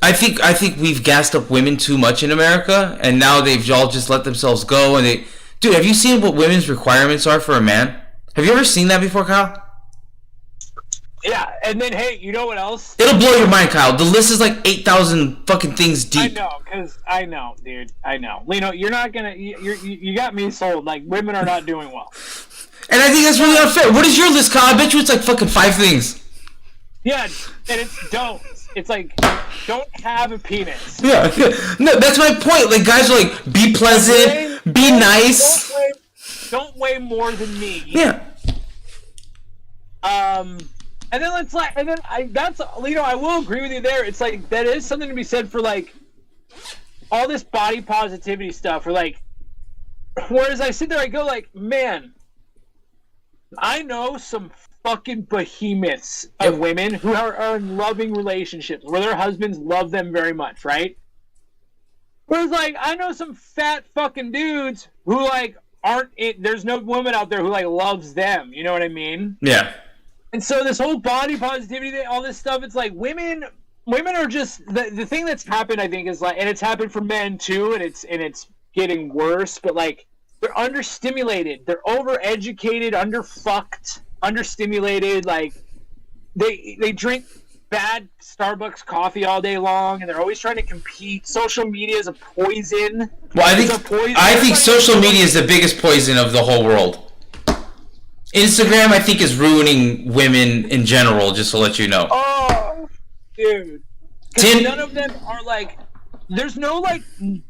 I think we've gassed up women too much in America, and now they've all just let themselves go. And they, dude, have you seen what women's requirements are for a man? Have you ever seen that before, Kyle? Yeah, and then hey, you know what else? It'll blow your mind, Kyle. The list is like 8,000 fucking things deep. I know, dude. I know. Lino, you're not gonna. You got me sold. Like, women are not doing well. And I think that's really unfair. What is your list, Kyle? I bet you it's like fucking 5 things. Yeah, and it's don't. It's like, don't have a penis. Yeah. No, that's my point. Like, guys are like, be pleasant, be nice. Don't weigh more than me. Yeah. And then I will agree with you there. It's like, that is something to be said for like all this body positivity stuff, or like, whereas I sit there, I go like, man, I know some fucking behemoths of women who are in loving relationships where their husbands love them very much, right? Whereas like, I know some fat fucking dudes who like there's no woman out there who like loves them, you know what I mean? Yeah. And so this whole body positivity, all this stuff, it's like women are just the thing that's happened, I think, is like, and it's happened for men too, and it's getting worse, but like, they're understimulated, they're overeducated, underfucked, understimulated. Like, they drink bad Starbucks coffee all day long, and they're always trying to compete. Social media is a poison. Well, I think social media is the biggest poison of the whole world. Instagram, I think, is ruining women in general, just to let you know. Oh, dude. Because none of them are like, there's no like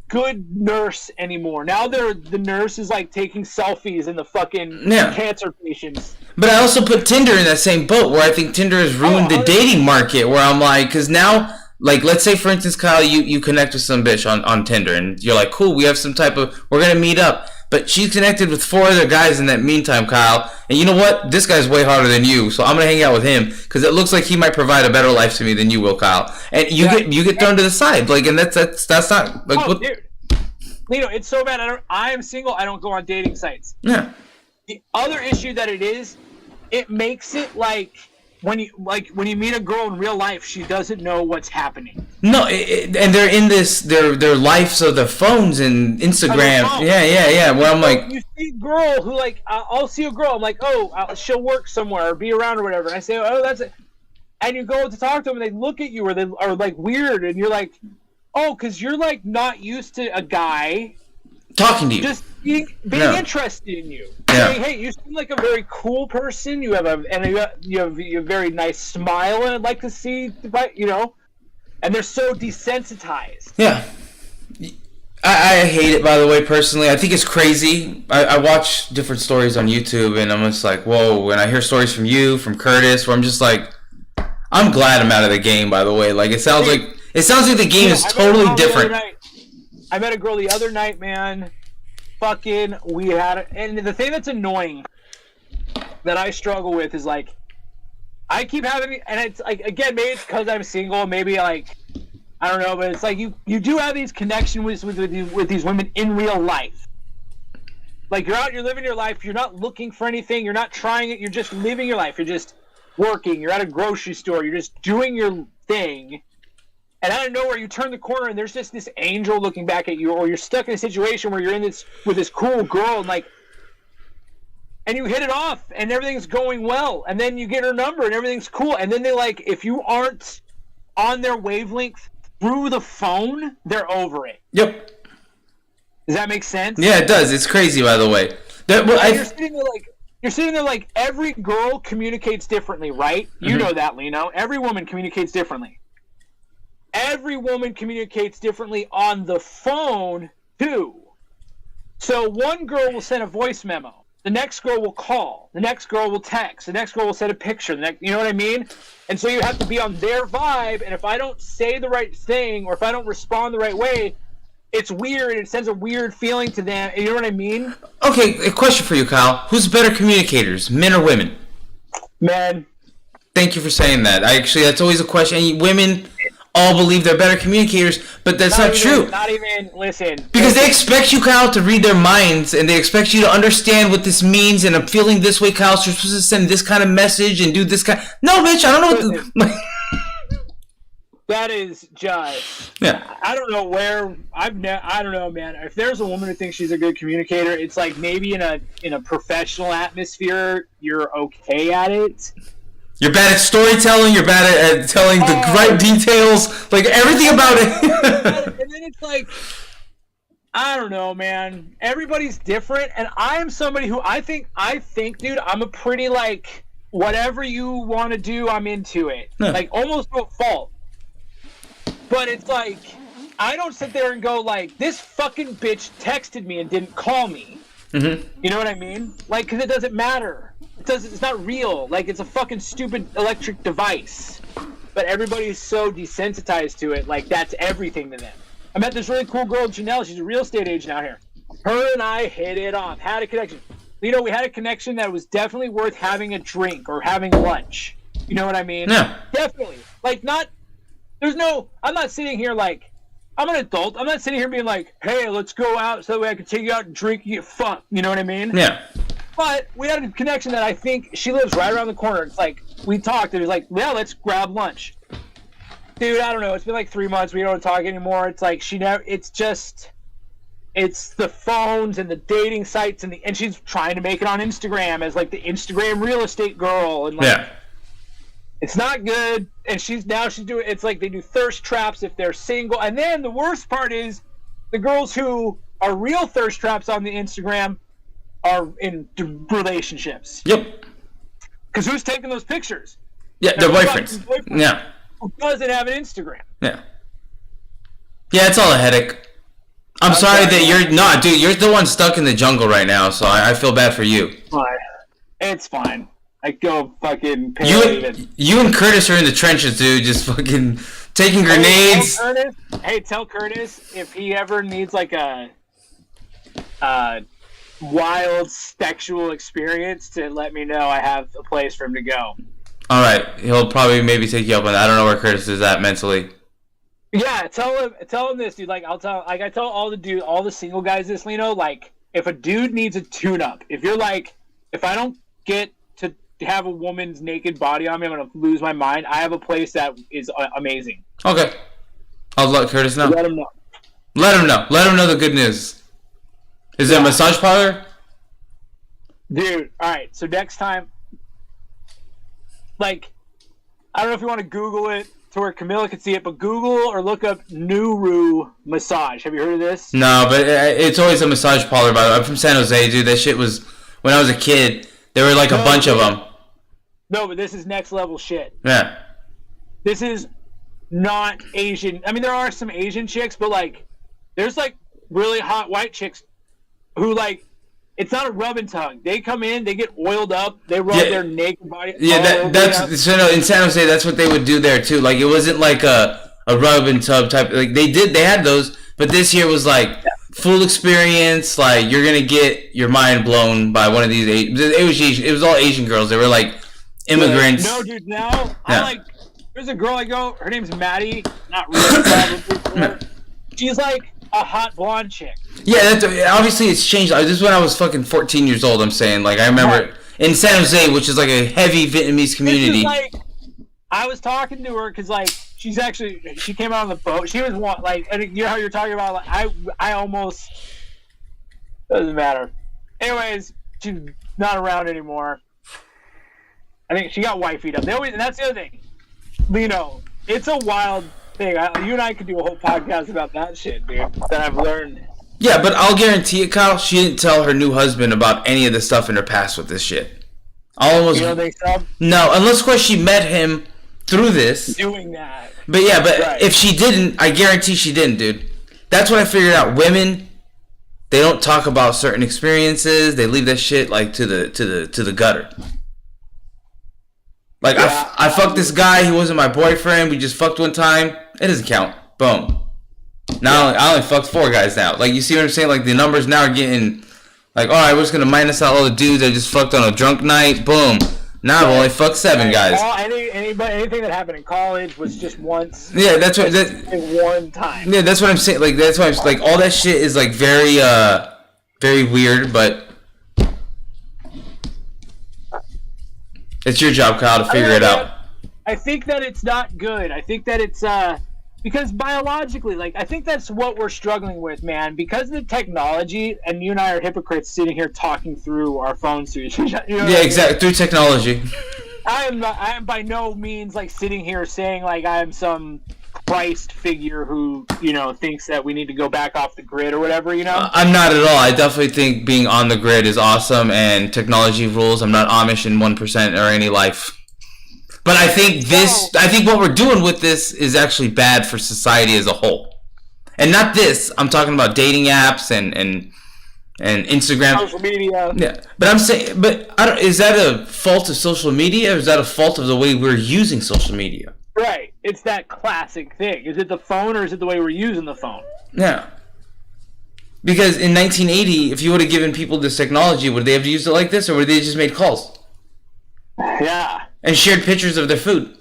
good nurse anymore. Now the nurse is like taking selfies in the fucking cancer patients. But I also put Tinder in that same boat, where I think Tinder has ruined the dating market, where I'm like, because now, like, let's say, for instance, Kyle, you connect with some bitch on Tinder, and you're like, cool, we have some type of, we're going to meet up. But she's connected with 4 other guys in that meantime, Kyle. And you know what? This guy's way harder than you, so I'm going to hang out with him, because it looks like he might provide a better life to me than you will, Kyle. And you get thrown to the side. Like, and that's not, like, what? Dude. Lino, it's so bad. I am single. I don't go on dating sites. Yeah. The other issue that it makes it like when you meet a girl in real life, she doesn't know what's happening. No, and they're in their lives of their phones and Instagram. Yeah. Where I'm like, you see a girl who like, I'll see a girl. I'm like, she'll work somewhere or be around or whatever. And I say, oh, that's it. And you go to talk to them, and they look at you, or they are like weird, and you're like, oh, because you're like not used to a guy talking to you, just being interested in you. Yeah. Saying, hey, you seem like a very cool person. You have a very nice smile, and I'd like to see, you know. And they're so desensitized. Yeah. I hate it, by the way, personally. I think it's crazy. I watch different stories on YouTube, and I'm just like, whoa. And I hear stories from you, from Curtis, where I'm just like, I'm glad I'm out of the game, by the way. Like, it sounds like the game is totally different. I met a girl the other night, man. And the thing that's annoying that I struggle with is like, I keep having, and it's like, again, maybe it's because I'm single, maybe like, I don't know, but it's like you do have these connections with these women in real life. Like, you're out, you're living your life, you're not looking for anything, you're not trying it, you're just living your life, you're just working, you're at a grocery store, you're just doing your thing, and out of nowhere you turn the corner and there's just this angel looking back at you, or you're stuck in a situation where you're in this with this cool girl and like, and you hit it off and everything's going well, and then you get her number and everything's cool, and then they like, if you aren't on their wavelength through the phone, they're over it. Yep. Does that make sense? Yeah, it does. It's crazy, by the way. You're sitting there like every girl communicates differently, right? You know that, Lino. Every woman communicates differently. Every woman communicates differently on the phone too. So one girl will send a voice memo. The next girl will call. The next girl will text. The next girl will send a picture. You know what I mean? And so you have to be on their vibe. And if I don't say the right thing, or if I don't respond the right way, it's weird. It sends a weird feeling to them. You know what I mean? Okay, a question for you, Kyle. Who's better communicators, men or women? Men. Thank you for saying that. That's always a question. And women all believe they're better communicators, but that's not true. Not even, listen. Because they expect you, Kyle, to read their minds, and they expect you to understand what this means, and I'm feeling this way, Kyle, so you're supposed to send this kind of message and do this kind. No, bitch, I don't know what That is just. Yeah. I don't know where I don't know, man. If there's a woman who thinks she's a good communicator, it's like maybe in a professional atmosphere, you're okay at it. You're bad at storytelling. You're bad at telling the right details. Like, everything about it. And then it's like, I don't know, man. Everybody's different, and I'm somebody who I think, dude, I'm a pretty, like, whatever you want to do, I'm into it. Yeah. Like, almost to a fault. But it's like, I don't sit there and go, like, this fucking bitch texted me and didn't call me. Mm-hmm. You know what I mean? Like, because it doesn't matter. It's not real. Like, it's a fucking stupid electric device. But everybody's so desensitized to it, like, that's everything to them. I met this really cool girl, Janelle. She's a real estate agent out here. Her and I hit it off, had a connection. You know, we had a connection that was definitely worth having a drink or having lunch. You know what I mean? Yeah. Definitely. Like, I'm not sitting here like, I'm an adult. I'm not sitting here being like, hey, let's go out so that way I can take you out and drink and get fucked. You know what I mean? Yeah. But we had a connection that I think she lives right around the corner. It's like, we talked. It was like, yeah, let's grab lunch. Dude, I don't know. It's been like 3 months. We don't talk anymore. It's like it's the phones and the dating sites and she's trying to make it on Instagram as like the Instagram real estate girl. And like, Yeah. it's not good. And she's doing, it's like they do thirst traps if they're single. And then the worst part is the girls who are real thirst traps on the Instagram are in relationships. Yep. Because who's taking those pictures? Yeah, their boyfriends. Yeah. Who doesn't have an Instagram? Yeah. Yeah, it's all a headache. I'm sorry that you're not, dude. You're the one stuck in the jungle right now, so I feel bad for you. Fine. It's fine. I go fucking You and Curtis are in the trenches, dude. Just fucking taking grenades. Tell Curtis if he ever needs like a wild sexual experience to let me know. I have a place for him to go. All right, he'll probably maybe take you up on that. I don't know where Curtis is at mentally. Yeah, tell him this, dude. Like I tell all the single guys this, Lino. Like, if a dude needs a tune-up, if you're like, if I don't get to have a woman's naked body on me, I'm gonna lose my mind. I have a place that is amazing. Okay, I'll let Curtis know. Let him know. Let him know. Let him know the good news. Is it a massage parlor? Dude, alright, so next time, like, I don't know if you want to Google it to where Camilla can see it, but Google or look up Nuru Massage. Have you heard of this? No, but it's always a massage parlor, by the way. I'm from San Jose, dude. That shit was, when I was a kid, there were like a bunch of them. No, but this is next level shit. Yeah. This is not Asian. I mean, there are some Asian chicks, but, like, there's, like, really hot white chicks who, like, it's not a rub and tug. They come in, they get oiled up, they rub their naked body. Yeah, that's so. No, in San Jose, that's what they would do there too. Like, it wasn't like a rub and tub type. Like they had those, but this year was like full experience. Like, you're gonna get your mind blown by one of these. It was all Asian girls. They were like immigrants. No, dude. Now I like. There's a girl I go. Her name's Maddie. Not really. Probably. She's like a hot blonde chick. Yeah, obviously it's changed. This is when I was fucking 14 years old. I'm saying, like, I remember in San Jose, which is like a heavy Vietnamese community. Like, I was talking to her because like she came out on the boat. She was like, and you know how you're talking about, like, I almost, doesn't matter. Anyways, she's not around anymore. I think she got wifeyed up. And that's the other thing. You know, it's a wild thing. You and I could do a whole podcast about that shit, dude, that I've learned. Yeah, but I'll guarantee it, Kyle, she didn't tell her new husband about any of the stuff in her past with this shit. You don't think so? No, unless, of course, she met him through this. Doing that. But yeah, right. If she didn't, I guarantee she didn't, dude. That's what I figured out. Women, they don't talk about certain experiences. They leave that shit like to the gutter. Like, yeah. I fucked this guy. He wasn't my boyfriend. We just fucked one time. It doesn't count. Boom. Now I only fucked 4 guys now. Like, you see what I'm saying? Like, the numbers now are getting like, all right, we're just gonna minus out all the dudes that just fucked on a drunk night. Boom. Now I've only fucked 7 guys. Anything that happened in college was just once. Yeah, that's what. One time. Yeah, that's what I'm saying. Like, that's why I'm like, all that shit is like very, very weird. But it's your job, Kyle, to figure it out. I think that it's not good. I think that it's because biologically, like, I think that's what we're struggling with, man. Because of the technology, and you and I are hypocrites sitting here talking through our phones to each other. You know, yeah, exactly. Through technology. I am by no means like sitting here saying like I am some Christ figure who, you know, thinks that we need to go back off the grid or whatever, you know? I'm not at all. I definitely think being on the grid is awesome, and technology rules. I'm not Amish in 1% or any life. But I think I think what we're doing with this is actually bad for society as a whole. And not this. I'm talking about dating apps and Instagram. Social media. Yeah. But I'm saying, is that a fault of social media, or is that a fault of the way we're using social media? Right. It's that classic thing. Is it the phone, or is it the way we're using the phone? Yeah. Because in 1980, if you would have given people this technology, would they have used it like this, or would they just made calls? Yeah. And shared pictures of their food.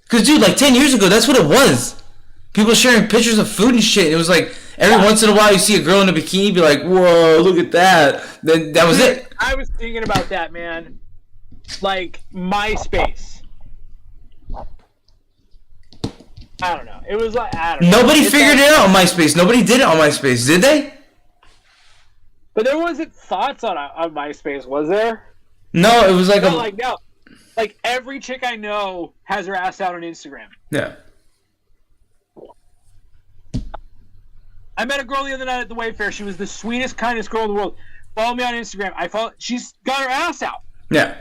Because, dude, like 10 years ago, that's what it was. People sharing pictures of food and shit. It was like, every once in a while, you see a girl in a bikini, be like, whoa, look at that. Then that was it. I was thinking about that, man. Like, MySpace. I don't know. It was like, I don't know. Nobody figured it out on MySpace. Nobody did it on MySpace, did they? But there wasn't thoughts on MySpace, was there? No, it was like no. Like, every chick I know has her ass out on Instagram. Yeah. I met a girl the other night at the Wayfair. She was the sweetest, kindest girl in the world. Follow me on Instagram. She's got her ass out. Yeah.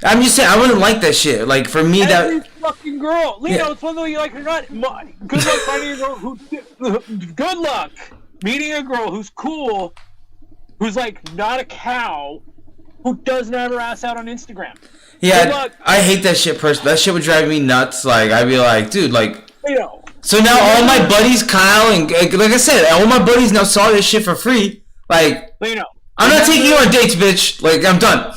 I'm just saying, I wouldn't like that shit. Like, for me, every fucking girl. Lino, it's whether you like it or not. Good luck finding a girl good luck meeting a girl who's cool, who's, like, not a cow, who doesn't have her ass out on Instagram. Yeah, I hate that shit personally. That shit would drive me nuts. Like, I'd be like, dude, like... So now all my buddies, Kyle, and like I said, all my buddies now saw this shit for free. Like, I'm not taking you on dates, bitch. Like, I'm done.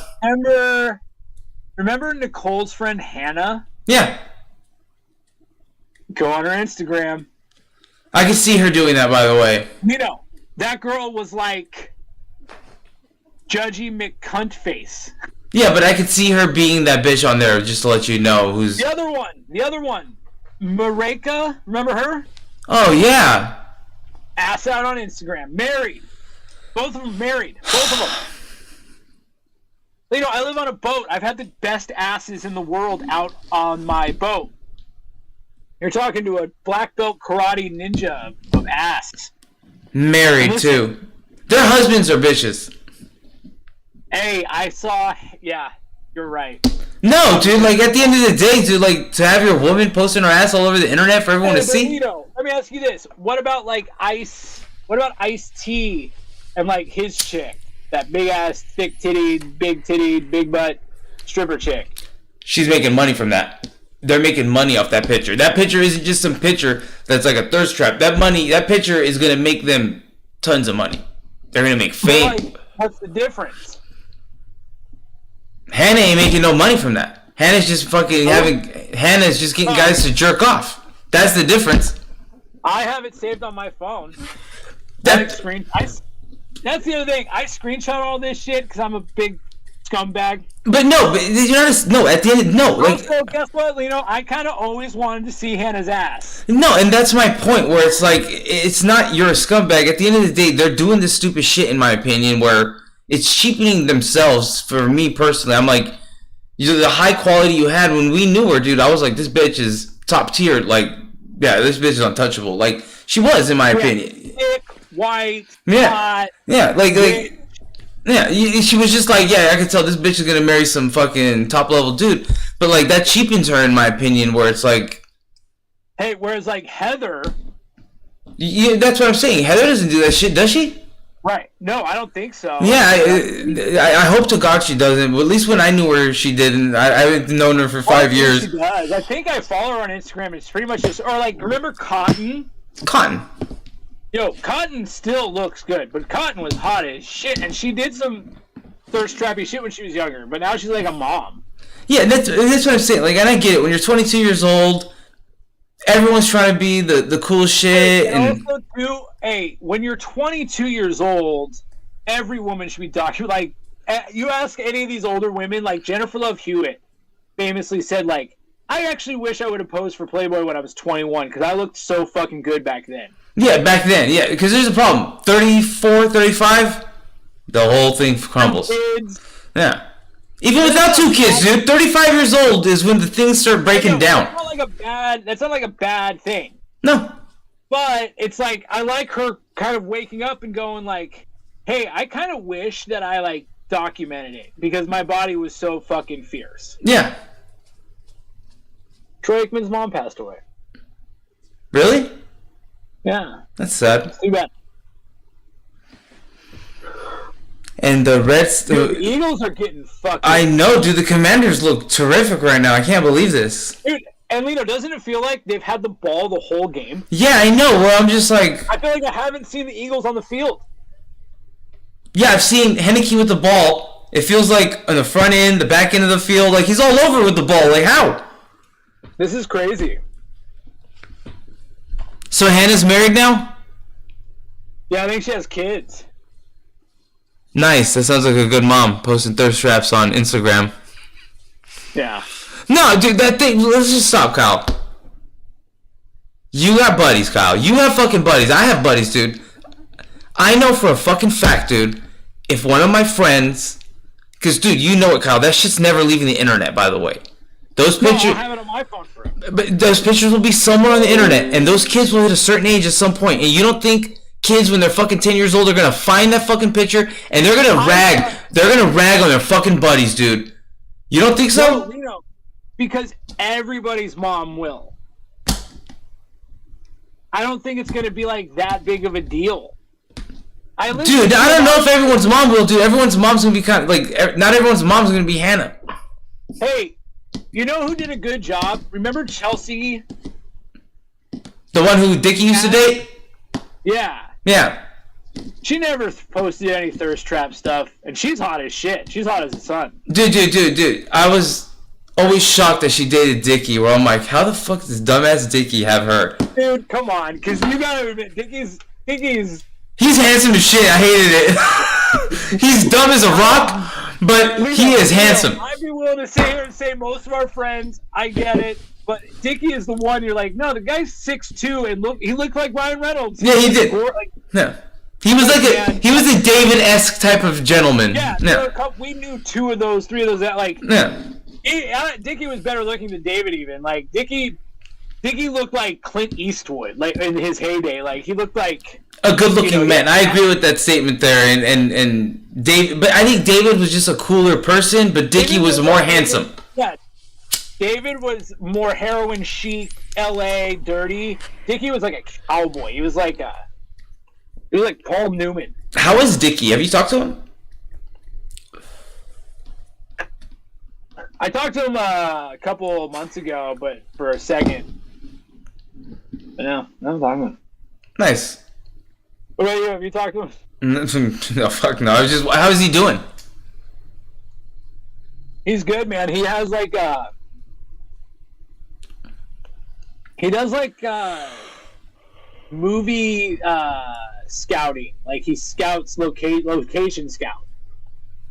Remember Nicole's friend Hannah? Yeah. Go on her Instagram. I can see her doing that, by the way. That girl was like Judgy McCuntface. Yeah, but I could see her being that bitch on there, just to let you know who's... The other one. Mareka, remember her? Oh, yeah. Ass out on Instagram. Married. Both of them married. Both of them. I live on a boat. I've had the best asses in the world out on my boat. You're talking to a black belt karate ninja of ass. Married, too. Their husbands are bitches. Hey, I saw... Yeah, you're right. No, dude, like, at the end of the day, dude, like, to have your woman posting her ass all over the internet for everyone to see? Let me ask you this. What about, like, Ice-T and, like, his chick? That big-ass, thick-tittied, big-tittied, big-butt stripper chick. She's making money from that. They're making money off that picture. That picture isn't just some picture that's like a thirst trap. That picture is going to make them tons of money. They're gonna make But, fame. like, what's the difference? Hannah ain't making no money from that. Hannah's just fucking Hannah's just getting guys to jerk off. That's the difference. I have it saved on my phone. That, That's the other thing. I screenshot all this shit because I'm a big scumbag. but you're not. No, at the end, no. Like, Also, guess what, Lino? I kind of always wanted to see Hannah's ass. no, and that's my point. Where it's like, it's not you're a scumbag. At the end of the day, they're doing this stupid shit, in my opinion, where it's cheapening themselves. For me personally, I'm like, the high quality you had when we knew her, dude. I was like, this bitch is top tier. Like, yeah, this bitch is untouchable. Like, she was, in my opinion. Thick, white, Yeah. hot. Yeah, like, yeah, she was just like, yeah, I can tell this bitch is gonna marry some fucking top level dude. But like, that cheapens her, in my opinion. Where it's like, Hey, whereas like Heather, yeah, that's what I'm saying. Heather doesn't do that shit, does she? right? No, I don't think so. Yeah, I hope to God she doesn't. But at least when I knew her, she didn't. I haven't known her for 5 years. She does. I think I follow her on Instagram. It's pretty much just, or like, remember Cotton? Cotton. Yo, Cotton still looks good, but Cotton was hot as shit, and she did some thirst trappy shit when she was younger, but now she's like a mom. Yeah, that's what I'm saying. Like, and I get it. When you're 22 years old, everyone's trying to be the cool shit. And also, too, hey, when you're 22 years old, every woman should be documented. Like, you ask any of these older women, like Jennifer Love Hewitt famously said, like, I actually wish I would have posed for Playboy when I was 21, because I looked so fucking good back then. yeah, back then, yeah, because there's a problem. 34, 35, the whole thing crumbles. Kids. Yeah. Even without 2 kids, dude, 35 years old is when the things start breaking down. That's not like a bad thing. No. But it's like, I like her kind of waking up and going like, hey, I kind of wish that I like documented it because my body was so fucking fierce. Yeah. Troy Aikman's mom passed away. Really? Yeah. That's sad. Too bad. And the Reds... Dude, the Eagles are getting fucked. I know, dude, the Commanders look terrific right now. I can't believe this. Dude, and Lino, doesn't it feel like they've had the ball the whole game? Yeah, I know. Well, I'm just like... I feel like I haven't seen the Eagles on the field. Yeah, I've seen Henneke with the ball. It feels like on the front end, the back end of the field. Like, he's all over with the ball. Like, how? This is crazy. So Hannah's married now? Yeah, I think she has kids. Nice. That sounds like a good mom. Posting thirst traps on Instagram. Yeah. No, dude, that thing... Let's just stop, Kyle. You got buddies, Kyle. You have fucking buddies. I have buddies, dude. I know for a fucking fact, dude, if one of my friends... Because, dude, you know it, Kyle. That shit's never leaving the internet, by the way. Those pictures... No, I have it on my phone for him. But those pictures will be somewhere on the internet, and those kids will hit a certain age at some point, and you don't think kids when they're fucking 10 years old are gonna find that fucking picture and they're gonna rag on their fucking buddies, dude? You don't think so? No, because everybody's mom will. I don't think it's gonna be like that big of a deal. Dude, I don't know if everyone's mom will, dude. Everyone's mom's gonna be kind of like, not everyone's mom's gonna be Hannah. Hey, you know who did a good job? Remember Chelsea? The one who Dickie used to date? Yeah. Yeah. She never posted any thirst trap stuff, and she's hot as shit. She's hot as the sun. Dude. I was always shocked that she dated Dickie, where I'm like, how the fuck does dumbass Dickie have her? Dude, come on, because you gotta admit, Dickie's... He's handsome as shit. I hated it. He's dumb as a rock, but he is handsome. I'd be willing to sit here and say most of our friends, I get it, but Dickie is the one you're like, no, the guy's 6'2", and he looked like Ryan Reynolds. Yeah, he did. No. He was like he was a David-esque type of gentleman. Yeah, no. We knew 2 of those, 3 of those that like. Yeah. Dickie was better looking than David even. Like Dickie looked like Clint Eastwood, like in his heyday. Like he looked like a good-looking man. I agree with that statement there, and David. But I think David was just a cooler person, but Dickie was more handsome. Yeah, David was more heroin chic, L.A. dirty. Dickie was like a cowboy. He was like Paul Newman. How is Dickie? Have you talked to him? I talked to him a couple months ago, but for a second. No, I'm talking. Nice. What about you? Have you talked to him? No, fuck no. I was just, how is he doing? He's good, man. He has like he does like movie scouting. Like he scouts location scout.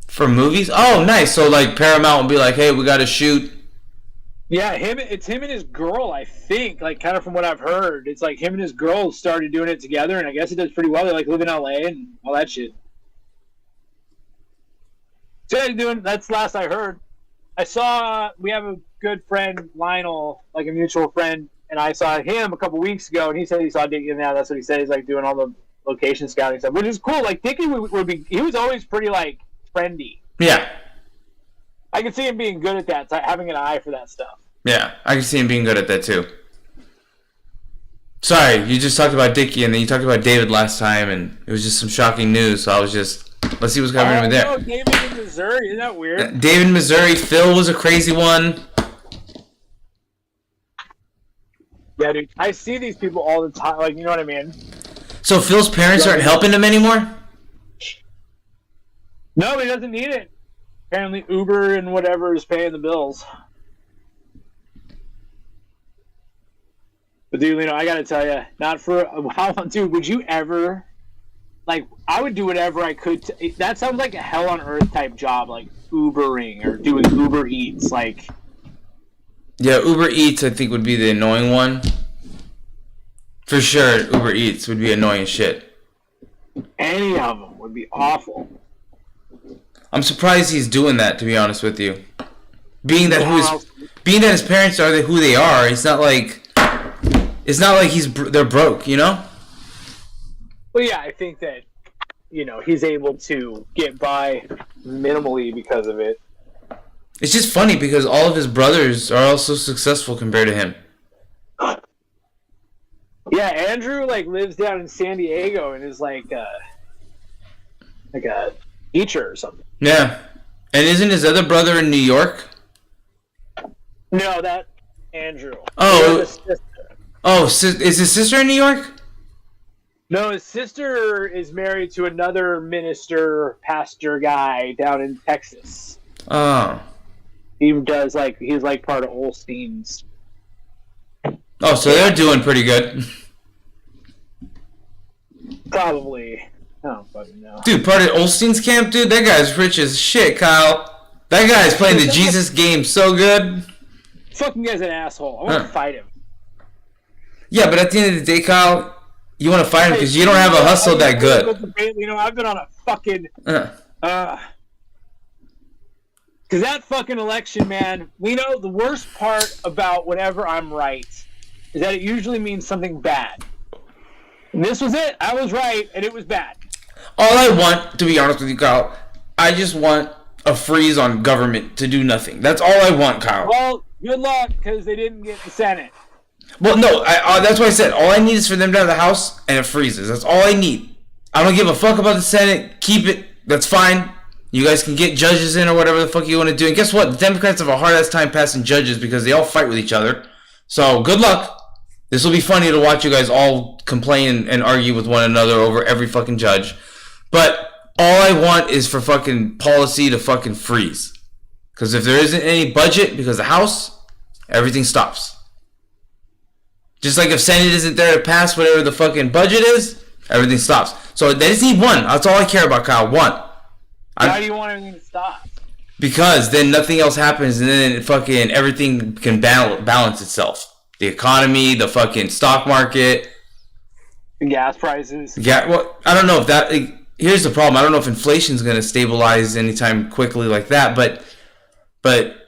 For movies? Oh, nice. So like Paramount will be like, hey, we got to shoot. Yeah, it's him and his girl, I think. Like, kind of from what I've heard, it's like him and his girl started doing it together, and I guess it does pretty well. They like live in LA and all that shit. So yeah, doing. That's the last I heard. I saw we have a good friend, Lionel, like a mutual friend, and I saw him a couple weeks ago, and he said he saw Dickie now. That's what he said. He's like doing all the location scouting stuff, which is cool. Like Dickie would be. He was always pretty like friendly. Yeah. I can see him being good at that, having an eye for that stuff. Yeah, I can see him being good at that too. Sorry, you just talked about Dickie and then you talked about David last time, and it was just some shocking news, so I was just, let's see what's coming over there. No, David in Missouri, isn't that weird? David in Missouri, Phil was a crazy one. Yeah, dude, I see these people all the time, like, you know what I mean? So Phil's parents aren't helping him anymore? No, he doesn't need it. Apparently Uber and whatever is paying the bills. But dude, I gotta tell you, not for how long, dude. Would you ever, like, I would do whatever I could. That sounds like a hell on earth type job, like Ubering or doing Uber Eats, like. Yeah, Uber Eats I think would be the annoying one. For sure, Uber Eats would be annoying as shit. Any of them would be awful. I'm surprised he's doing that, to be honest with you. Being that his parents are who they are, it's not like they're broke, you know? Well, yeah, I think that, he's able to get by minimally because of it. It's just funny because all of his brothers are also successful compared to him. Yeah, Andrew lives down in San Diego and is like a teacher or something. Yeah. And isn't his other brother in New York? No, that Andrew. Oh, is his sister in New York? No, his sister is married to another pastor guy down in Texas. Oh. He does he's part of Olstein's. Oh, so they're doing pretty good. Probably. I don't fucking know. Dude, part of Olstein's camp, dude? That guy's rich as shit, Kyle. That guy's playing the Jesus game so good. Fucking guy's an asshole. I want to fight him. Yeah, but at the end of the day, Kyle, you want to fight him because you don't have a hustle that good. I've been on a fucking... Because that fucking election, man, the worst part about whenever I'm right is that it usually means something bad. And this was it. I was right, and it was bad. All I want, to be honest with you, Kyle, I just want a freeze on government to do nothing. That's all I want, Kyle. Well, good luck, because they didn't get the Senate. Well, no, that's why I said all I need is for them to have the House and it freezes. That's all I need. I don't give a fuck about the Senate. Keep it. That's fine. You guys can get judges in or whatever the fuck you want to do. And guess what? The Democrats have a hard-ass time passing judges because they all fight with each other. So, good luck. This will be funny to watch you guys all complain and argue with one another over every fucking judge. But all I want is for fucking policy to fucking freeze. Because if there isn't any budget because of the House, everything stops. Just like if Senate isn't there to pass whatever the fucking budget is, everything stops. So they just need one. That's all I care about, Kyle. One. Why do you want everything to stop? Because then nothing else happens and then fucking everything can balance itself. The economy, the fucking stock market. The gas prices. Yeah, well, I don't know if that... Here's the problem. I don't know if inflation's going to stabilize anytime quickly like that, but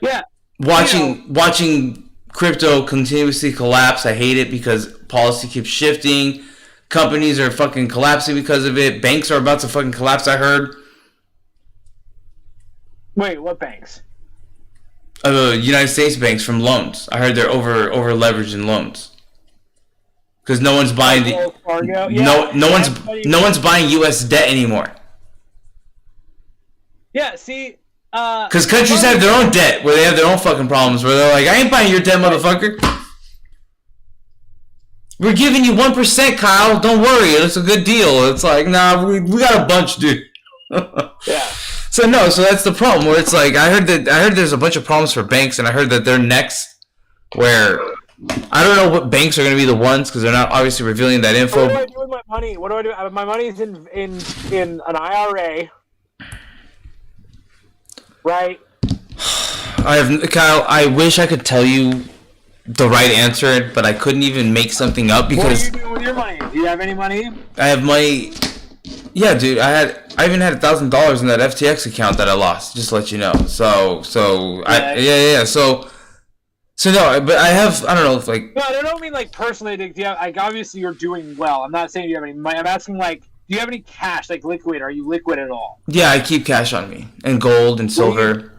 yeah, watching crypto continuously collapse, I hate it because policy keeps shifting. Companies are fucking collapsing because of it. Banks are about to fucking collapse, I heard. Wait, what banks? United States banks from loans. I heard they're over leveraged in loans. Because no one's buying no one's buying U.S. debt anymore. Yeah, see, because countries have their own debt where they have their own fucking problems where they're like, I ain't buying your debt, motherfucker. We're giving you 1%, Kyle. Don't worry, it's a good deal. It's like, nah, we got a bunch, dude. Yeah. So that's the problem. Where it's like, I heard there's a bunch of problems for banks, and I heard that they're next. Where I don't know what banks are going to be the ones because they're not obviously revealing that info. What do I do with my money? What do I do? My money's in an IRA, right? Kyle. I wish I could tell you the right answer, but I couldn't even make something up What are because you doing with your money? Do you have any money? I have money. Yeah, dude. I even had $1,000 in that FTX account that I lost. Just to let you know. So no, but I have. I don't know if like. No, I don't mean like personally. Like, like obviously you're doing well. I'm not saying you have any money. I'm asking like, do you have any cash, like liquid? Are you liquid at all? Yeah, I keep cash on me and gold and silver.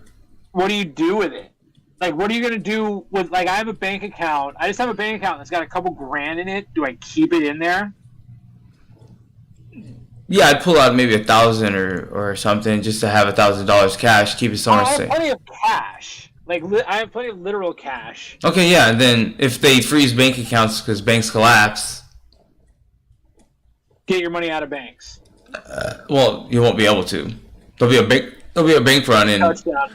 What do you do with it? Like, what are you gonna do with like? I have a bank account. I just have a bank account that's got a couple grand in it. Do I keep it in there? Yeah, I'd pull out maybe 1,000 or something just to have $1,000 cash, keep it somewhere I have safe. plenty of cash. Like, I have plenty of literal cash. Okay, yeah, and then if they freeze bank accounts because banks collapse, Get your money out of banks. well, you won't be able to. There'll be a bank run in. Touchdown.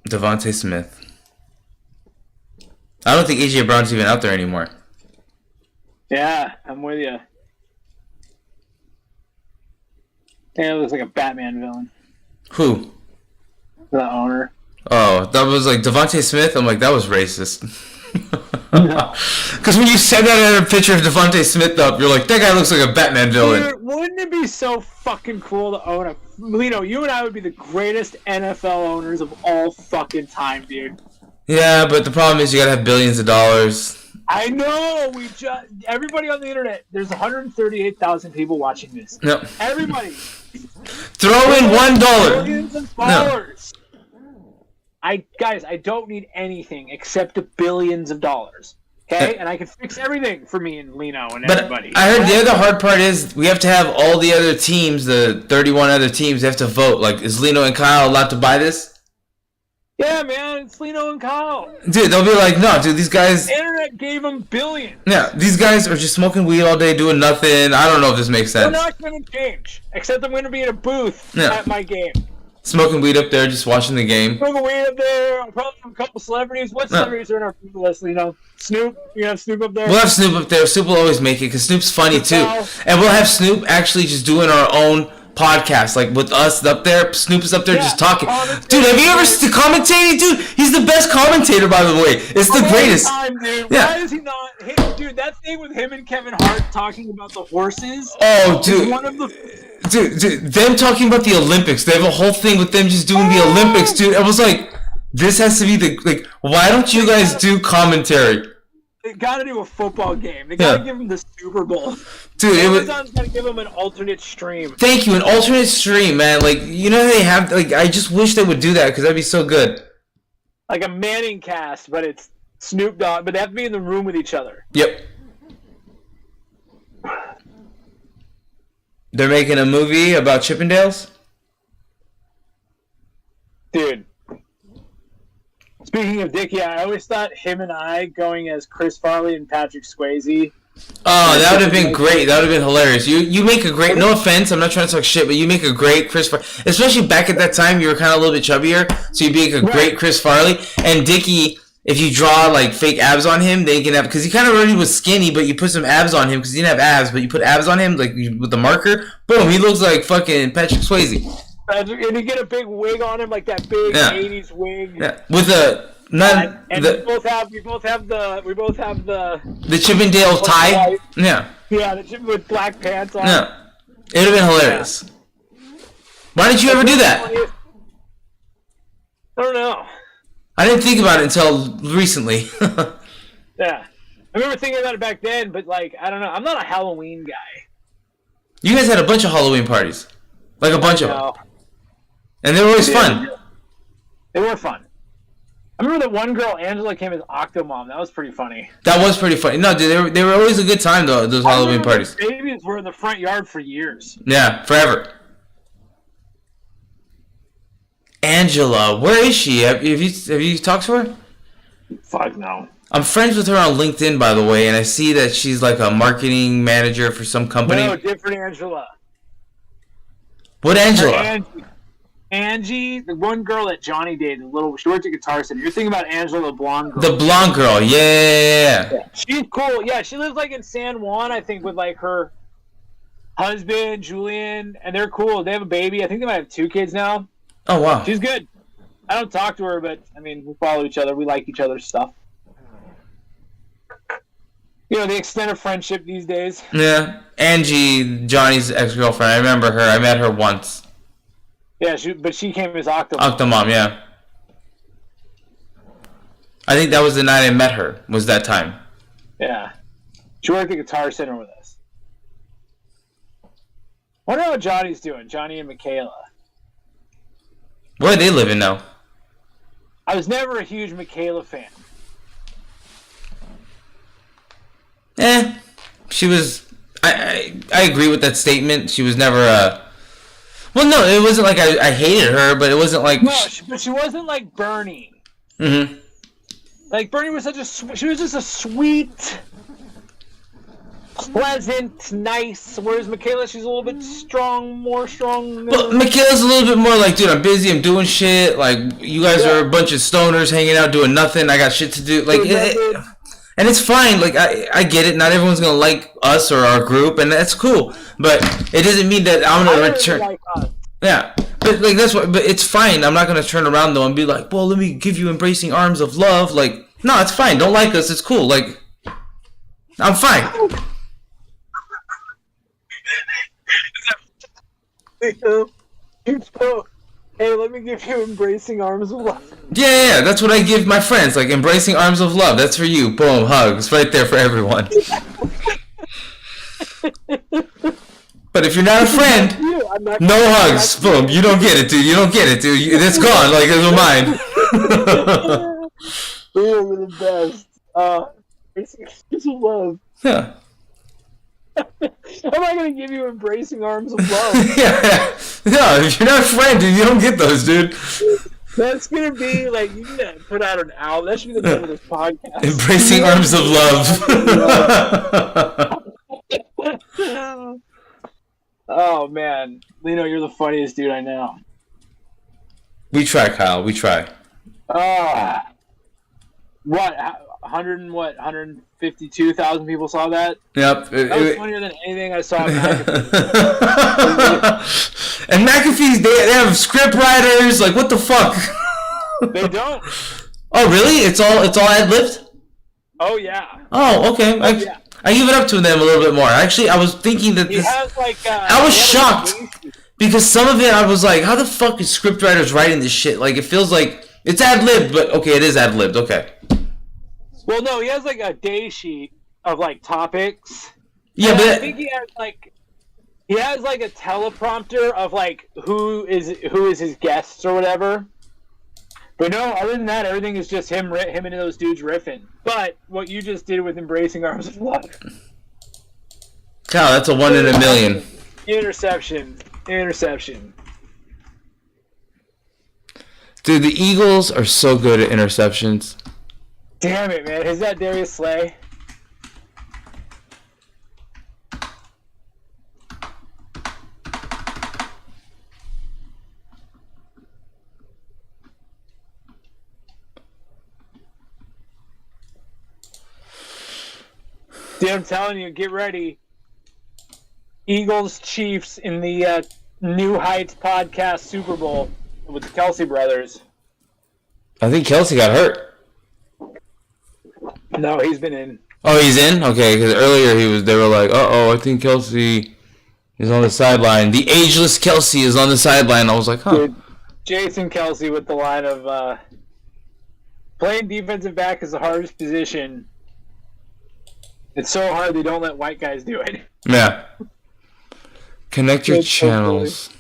Devontae Smith. I don't think AJ Brown's even out there anymore. Yeah, I'm with you. Yeah, it looks like a Batman villain. Who? The owner. Oh, that was like Devontae Smith. I'm like, that was racist. Because when you said that and had a picture of Devontae Smith up, you're like, that guy looks like a Batman villain. Dude, wouldn't it be so fucking cool to own a... Lino, you and I would be the greatest NFL owners of all fucking time, dude. Yeah, but the problem is you gotta have billions of dollars. I know! Everybody on the internet, there's 138,000 people watching this. No. Everybody. Throw in $1. Billions of dollars. Guys, I don't need anything except the billions of dollars. Okay? And I can fix everything for me and Lino and everybody. I heard the other hard part is we have to have all the other teams, the 31 other teams, they have to vote. Like, is Lino and Kyle allowed to buy this? Yeah, man, it's Lino and Kyle. Dude, they'll be like, no, dude, these guys... The internet gave them billions. Yeah, these guys are just smoking weed all day, doing nothing. I don't know if this makes sense. We're not going to change, except I'm going to be in a booth at my game. Smoking weed up there, just watching the game. Smoking weed up there. I'll probably have a couple celebrities. What celebrities are in our people list, Lino? Snoop? You have Snoop up there? We'll have Snoop up there. Snoop will always make it, because Snoop's funny, too. And we'll have Snoop actually just doing our own podcast, like with us up there. Snoop is up there just talking. Dude, have you ever commentated? Dude, he's the best commentator, by the way. It's the greatest. Time, dude. Yeah. Why is he not? Hey, dude, that thing with him and Kevin Hart talking about the horses. Oh, dude. One of the. Dude, them talking about the Olympics. They have a whole thing with them just doing the Olympics, dude. I was like, this has to be the like. Why don't you guys do commentary? They gotta do a football game. They gotta give him the Super Bowl. Dude, Amazon's gotta give him an alternate stream. Thank you, an alternate stream, man. Like, you know they have. Like, I just wish they would do that because that'd be so good. Like a Manning cast, but it's Snoop Dogg. But they have to be in the room with each other. Yep. They're making a movie about Chippendales? Dude. Speaking of Dick, yeah, I always thought him and I going as Chris Farley and Patrick Swayze. Oh, that would have been great. That would have been hilarious. You make a great, no offense, I'm not trying to talk shit, but you make a great Chris Farley. Especially back at that time, you were kind of a little bit chubbier, so you make a great Chris Farley. And Dickie, if you draw like fake abs on him, they can have, because he kind of already was skinny, but you put some abs on him because he didn't have abs, but you put abs on him like with the marker. Boom, he looks like fucking Patrick Swayze. And you get a big wig on him, like that big 80s wig. Yeah, with a we both have the Chippendale tie. White. Yeah. Yeah, with black pants on. Yeah. It would have been hilarious. Yeah. Why didn't you ever do that? I don't know. I didn't think about it until recently. Yeah. I remember thinking about it back then, but like, I don't know. I'm not a Halloween guy. You guys had a bunch of Halloween parties. Like a bunch of them. And they were always fun. They were fun. I remember that one girl, Angela, came as Octomom. That was pretty funny. That was pretty funny. No, dude, they were always a good time, though, those Halloween parties. Babies were in the front yard for years. Yeah, forever. Angela, where is she? Have you talked to her? Fuck no. I'm friends with her on LinkedIn, by the way, and I see that she's like a marketing manager for some company. No, different Angela. What Or Angela? Angie, the one girl that Johnny dated, she worked at Guitar Center. You're thinking about Angela, the blonde girl. The blonde girl. Yeah. She's cool. Yeah, she lives like in San Juan, I think, with like her husband, Julian, and they're cool. They have a baby. I think they might have 2 kids now. Oh, wow. She's good. I don't talk to her, but I mean, we follow each other. We like each other's stuff. You know, the extended friendship these days. Yeah. Angie, Johnny's ex-girlfriend. I remember her. I met her once. Yeah, but she came as Octomom. Octomom, yeah. I think that was the night I met her, was that time. Yeah. She worked at Guitar Center with us. Wonder how Johnny's doing, Johnny and Michaela. Where are they living now? I was never a huge Michaela fan. She was... I agree with that statement. She was never a... Well, no, it wasn't like I hated her, but it wasn't like... No, but she wasn't like Bernie. Mm-hmm. Like, Bernie was she was just a sweet, pleasant, nice, whereas Michaela, she's a little bit more strong. Well, Michaela's a little bit more like, dude, I'm busy, I'm doing shit, like, you guys are a bunch of stoners hanging out doing nothing, I got shit to do, like, and it's fine, like, I get it, not everyone's gonna like us or our group, and that's cool, but it doesn't mean that I'm gonna return... Like us. Yeah, but like that's what. But it's fine. I'm not gonna turn around though and be like, "Well, let me give you embracing arms of love." Like, no, it's fine. Don't like us. It's cool. Like, I'm fine. Hey, let me give you embracing arms of love. Yeah. That's what I give my friends. Like, embracing arms of love. That's for you. Boom, hugs right there for everyone. But if you're not a friend, no hugs. Boom. You don't get it, dude. You don't get it, dude. It's gone. Like, it's mine. We're the best. Embracing arms of love. Yeah. How am I going to give you embracing arms of love? Yeah. No, if you're not a friend, dude, you don't get those, dude. That's going to be, like, you can put out an album. That should be the name of this podcast. Embracing arms of love. Oh, man. Lino, you're the funniest dude I know. We try, Kyle. We try. What? 152,000 people saw that? Yep. That was funnier than anything I saw. And McAfee's, they have script writers. Like, what the fuck? They don't. Oh, really? It's all ad-libbed? Oh, yeah. Oh, okay. Yeah. I give it up to them a little bit more. Actually, I was thinking that He this... has, like... I was shocked. Because some of it, I was like, how the fuck is scriptwriters writing this shit? Like, it feels like... It's ad-libbed, but okay, it is ad-libbed. Okay. Well, no, he has, like, a day sheet of, like, topics. Yeah, and but... I think he has, like... He has, like, a teleprompter of, like, who is his guests or whatever. But no, other than that, everything is just him and those dudes riffing. But what you just did with Embracing Arms of Love. Kyle, that's a 1 in a million. Interception. Dude, the Eagles are so good at interceptions. Damn it, man. Is that Darius Slay? Dude, I'm telling you, get ready. Eagles Chiefs in the New Heights podcast Super Bowl with the Kelsey brothers. I think Kelsey got hurt. No, he's been in. Oh, he's in? Okay, because earlier they were like, uh-oh, I think Kelsey is on the sideline. The ageless Kelsey is on the sideline. I was like, huh. Dude, Jason Kelsey with the line of playing defensive back is the hardest position. It's so hard they don't let white guys do it. Yeah. Connect your channels.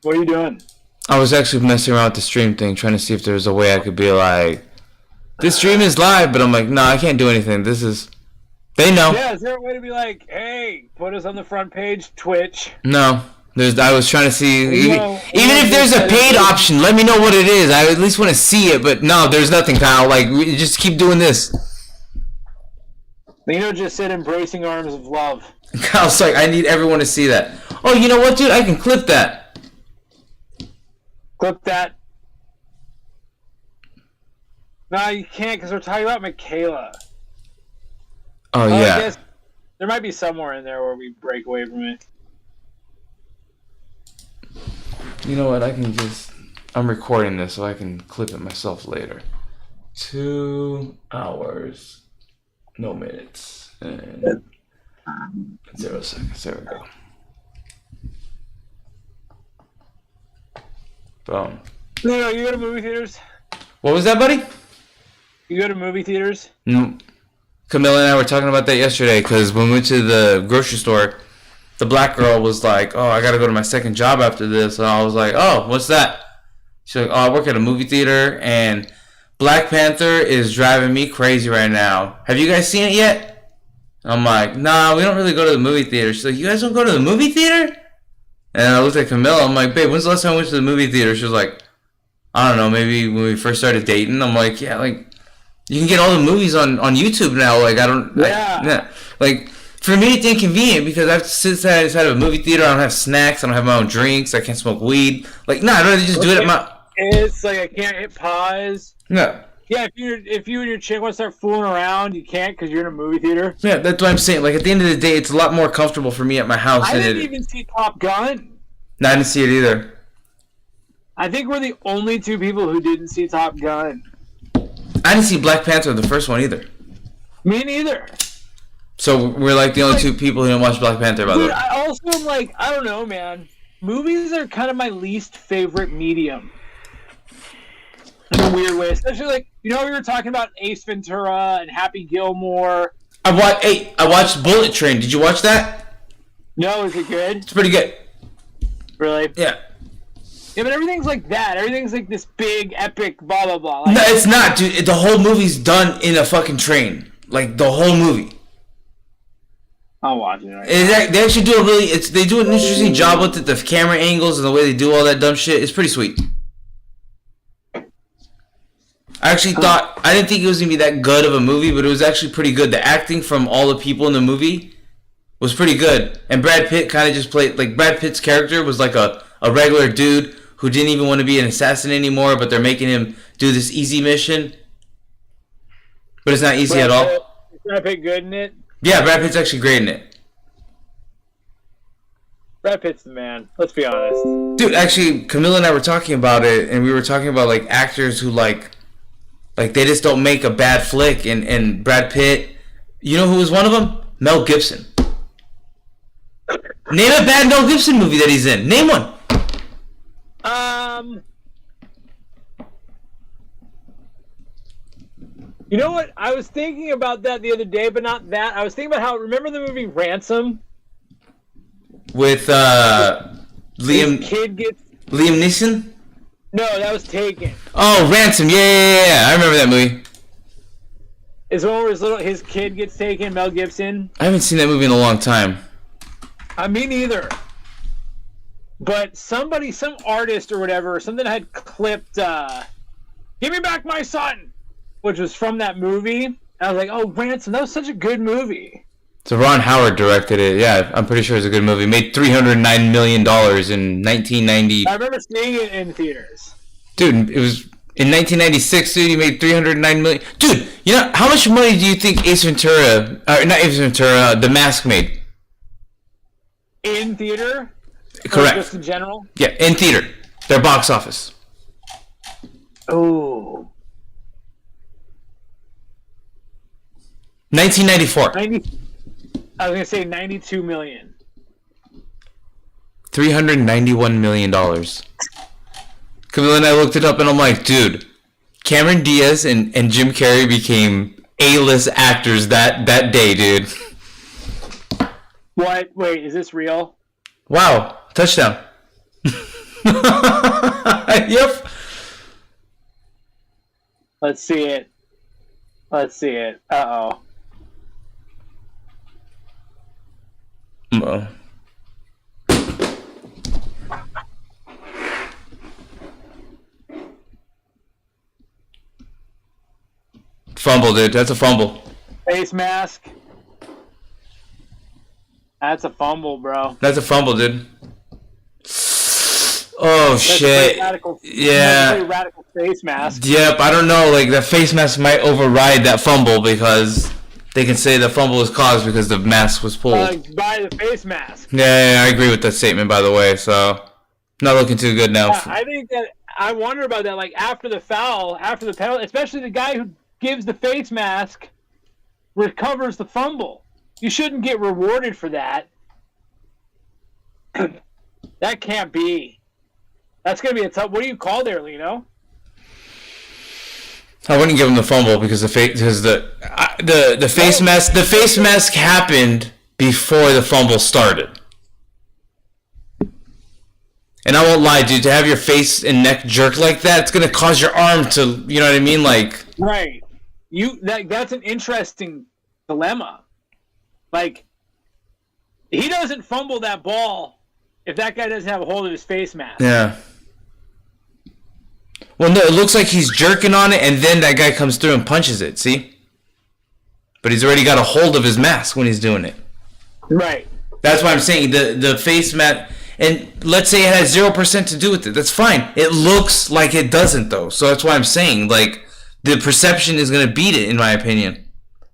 What are you doing? I was actually messing around with the stream thing, trying to see if there's a way I could be like, this stream is live, but I'm like, no, I can't do anything. This is... They know. Yeah, is there a way to be like, hey, put us on the front page, Twitch? No. I was trying to see... No, even if there's a paid option, let me know what it is. I at least want to see it, but no, there's nothing, Kyle. Like, we just keep doing this. Just said embracing arms of love. Kyle's like, I need everyone to see that. Oh, you know what, dude? I can clip that. Clip that. No, you can't because we're talking about Michaela. Oh, I yeah. guess there might be somewhere in there where we break away from it. You know what? I can just... I'm recording this so I can clip it myself later. 2 hours. No minutes. And 0 seconds. There we go. Boom. No, you go to movie theaters? What was that, buddy? You go to movie theaters? No. Camilla and I were talking about that yesterday because when we went to the grocery store, the black girl was like, oh, I got to go to my second job after this. And I was like, oh, what's that? She's like, oh, I work at a movie theater and Black Panther is driving me crazy right now. Have you guys seen it yet? I'm like, nah, we don't really go to the movie theater. She's like, you guys don't go to the movie theater? And I looked at Camilla. I'm like, babe, when's the last time I went to the movie theater? She was like, I don't know, maybe when we first started dating. I'm like, yeah, like, you can get all the movies on YouTube now. Like, yeah. Like, for me, it's inconvenient because I have to sit inside of a movie theater. I don't have snacks. I don't have my own drinks. I can't smoke weed. Like, nah, I'd rather just do it at my... It's like I can't hit pause. No. Yeah, if you and your chick want to start fooling around, you can't because you're in a movie theater. Yeah, that's what I'm saying. Like, at the end of the day, it's a lot more comfortable for me at my house. I didn't even see Top Gun. No, I didn't see it either. I think we're the only two people who didn't see Top Gun. I didn't see Black Panther, the first one, either. Me neither. So we're like the only two people who didn't watch Black Panther, by the way. I also am like, I don't know, man. Movies are kind of my least favorite medium. In a weird way. Especially like, we were talking about Ace Ventura and Happy Gilmore. I watched Bullet Train. Did you watch that? No, is it good? It's pretty good. Really? Yeah. Yeah, but everything's like that. Everything's like this big, epic, blah, blah, blah. Like, No, it's not, dude. The whole movie's done in a fucking train. Like, the whole movie. I'll watch it. Right They actually do they do an interesting job with it. The camera angles and the way they do all that dumb shit. It's pretty sweet. I actually I didn't think it was going to be that good of a movie, but it was actually pretty good. The acting from all the people in the movie was pretty good. And Brad Pitt kind of just played, like, Brad Pitt's character was like a regular dude who didn't even want to be an assassin anymore, but they're making him do this easy mission. But it's not easy at all. Is Brad Pitt good in it? Yeah, Brad Pitt's actually great in it. Brad Pitt's the man. Let's be honest. Dude, actually, Camilla and I were talking about it, and we were talking about, like, actors who, like they just don't make a bad flick, and Brad Pitt, you know who was one of them? Mel Gibson. Name a bad Mel Gibson movie that he's in. Name one. You know what? I was thinking about that the other day, but not that. I was thinking about remember the movie Ransom? With His kid gets... Liam Neeson? No, that was Taken. Oh, Ransom. Yeah. I remember that movie. Is one where his kid gets taken, Mel Gibson? I haven't seen that movie in a long time. Me neither. But some artist or whatever, something had clipped, Give Me Back My Son, which was from that movie. And I was like, oh, Ransom, that was such a good movie. So Ron Howard directed it. Yeah, I'm pretty sure it's a good movie. Made $309 million in 1990. I remember seeing it in theaters. Dude, it was in 1996. Dude, he made $309 million. Dude, you know how much money do you think Ace Ventura, not Ace Ventura, The Mask made? In theater? Correct. Or just in general? Yeah, in theater. Their box office. Oh. 1994. I was going to say 92 million. $391 million. Camilla and I looked it up and I'm like, dude, Cameron Diaz and Jim Carrey became A-list actors that day, dude. What? Wait, is this real? Wow. Touchdown. Yep. Let's see it. Uh-oh. Well. Fumble, dude. That's a fumble. Face mask. That's a fumble, bro. That's a fumble, dude. Oh, That's shit. Radical, Yeah. that's a radical face mask. Yep, I don't know. Like, the face mask might override that fumble because they can say the fumble was caused because the mask was pulled. By the face mask. Yeah, I agree with that statement, by the way. So, not looking too good now. Yeah, I think that I wonder about that. Like after the foul, after the penalty, especially the guy who gives the face mask recovers the fumble. You shouldn't get rewarded for that. That can't be. That's gonna be a tough. What do you call there, Lino? I wouldn't give him the fumble because the face mask happened before the fumble started. And I won't lie, dude, to have your face and neck jerk like that, it's gonna cause your arm to, you know what I mean, like. Right. That's an interesting dilemma. Like, he doesn't fumble that ball if that guy doesn't have a hold of his face mask. Yeah. Well, no, it looks like he's jerking on it, and then that guy comes through and punches it. See? But he's already got a hold of his mask when he's doing it. Right. That's why I'm saying the face mask. And let's say it has 0% to do with it. That's fine. It looks like it doesn't, though. So that's why I'm saying, like, the perception is going to beat it, in my opinion.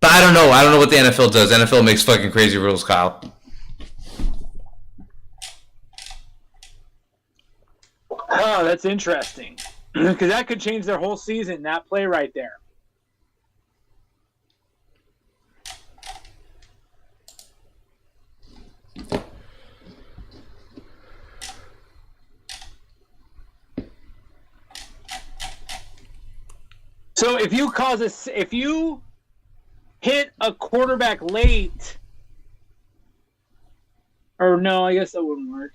But I don't know. I don't know what the NFL does. NFL makes fucking crazy rules, Kyle. Oh, that's interesting. Because that could change their whole season, that play right there. So if you hit a quarterback late, or no, I guess that wouldn't work.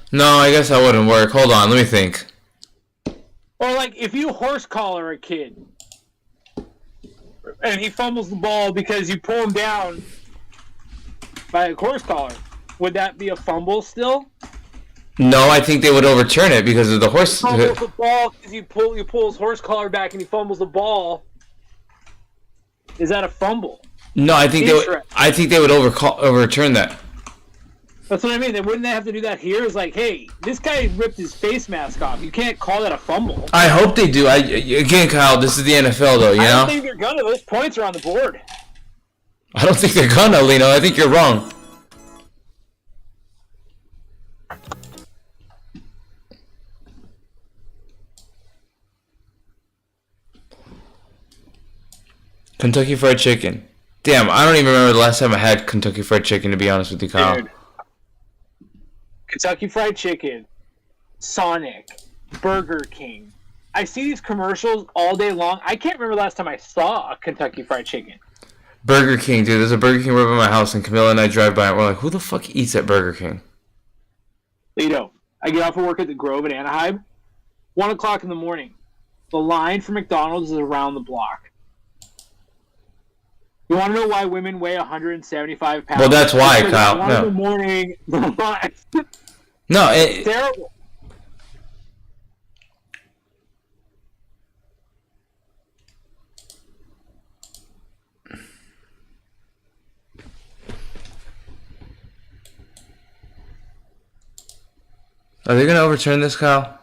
No, I guess that wouldn't work. Hold on, let me think. Or like if you horse collar a kid and he fumbles the ball because you pull him down by a horse collar, would that be a fumble still? No, I think they would overturn it because of the horse. He fumbles the ball because you pull his horse collar back and he fumbles the ball. Is that a fumble? No, I think they would overturn that. That's what I mean. Then wouldn't they have to do that here? It's like, hey, this guy ripped his face mask off. You can't call that a fumble. I hope they do. Again, Kyle, this is the NFL, though. You know. I don't think they're gonna. Those points are on the board. I don't think they're gonna, Lino. I think you're wrong. Kentucky Fried Chicken. Damn, I don't even remember the last time I had Kentucky Fried Chicken, to be honest with you, Kyle. Dude. Kentucky Fried Chicken, Sonic, Burger King. I see these commercials all day long. I can't remember the last time I saw a Kentucky Fried Chicken. Burger King, dude. There's a Burger King right by my house, and Camilla and I drive by, and we're like, who the fuck eats at Burger King? Lito, I get off of work at the Grove in Anaheim. 1 o'clock in the morning. The line for McDonald's is around the block. You want to know why women weigh 175 pounds? Well, that's why, Because Kyle. at 1 in the morning, the line. No, Terrible. are they gonna overturn this, Kyle?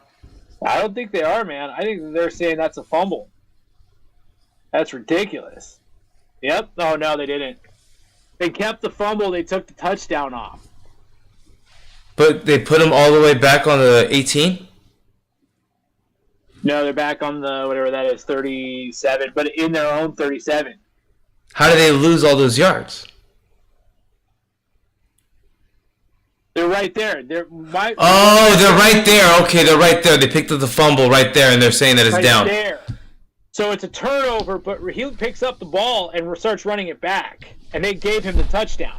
I don't think they are, man. I think they're saying that's a fumble. That's ridiculous. Yep. Oh, no, they didn't. They kept the fumble. They took the touchdown off. But they put him all the way back on the 18? No, they're back on the, whatever that is, 37, but in their own 37. How did they lose all those yards? They're right there. They're right there. Okay, they're right there. They picked up the fumble right there, and they're saying that it's right down. There. So it's a turnover, but he picks up the ball and starts running it back. And they gave him the touchdown.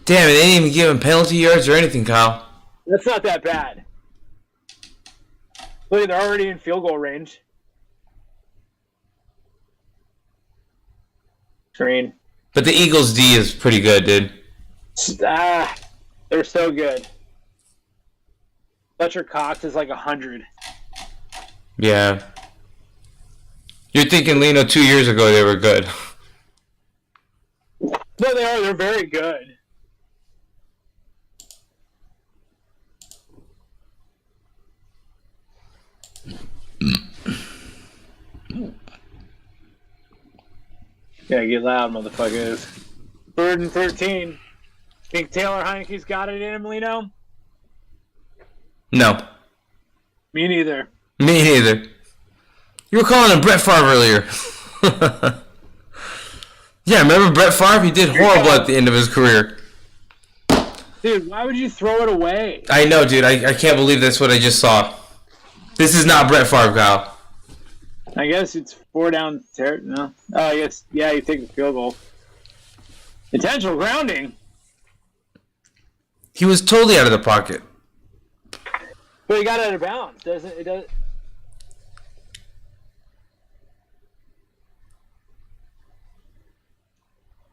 Damn it, they didn't even give him penalty yards or anything, Kyle. That's not that bad. Look, they're already in field goal range. Screen. But the Eagles D is pretty good, dude. They're so good. Fletcher Cox is like 100. Yeah. You're thinking, Lino, 2 years ago they were good. No, they are. They're very good. Yeah, get loud, motherfuckers. 3rd and 13. Think Taylor Heineke's got it in him, Lino? No. Me neither. Me neither. You were calling him Brett Favre earlier. Yeah, remember Brett Favre? He did horrible at the end of his career. Dude, why would you throw it away? I know, dude. I can't believe that's what I just saw. This is not Brett Favre, Kyle. I guess it's 4 down. No. Oh, I guess, yeah, you take the field goal. Intentional grounding. He was totally out of the pocket. But he got out of bounds, doesn't it? Does.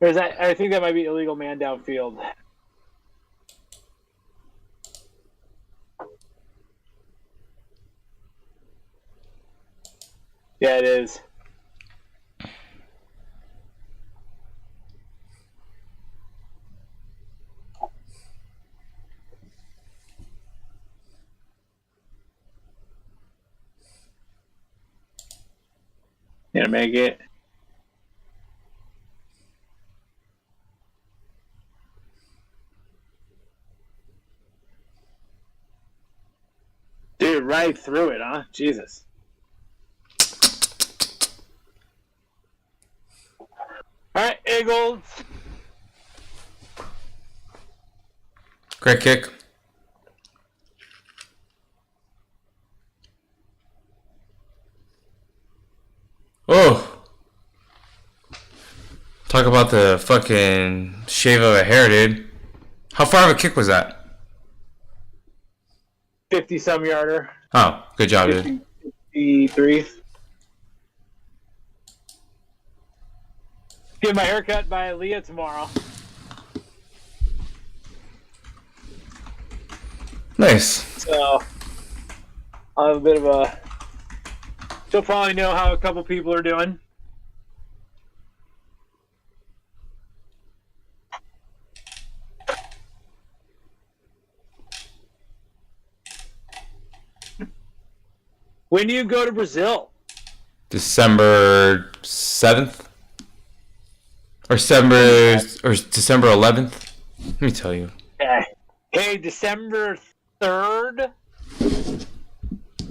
Or is that? I think that might be illegal man downfield. Yeah, it is. Gonna make it. Dude, right through it, huh? Jesus. Alright, Eagles. Great kick. Oh. Talk about the fucking shave of a hair, dude. How far of a kick was that? 50-some yarder. Oh, good job, dude. 53. Get my haircut by Leah tomorrow. Nice. So, I'll have a bit of a... She'll probably know how a couple people are doing. When do you go to Brazil? December 7th? Or December 11th? Let me tell you. Okay. Hey, December 3rd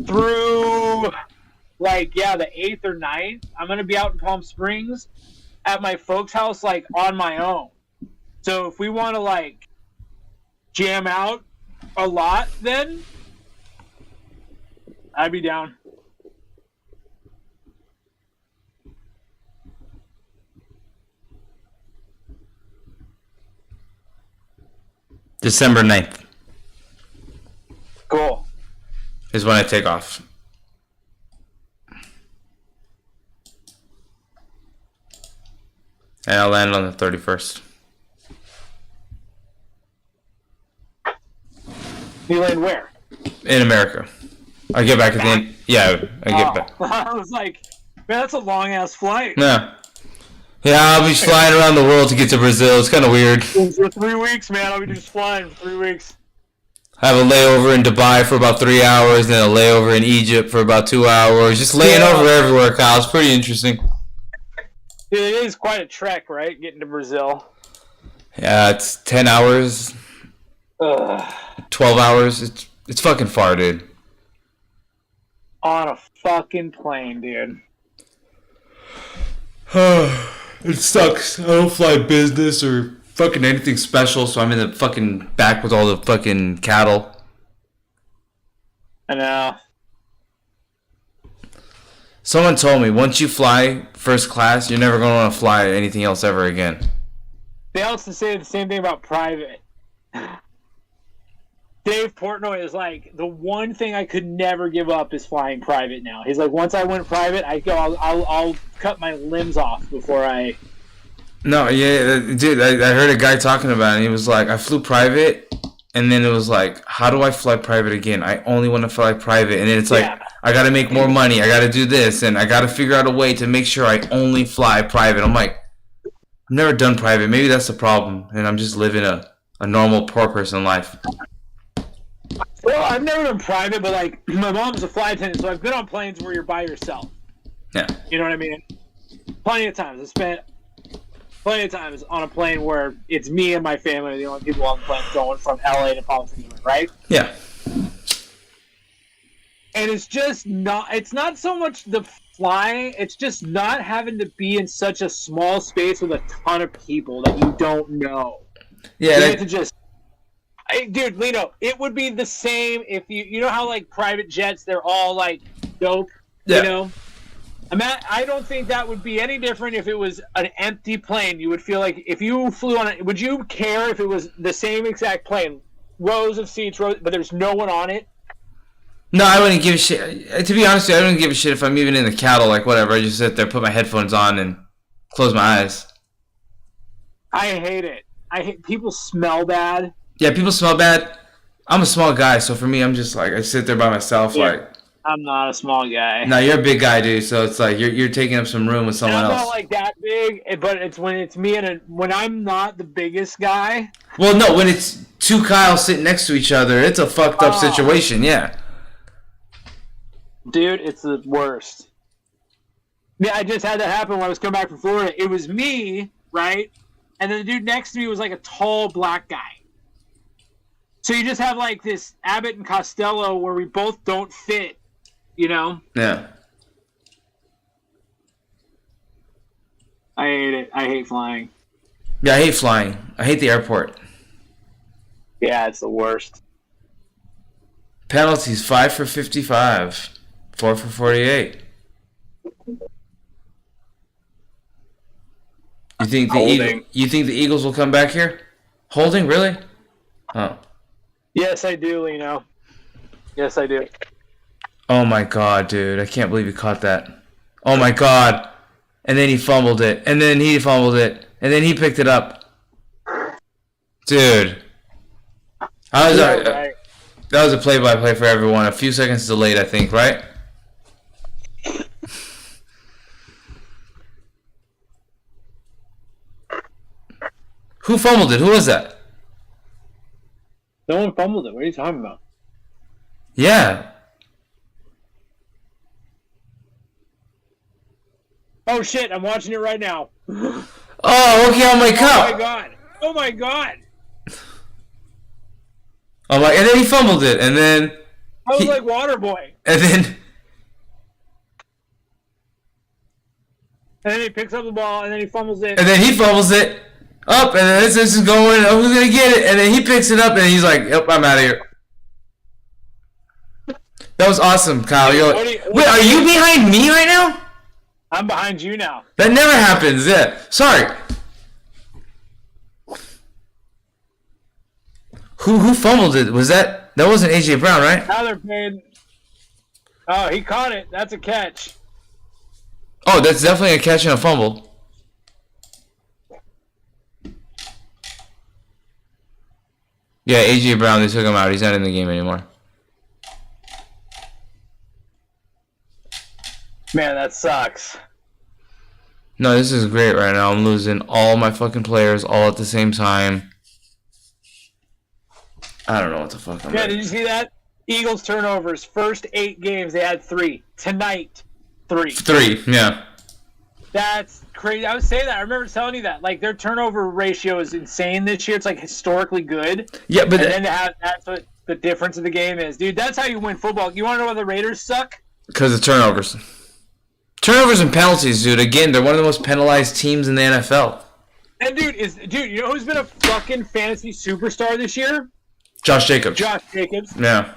through, the 8th or 9th, I'm going to be out in Palm Springs at my folks' house, on my own. So if we want to, jam out a lot, then I'd be down. December 9th Cool. is when I take off. And I'll land on the 31st. You land where? In America. I get back at the end. Yeah, I get back. I was like, man, that's a long-ass flight. Yeah. Yeah, I'll be flying around the world to get to Brazil. It's kind of weird. For 3 weeks, man. I'll be just flying for 3 weeks. I have a layover in Dubai for about 3 hours, then a layover in Egypt for about 2 hours. Just laying over everywhere, Kyle. It's pretty interesting. Dude, it is quite a trek, right? Getting to Brazil. Yeah, it's 10 hours, Ugh. 12 hours. It's fucking far, dude. On a fucking plane, dude. It sucks. I don't fly business or fucking anything special, so I'm in the fucking back with all the fucking cattle. I know. Someone told me once you fly first class, you're never going to want to fly anything else ever again. They also say the same thing about private. Dave Portnoy is like, the one thing I could never give up is flying private now. He's like, once I went private, I'll cut my limbs off before I... No, yeah, dude, I heard a guy talking about it, and he was like, I flew private, and then it was like, how do I fly private again? I only want to fly private, and then it's like, I got to make more money, I got to do this, and I got to figure out a way to make sure I only fly private. I'm like, I've never done private. Maybe that's the problem, and I'm just living a normal poor person life. Well, I've never been private, but like my mom's a flight attendant, so I've been on planes where you're by yourself. Yeah. You know what I mean? Plenty of times. I spent plenty of times on a plane where it's me and my family are the only people on the plane going from LA to Palm Springs, right? Yeah. And it's just not, it's not so much the flying, it's just not having to be in such a small space with a ton of people that you don't know. Yeah. You have to just, dude, Lino, it would be the same if you know how like private jets, they're all like dope, Yeah. you know? I don't think that would be any different if it was an empty plane. You would feel like if you flew on it, would you care if it was the same exact plane, rows of seats, but there's no one on it? No, I wouldn't give a shit. To be honest with you, I don't give a shit if I'm even in the cattle, like whatever. I just sit there, put my headphones on, and close my eyes. I hate it. I hate people smell bad. Yeah, people smell bad. I'm a small guy, so for me, I'm just like, I sit there by myself, Yeah. like. I'm not a small guy. No, you're a big guy, dude. So it's like you're taking up some room with someone I'm else. not like that big, but it's when it's me and when I'm not the biggest guy. Well, no, when it's two Kyles sitting next to each other, it's a fucked up situation. Yeah. Dude, it's the worst. Yeah, I just had that happen when I was coming back from Florida. It was me, right? And then the dude next to me was like a tall black guy. So you just have like this Abbott and Costello where we both don't fit, you know? Yeah. I hate it. I hate flying. Yeah, I hate flying. I hate the airport. Yeah, it's the worst. Penalties: 5 for 55, 4 for 48. You think Holding. You think the Eagles will come back here? Holding, really? Oh. Yes, I do, Lino. Yes, I do. Oh my god, dude. I can't believe he caught that. Oh my god. And then he fumbled it. And then he fumbled it. And then he picked it up. Dude. That was a play-by-play for everyone. A few seconds delayed, I think, right? Who fumbled it? Who was that? No one fumbled it. What are you talking about? Yeah. Oh, shit. I'm watching it right now. Oh, okay, on my Oh, cup. my God. Oh, my God. I'm like, and then he fumbled it, and then, I was like Waterboy. and then, And then he picks up the ball, and then he fumbles it. and then he fumbles it up, and then this is going. Oh, who's gonna get it? And then he picks it up, and he's like, "Yep, I'm out of here." That was awesome, Kyle. Wait, are you behind me right now? I'm behind you now. That never happens. Yeah, sorry. Who fumbled it? That wasn't AJ Brown, right? Now they're playing. Oh, he caught it. That's a catch. Oh, that's definitely a catch and a fumble. Yeah, AJ Brown, they took him out. He's not in the game anymore. Man, that sucks. No, this is great right now. I'm losing all my fucking players all at the same time. I don't know what the fuck I'm Yeah, doing. did you see that? Eagles turnovers. First 8 games, they had 3. Tonight, 3. 3, yeah. That's crazy. I was saying that. I remember telling you that. Like, their turnover ratio is insane this year. It's, like, historically good. Yeah, but And then to have, that's what the difference of the game is. Dude, that's how you win football. You want to know why the Raiders suck? because of turnovers. Turnovers and penalties, dude. Again, they're one of the most penalized teams in the NFL. And, dude, you know who's been a fucking fantasy superstar this year? Josh Jacobs. Josh Jacobs. Yeah.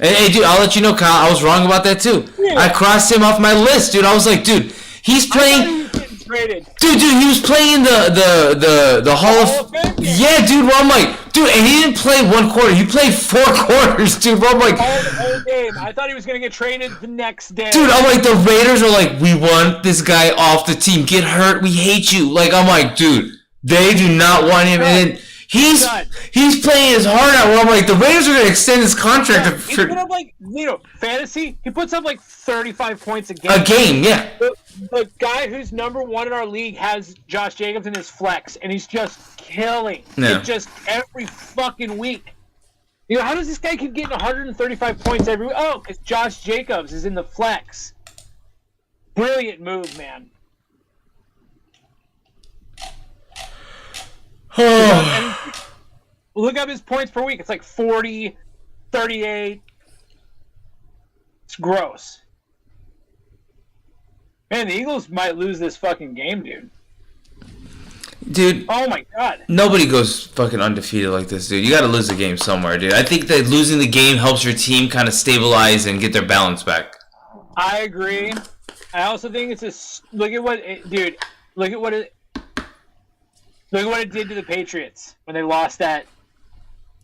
Hey, dude, I'll let you know, Kyle. I was wrong about that, too. Yeah. I crossed him off my list, dude. I was like, dude, he's I thought playing... he was getting traded. Dude, he was playing the Hall of Fame game. Yeah, dude, well, I'm like, Dude, and he didn't play 1 quarter. He played 4 quarters, dude. I'm like, All the whole game. I thought he was gonna get traded the next day. dude, I'm like, the Raiders are like, we want this guy off the team. Get hurt. We hate you. Like, I'm like, dude, they do not want him. And then he's playing his heart out. Where I'm like, the Raiders are gonna extend his contract. He put up like, fantasy. He puts up like 35 points a game. A game, yeah. The guy who's number 1 in our league has Josh Jacobs in his flex, and he's just killing. Yeah. It just every fucking week. How does this guy keep getting 135 points every week? Oh, because Josh Jacobs is in the flex. Brilliant move, man. And look up his points per week. It's like 40, 38. It's gross. Man, the Eagles might lose this fucking game, dude. Dude. Oh my god. Nobody goes fucking undefeated like this, dude. You gotta lose the game somewhere, dude. I think that losing the game helps your team kind of stabilize and get their balance back. I agree. I also think it's look at what it did to the Patriots when they lost that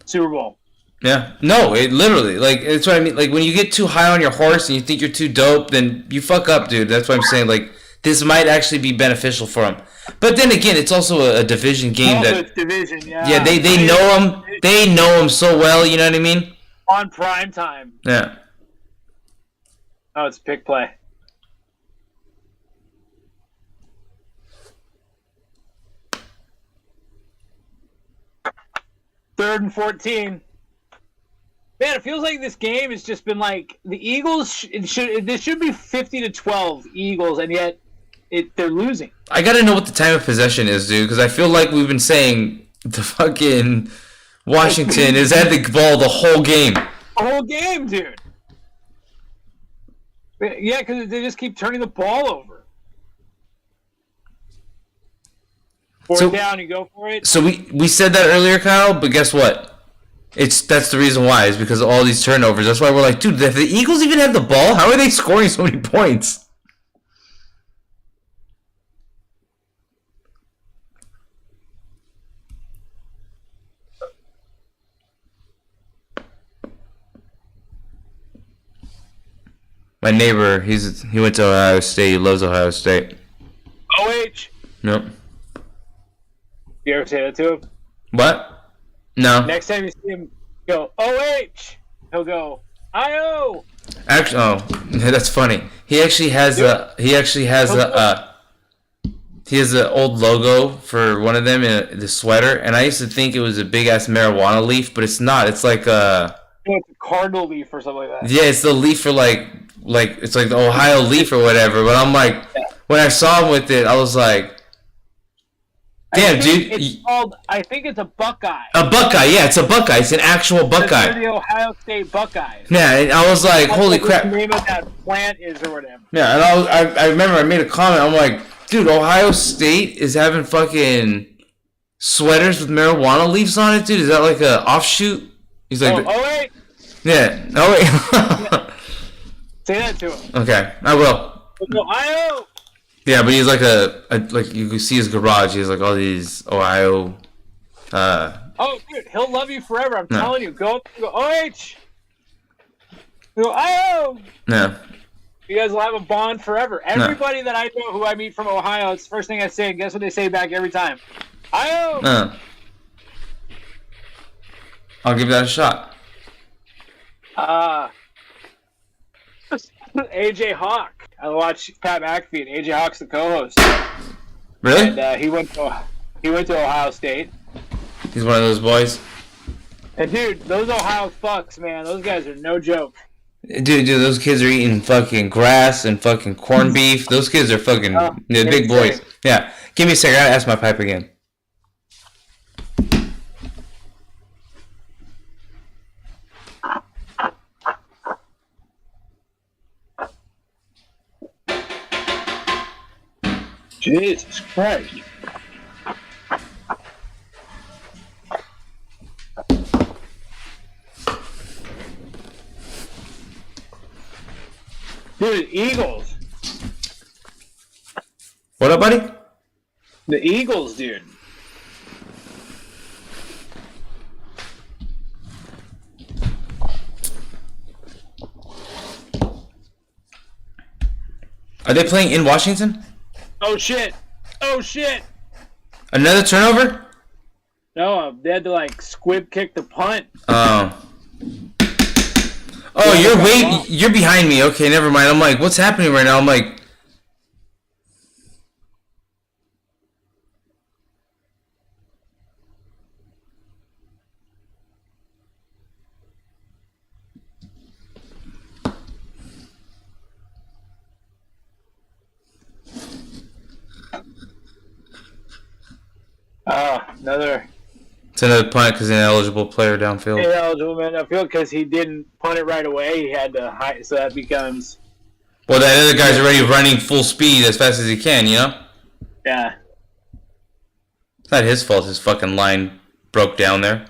Super Bowl. Yeah. No, it literally, like, it's what I mean. Like, when you get too high on your horse and you think you're too dope, then you fuck up, dude. That's what I'm saying. Like, this might actually be beneficial for him. But then again, it's also a division game it's division, yeah. Yeah, they know him. They know him so well, you know what I mean? On prime time. Yeah. Oh, it's pick play. Third and 14. Man, it feels like this game has just been like the Eagles. This should be 50-12 Eagles, and yet they're losing. I gotta know what the time of possession is, dude, because I feel like we've been saying the fucking Washington has had the ball the whole game. The whole game, dude. Yeah, because they just keep turning the ball over. Fourth down, you go for it. So we said that earlier, Kyle, but guess what? That's the reason why, is because of all these turnovers. That's why we're like, dude, if the Eagles even have the ball, how are they scoring so many points? My neighbor, he went to Ohio State. He loves Ohio State. OH. Nope. You ever say that to him? What? No. Next time you see him go OH, he'll go IO. Actually, that's funny. He has an old logo for one of them in the sweater, and I used to think it was a big ass marijuana leaf, but it's not. It's like a. It's a cardinal leaf or something like that. Yeah, it's the leaf for like it's like the Ohio leaf or whatever. But I'm like, when I saw him with it, I was like, damn, dude. It's called. I think it's a Buckeye. A Buckeye, yeah, it's a Buckeye. It's an actual Buckeye. It's the Ohio State Buckeyes. Yeah, and I was like, holy crap. What the name of that plant is or whatever. Yeah, and I remember I made a comment. I'm like, dude, Ohio State is having fucking sweaters with marijuana leaves on it, dude. Is that like a offshoot? He's like, oh wait. Yeah. Oh wait. Say that to him. Okay, I will. Ohio. Yeah, but he's like like you can see his garage. He has like all these Ohio. Oh, dude, he'll love you forever. I'm telling you. Go OH. Go IO. No. You guys will have a bond forever. Everybody that I know who I meet from Ohio, it's the first thing I say. And guess what they say back every time? IO. I'll give that a shot. AJ Hawk. I watch Pat McAfee, and AJ Hawk's the co-host. Really? And he went to Ohio State. He's one of those boys. And dude, those Ohio fucks, man, those guys are no joke. Dude, those kids are eating fucking grass and fucking corned beef. Those kids are fucking big boys. Yeah. Give me a second. I gotta ask my pipe again. Jesus Christ. Dude, Eagles. What up, buddy? The Eagles, dude. Are they playing in Washington? Oh shit! Oh shit! Another turnover? No, they had to like squib kick the punt. Oh. Oh, you're behind me. Okay, never mind. I'm like, what's happening right now? I'm like, Another it's another punt because an ineligible player downfield. ineligible man upfield because he didn't punt it right away. He had to hide, so that becomes Well, that other guy's already running full speed as fast as he can, you know? yeah. It's not his fault his fucking line broke down there.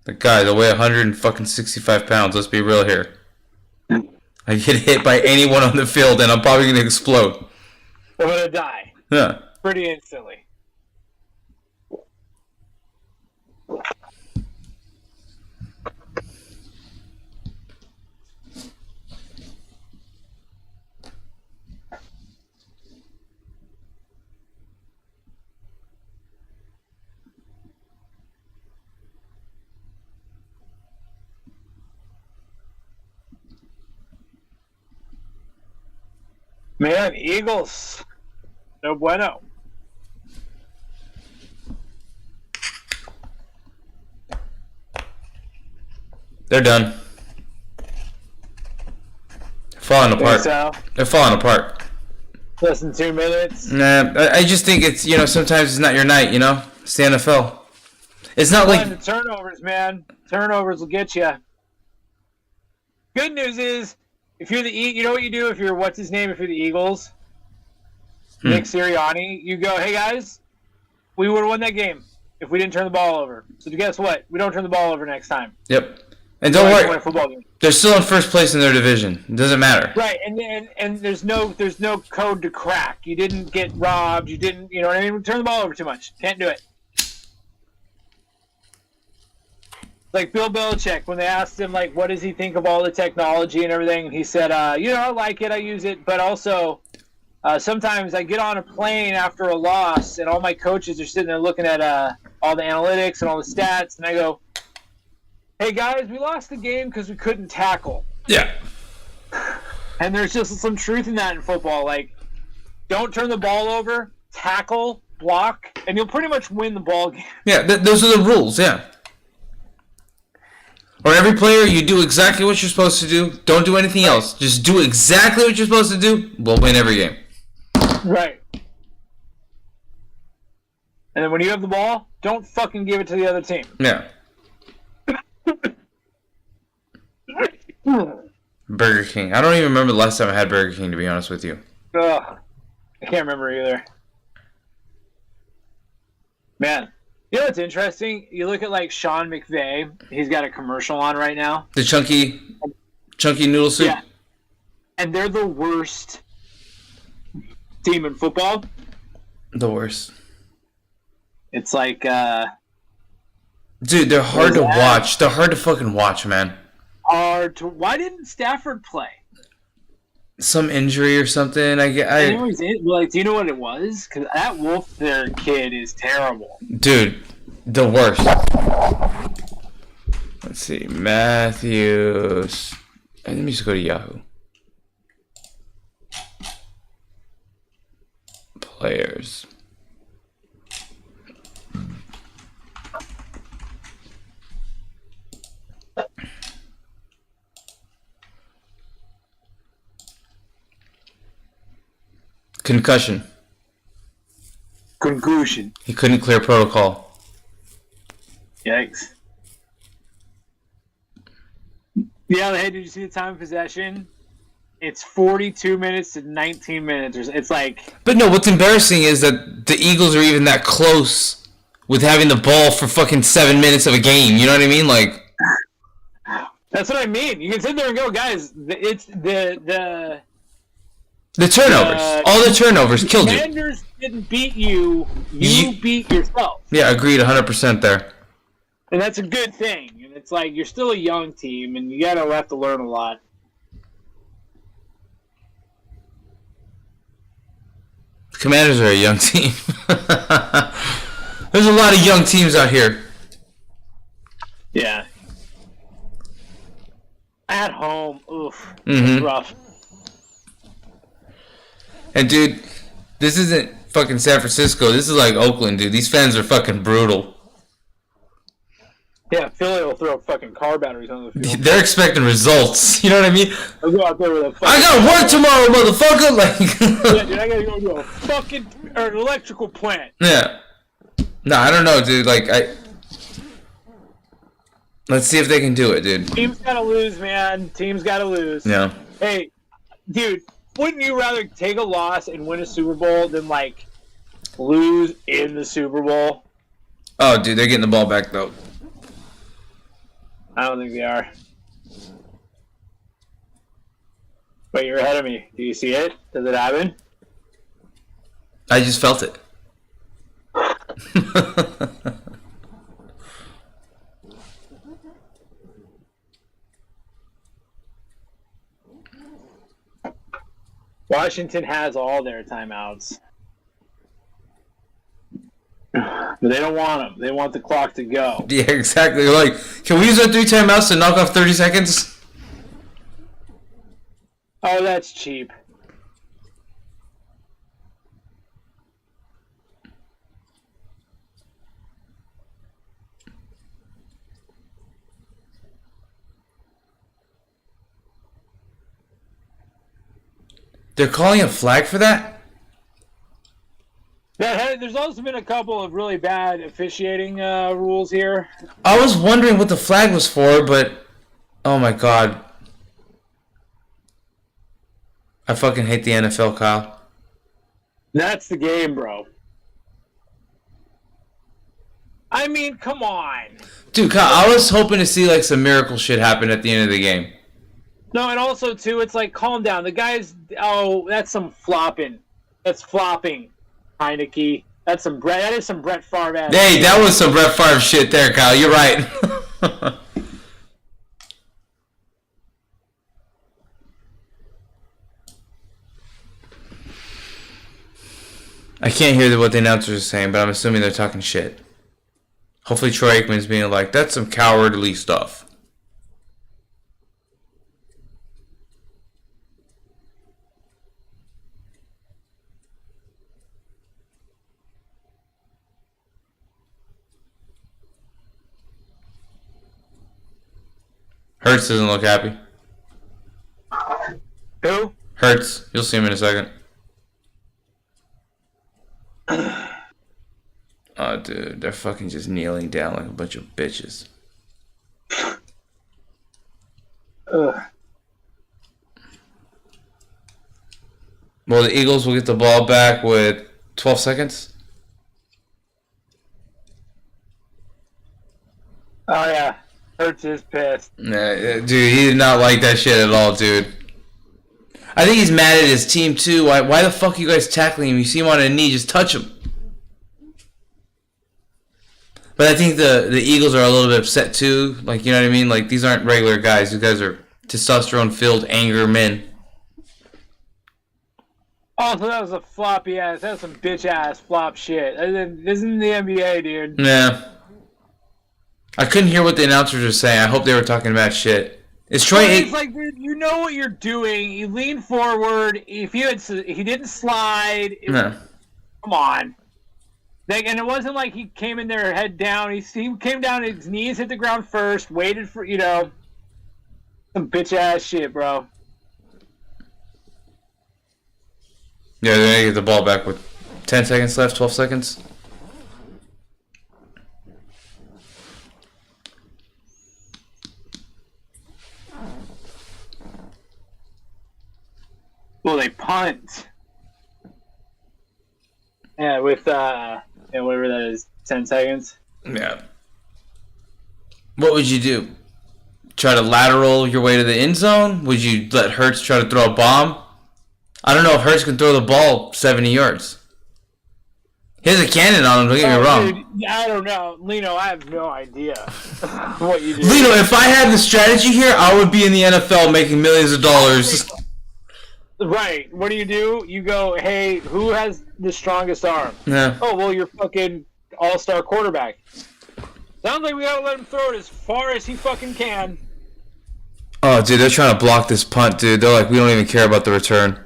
The guy, they weigh 165 pounds. Let's be real here. I get hit by anyone on the field and I'm probably going to explode. I'm gonna die Yeah. pretty instantly. Man, Eagles. No bueno. They're done. Falling apart. So, They're falling apart. less than 2 minutes. Nah, I just think it's, you know, sometimes it's not your night, you know? It's the NFL. It's not Like like... the turnovers, man. Turnovers will get you. Good news is, if you're the you know what you do if you're what's his name if you're the Eagles, Nick Sirianni, you go, hey guys, we would have won that game if we didn't turn the ball over. So guess what? We don't turn the ball over next time. Yep. And don't Win a worry, football game. they're still in first place in their division. It doesn't matter. Right, and there's no code to crack. You didn't get robbed. You didn't, you know what I mean? Turn the ball over too much. Can't do it. Like Bill Belichick, when they asked him, like, what does he think of all the technology and everything, and he said, you know, I like it, I use it, but also sometimes I get on a plane after a loss, and all my coaches are sitting there looking at all the analytics and all the stats, and I go, hey, guys, we lost the game because we couldn't tackle. Yeah. And there's just some truth in that in football. Like, don't turn the ball over, tackle, block, and you'll pretty much win the ball game. Yeah, those are the rules, yeah. Or every player, you do exactly what you're supposed to do. Don't do anything else. Just do exactly what you're supposed to do. We'll win every game. Right. And then when you have the ball, don't fucking give it to the other team. Yeah. Burger King. I don't even remember the last time I had Burger King, to be honest with you. Ugh. I can't remember either. Man. You know what's interesting? You look at, like, Sean McVay. He's got a commercial on right now. The chunky noodle soup? Yeah. And they're the worst team in football. The worst. It's like, Dude, they're hard to watch. They're hard to fucking watch, man. why didn't Stafford play? Some injury or something. Do you know what it was? Because that Wolf there kid is terrible. Dude, the worst. Let's see. Matthews. Let me just go to Yahoo. Players. Concussion. Concussion. He couldn't clear protocol. Yikes. Yeah, hey, did you see the time of possession? It's 42 minutes to 19 minutes. It's like... But no, what's embarrassing is that the Eagles are even that close with having the ball for fucking 7 minutes of a game. You know what I mean? Like... That's what I mean. You can sit there and go, guys, it's the turnovers. All the turnovers killed you. Commanders didn't beat you. You beat yourself. Yeah, agreed 100% there. And that's a good thing. And it's like, you're still a young team, and you gotta have to learn a lot. Commanders are a young team. There's a lot of young teams out here. Yeah. At home, oof, Mhm. rough. And dude, this isn't fucking San Francisco. This is like Oakland, dude. These fans are fucking brutal. Yeah, Philly will throw fucking car batteries on the field. They're expecting results. You know what I mean? They'll go out there with a fucking... I gotta work tomorrow, motherfucker. Like, Yeah, dude, I gotta go to a fucking or an electrical plant. yeah. No, I don't know, dude. Like, let's see if they can do it, dude. Team's gotta lose, man. Team's gotta lose. Yeah. Hey, dude, wouldn't you rather take a loss and win a Super Bowl than, like, lose in the Super Bowl? Oh, dude, they're getting the ball back though. I don't think they are. But you're ahead of me. Do you see it? Does it happen? I just felt it. Washington has all their timeouts. But they don't want them. They want the clock to go. Yeah, exactly. Like, can we use our 3 timeouts to knock off 30 seconds? Oh, that's cheap. They're calling a flag for that? There's also been a couple of really bad officiating rules here. I was wondering what the flag was for, but oh my god. I fucking hate the NFL, Kyle. That's the game, bro. I mean, come on. Dude, Kyle, I was hoping to see like some miracle shit happen at the end of the game. No, and also, too, it's like, calm down. The guy's, oh, that's some flopping. That's flopping, Heineke. That is some Brett Favre ass. Hey, that was some Brett Favre shit there, Kyle. You're right. I can't hear what the announcers are saying, but I'm assuming they're talking shit. Hopefully Troy Aikman's being like, that's some cowardly stuff. Hurts doesn't look happy. Who? Hurts. You'll see him in a second. Oh, dude. They're fucking just kneeling down like a bunch of bitches. Ugh. Well, the Eagles will get the ball back with 12 seconds. Oh, yeah. Hurts is pissed. Nah, dude, he did not like that shit at all, dude. I think he's mad at his team, too. Why the fuck are you guys tackling him? You see him on a knee, just touch him. But I think the Eagles are a little bit upset, too. Like, you know what I mean? Like, these aren't regular guys. These guys are testosterone-filled anger men. Oh, so that was a floppy ass. That was some bitch ass flop shit. This isn't the NBA, dude. Yeah. I couldn't hear what the announcers were saying. I hope they were talking about shit. Is Troy? It's like, dude, you know what you're doing. You lean forward. If he didn't slide, No. come on. And it wasn't like he came in there head down. He came down, his knees hit the ground first, waited for, some bitch ass shit, bro. Yeah, they're gonna get the ball back with 10 seconds left, 12 seconds. Well, they punt. Yeah, with whatever that is, 10 seconds. Yeah. What would you do? Try to lateral your way to the end zone? Would you let Hurts try to throw a bomb? I don't know if Hurts can throw the ball 70 yards. He has a cannon on him, don't get me wrong. Dude, I don't know. Lino, I have no idea what you do. Lino, if I had the strategy here, I would be in the NFL making millions of dollars. Right. What do? You go, hey, who has the strongest arm? Yeah. Oh, well, your fucking all-star quarterback. Sounds like we gotta let him throw it as far as he fucking can. Oh, dude, they're trying to block this punt, dude. They're like, we don't even care about the return.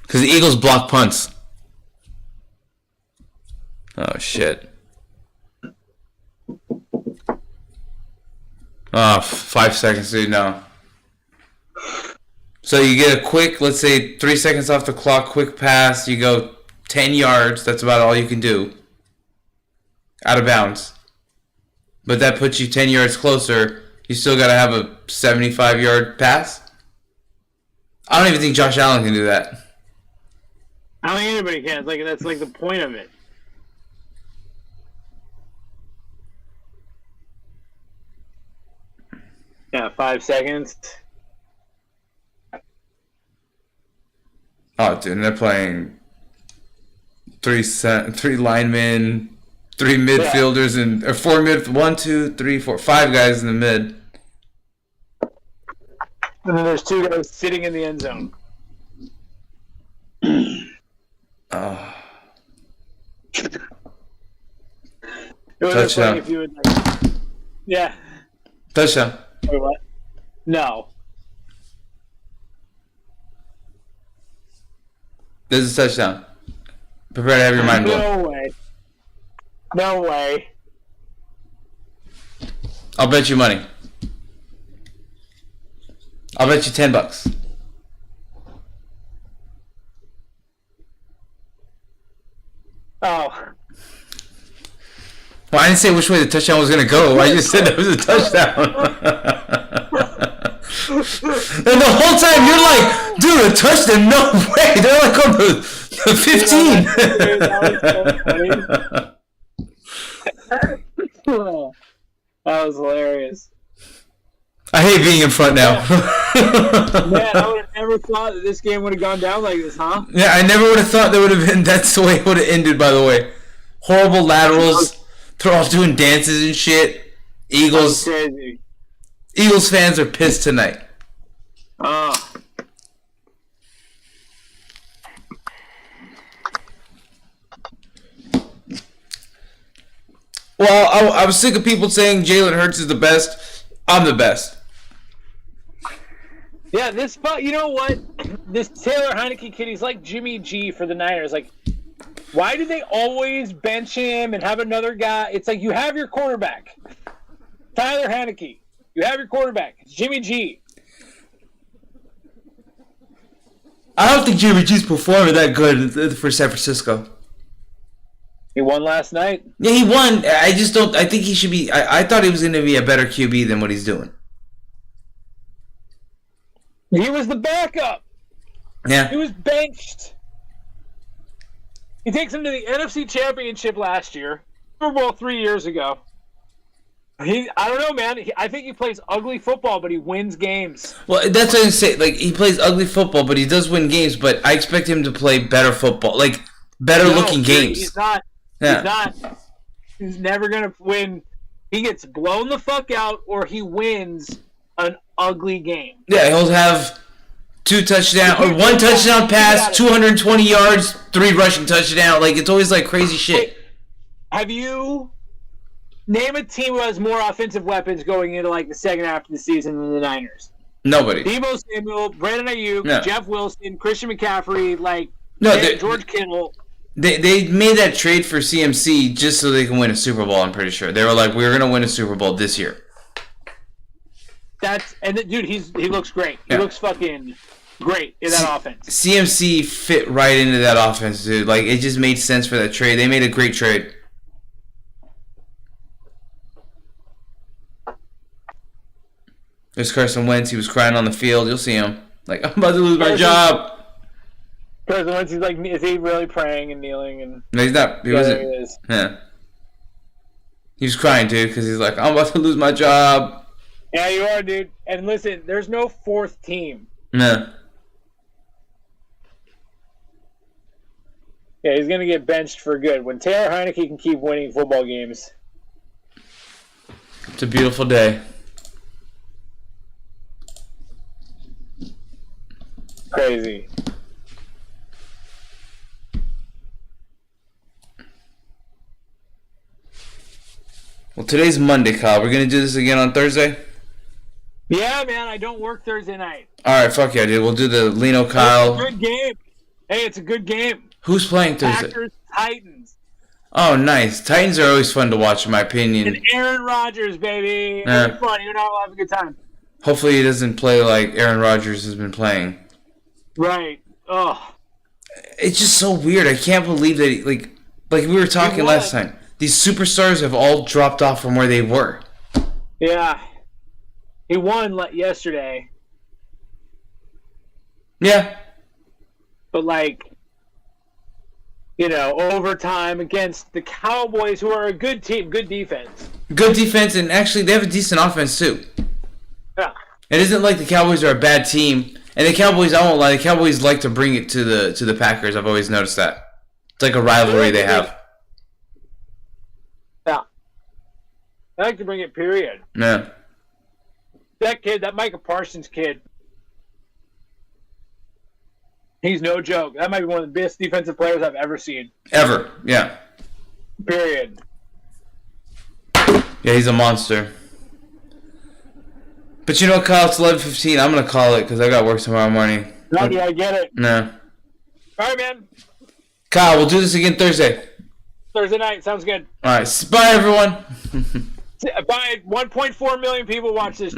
Because the Eagles block punts. Oh, shit. Oh, 5 seconds, dude, no. So you get a quick, let's say 3 seconds off the clock, quick pass. You go 10 yards. That's about all you can do. Out of bounds. But that puts you 10 yards closer. You still got to have a 75-yard pass? I don't even think Josh Allen can do that. I don't think anybody can. It's like, that's like the point of it. Yeah, 5 seconds. Oh, dude, and they're playing three linemen, 3 midfielders, and or 4 mid, 1, 2, 3, 4, 5 guys in the mid. And then there's 2 guys sitting in the end zone. Oh. It would Touchdown. funny if you would like, yeah. Touchdown. Wait, what? No. This is a touchdown. Prepare to have your mind blown. No way. No way. I'll bet you money. I'll bet you $10. Oh. Well, I didn't say which way the touchdown was going to go. I just said it was a touchdown. And the whole time you're like, dude, a touchdown? No way. They're like on the 15. That was hilarious. I hate being in front now. Man, I would have never thought that this game would have gone down like this, huh? Yeah, I never would have thought that would have been. That's the way it would have ended, by the way. Horrible laterals. They're all doing dances and shit. That's crazy. Eagles fans are pissed tonight. Oh. Well, I was sick of people saying Jalen Hurts is the best. I'm the best. Yeah, you know what? This Taylor Heineke kid, he's like Jimmy G for the Niners. Like, why do they always bench him and have another guy? It's like you have your quarterback, Tyler Heineke. You have your quarterback. It's Jimmy G. I don't think Jimmy G's performing that good for San Francisco. He won last night. Yeah, he won. I just don't. I think he should be. I thought he was going to be a better QB than what he's doing. He was the backup. Yeah. He was benched. He takes him to the NFC Championship last year. Super Bowl 3 years ago. I don't know, man. I think he plays ugly football, but he wins games. Well, that's what I say. Like, he plays ugly football, but he does win games. But I expect him to play better football, like better looking games. He's not. Yeah. He's not. He's never gonna win. He gets blown the fuck out, or he wins an ugly game. Yeah, he'll have 2 touchdowns or 1 touchdown pass, 220 yards, 3 rushing touchdown. Like, it's always like crazy shit. Wait, have you name a team who has more offensive weapons going into like the second half of the season than the Niners? Nobody. Deebo Samuel, Brandon Ayuk, No. Jeff Wilson, Christian McCaffrey, George Kittle. They made that trade for CMC just so they can win a Super Bowl, I'm pretty sure. They were like, we're going to win a Super Bowl this year. Dude, he looks great. He Yeah. looks fucking great in that offense. CMC fit right into that offense, dude. Like, it just made sense for that trade. They made a great trade. There's Carson Wentz. He was crying on the field. You'll see him. Like, I'm about to lose my job. Because once he's like, is he really praying and kneeling? And No, he's not. He there wasn't. he is. Yeah. He was crying, dude, because he's like, I'm about to lose my job. Yeah, you are, dude. And listen, there's no fourth team. Yeah. Yeah, he's gonna get benched for good. When Taylor Heineke can keep winning football games. It's a beautiful day. crazy. Well, today's Monday, Kyle. We're gonna do this again on Thursday. Yeah, man, I don't work Thursday night. All right, fuck yeah, dude. We'll do the Leno It's a Kyle. good game. Hey, it's a good game. Who's playing Thursday? Packers, Titans, Oh, nice. Titans are always fun to watch, in my and opinion. Aaron Rodgers, baby. It'll Yeah. be fun. You and I will have a good time. Hopefully, he doesn't play like Aaron Rodgers has been playing. Right. Oh, It's just so weird. I can't believe that, like we were talking won. last time. These superstars have all dropped off from where they were. yeah. He won yesterday, Yeah. but overtime against the Cowboys, who are a good team, good defense. Good defense, and actually, they have a decent offense, too. Yeah. It isn't like the Cowboys are a bad team. And the Cowboys, I won't lie, the Cowboys like to bring it to the Packers. I've always noticed that. It's like a rivalry they have. Yeah. I like to bring it, period. Yeah. That kid, that Micah Parsons kid, he's no joke. That might be one of the best defensive players I've ever seen. Ever. Yeah. Period. Yeah, he's a monster. But you know, Kyle, it's 11:15. I'm going to call it because I got work tomorrow morning. Yeah, I get it. No. All right, man. Kyle, we'll do this again Thursday. Thursday night. Sounds good. All right. Bye, everyone. Bye. 1.4 million people watch this.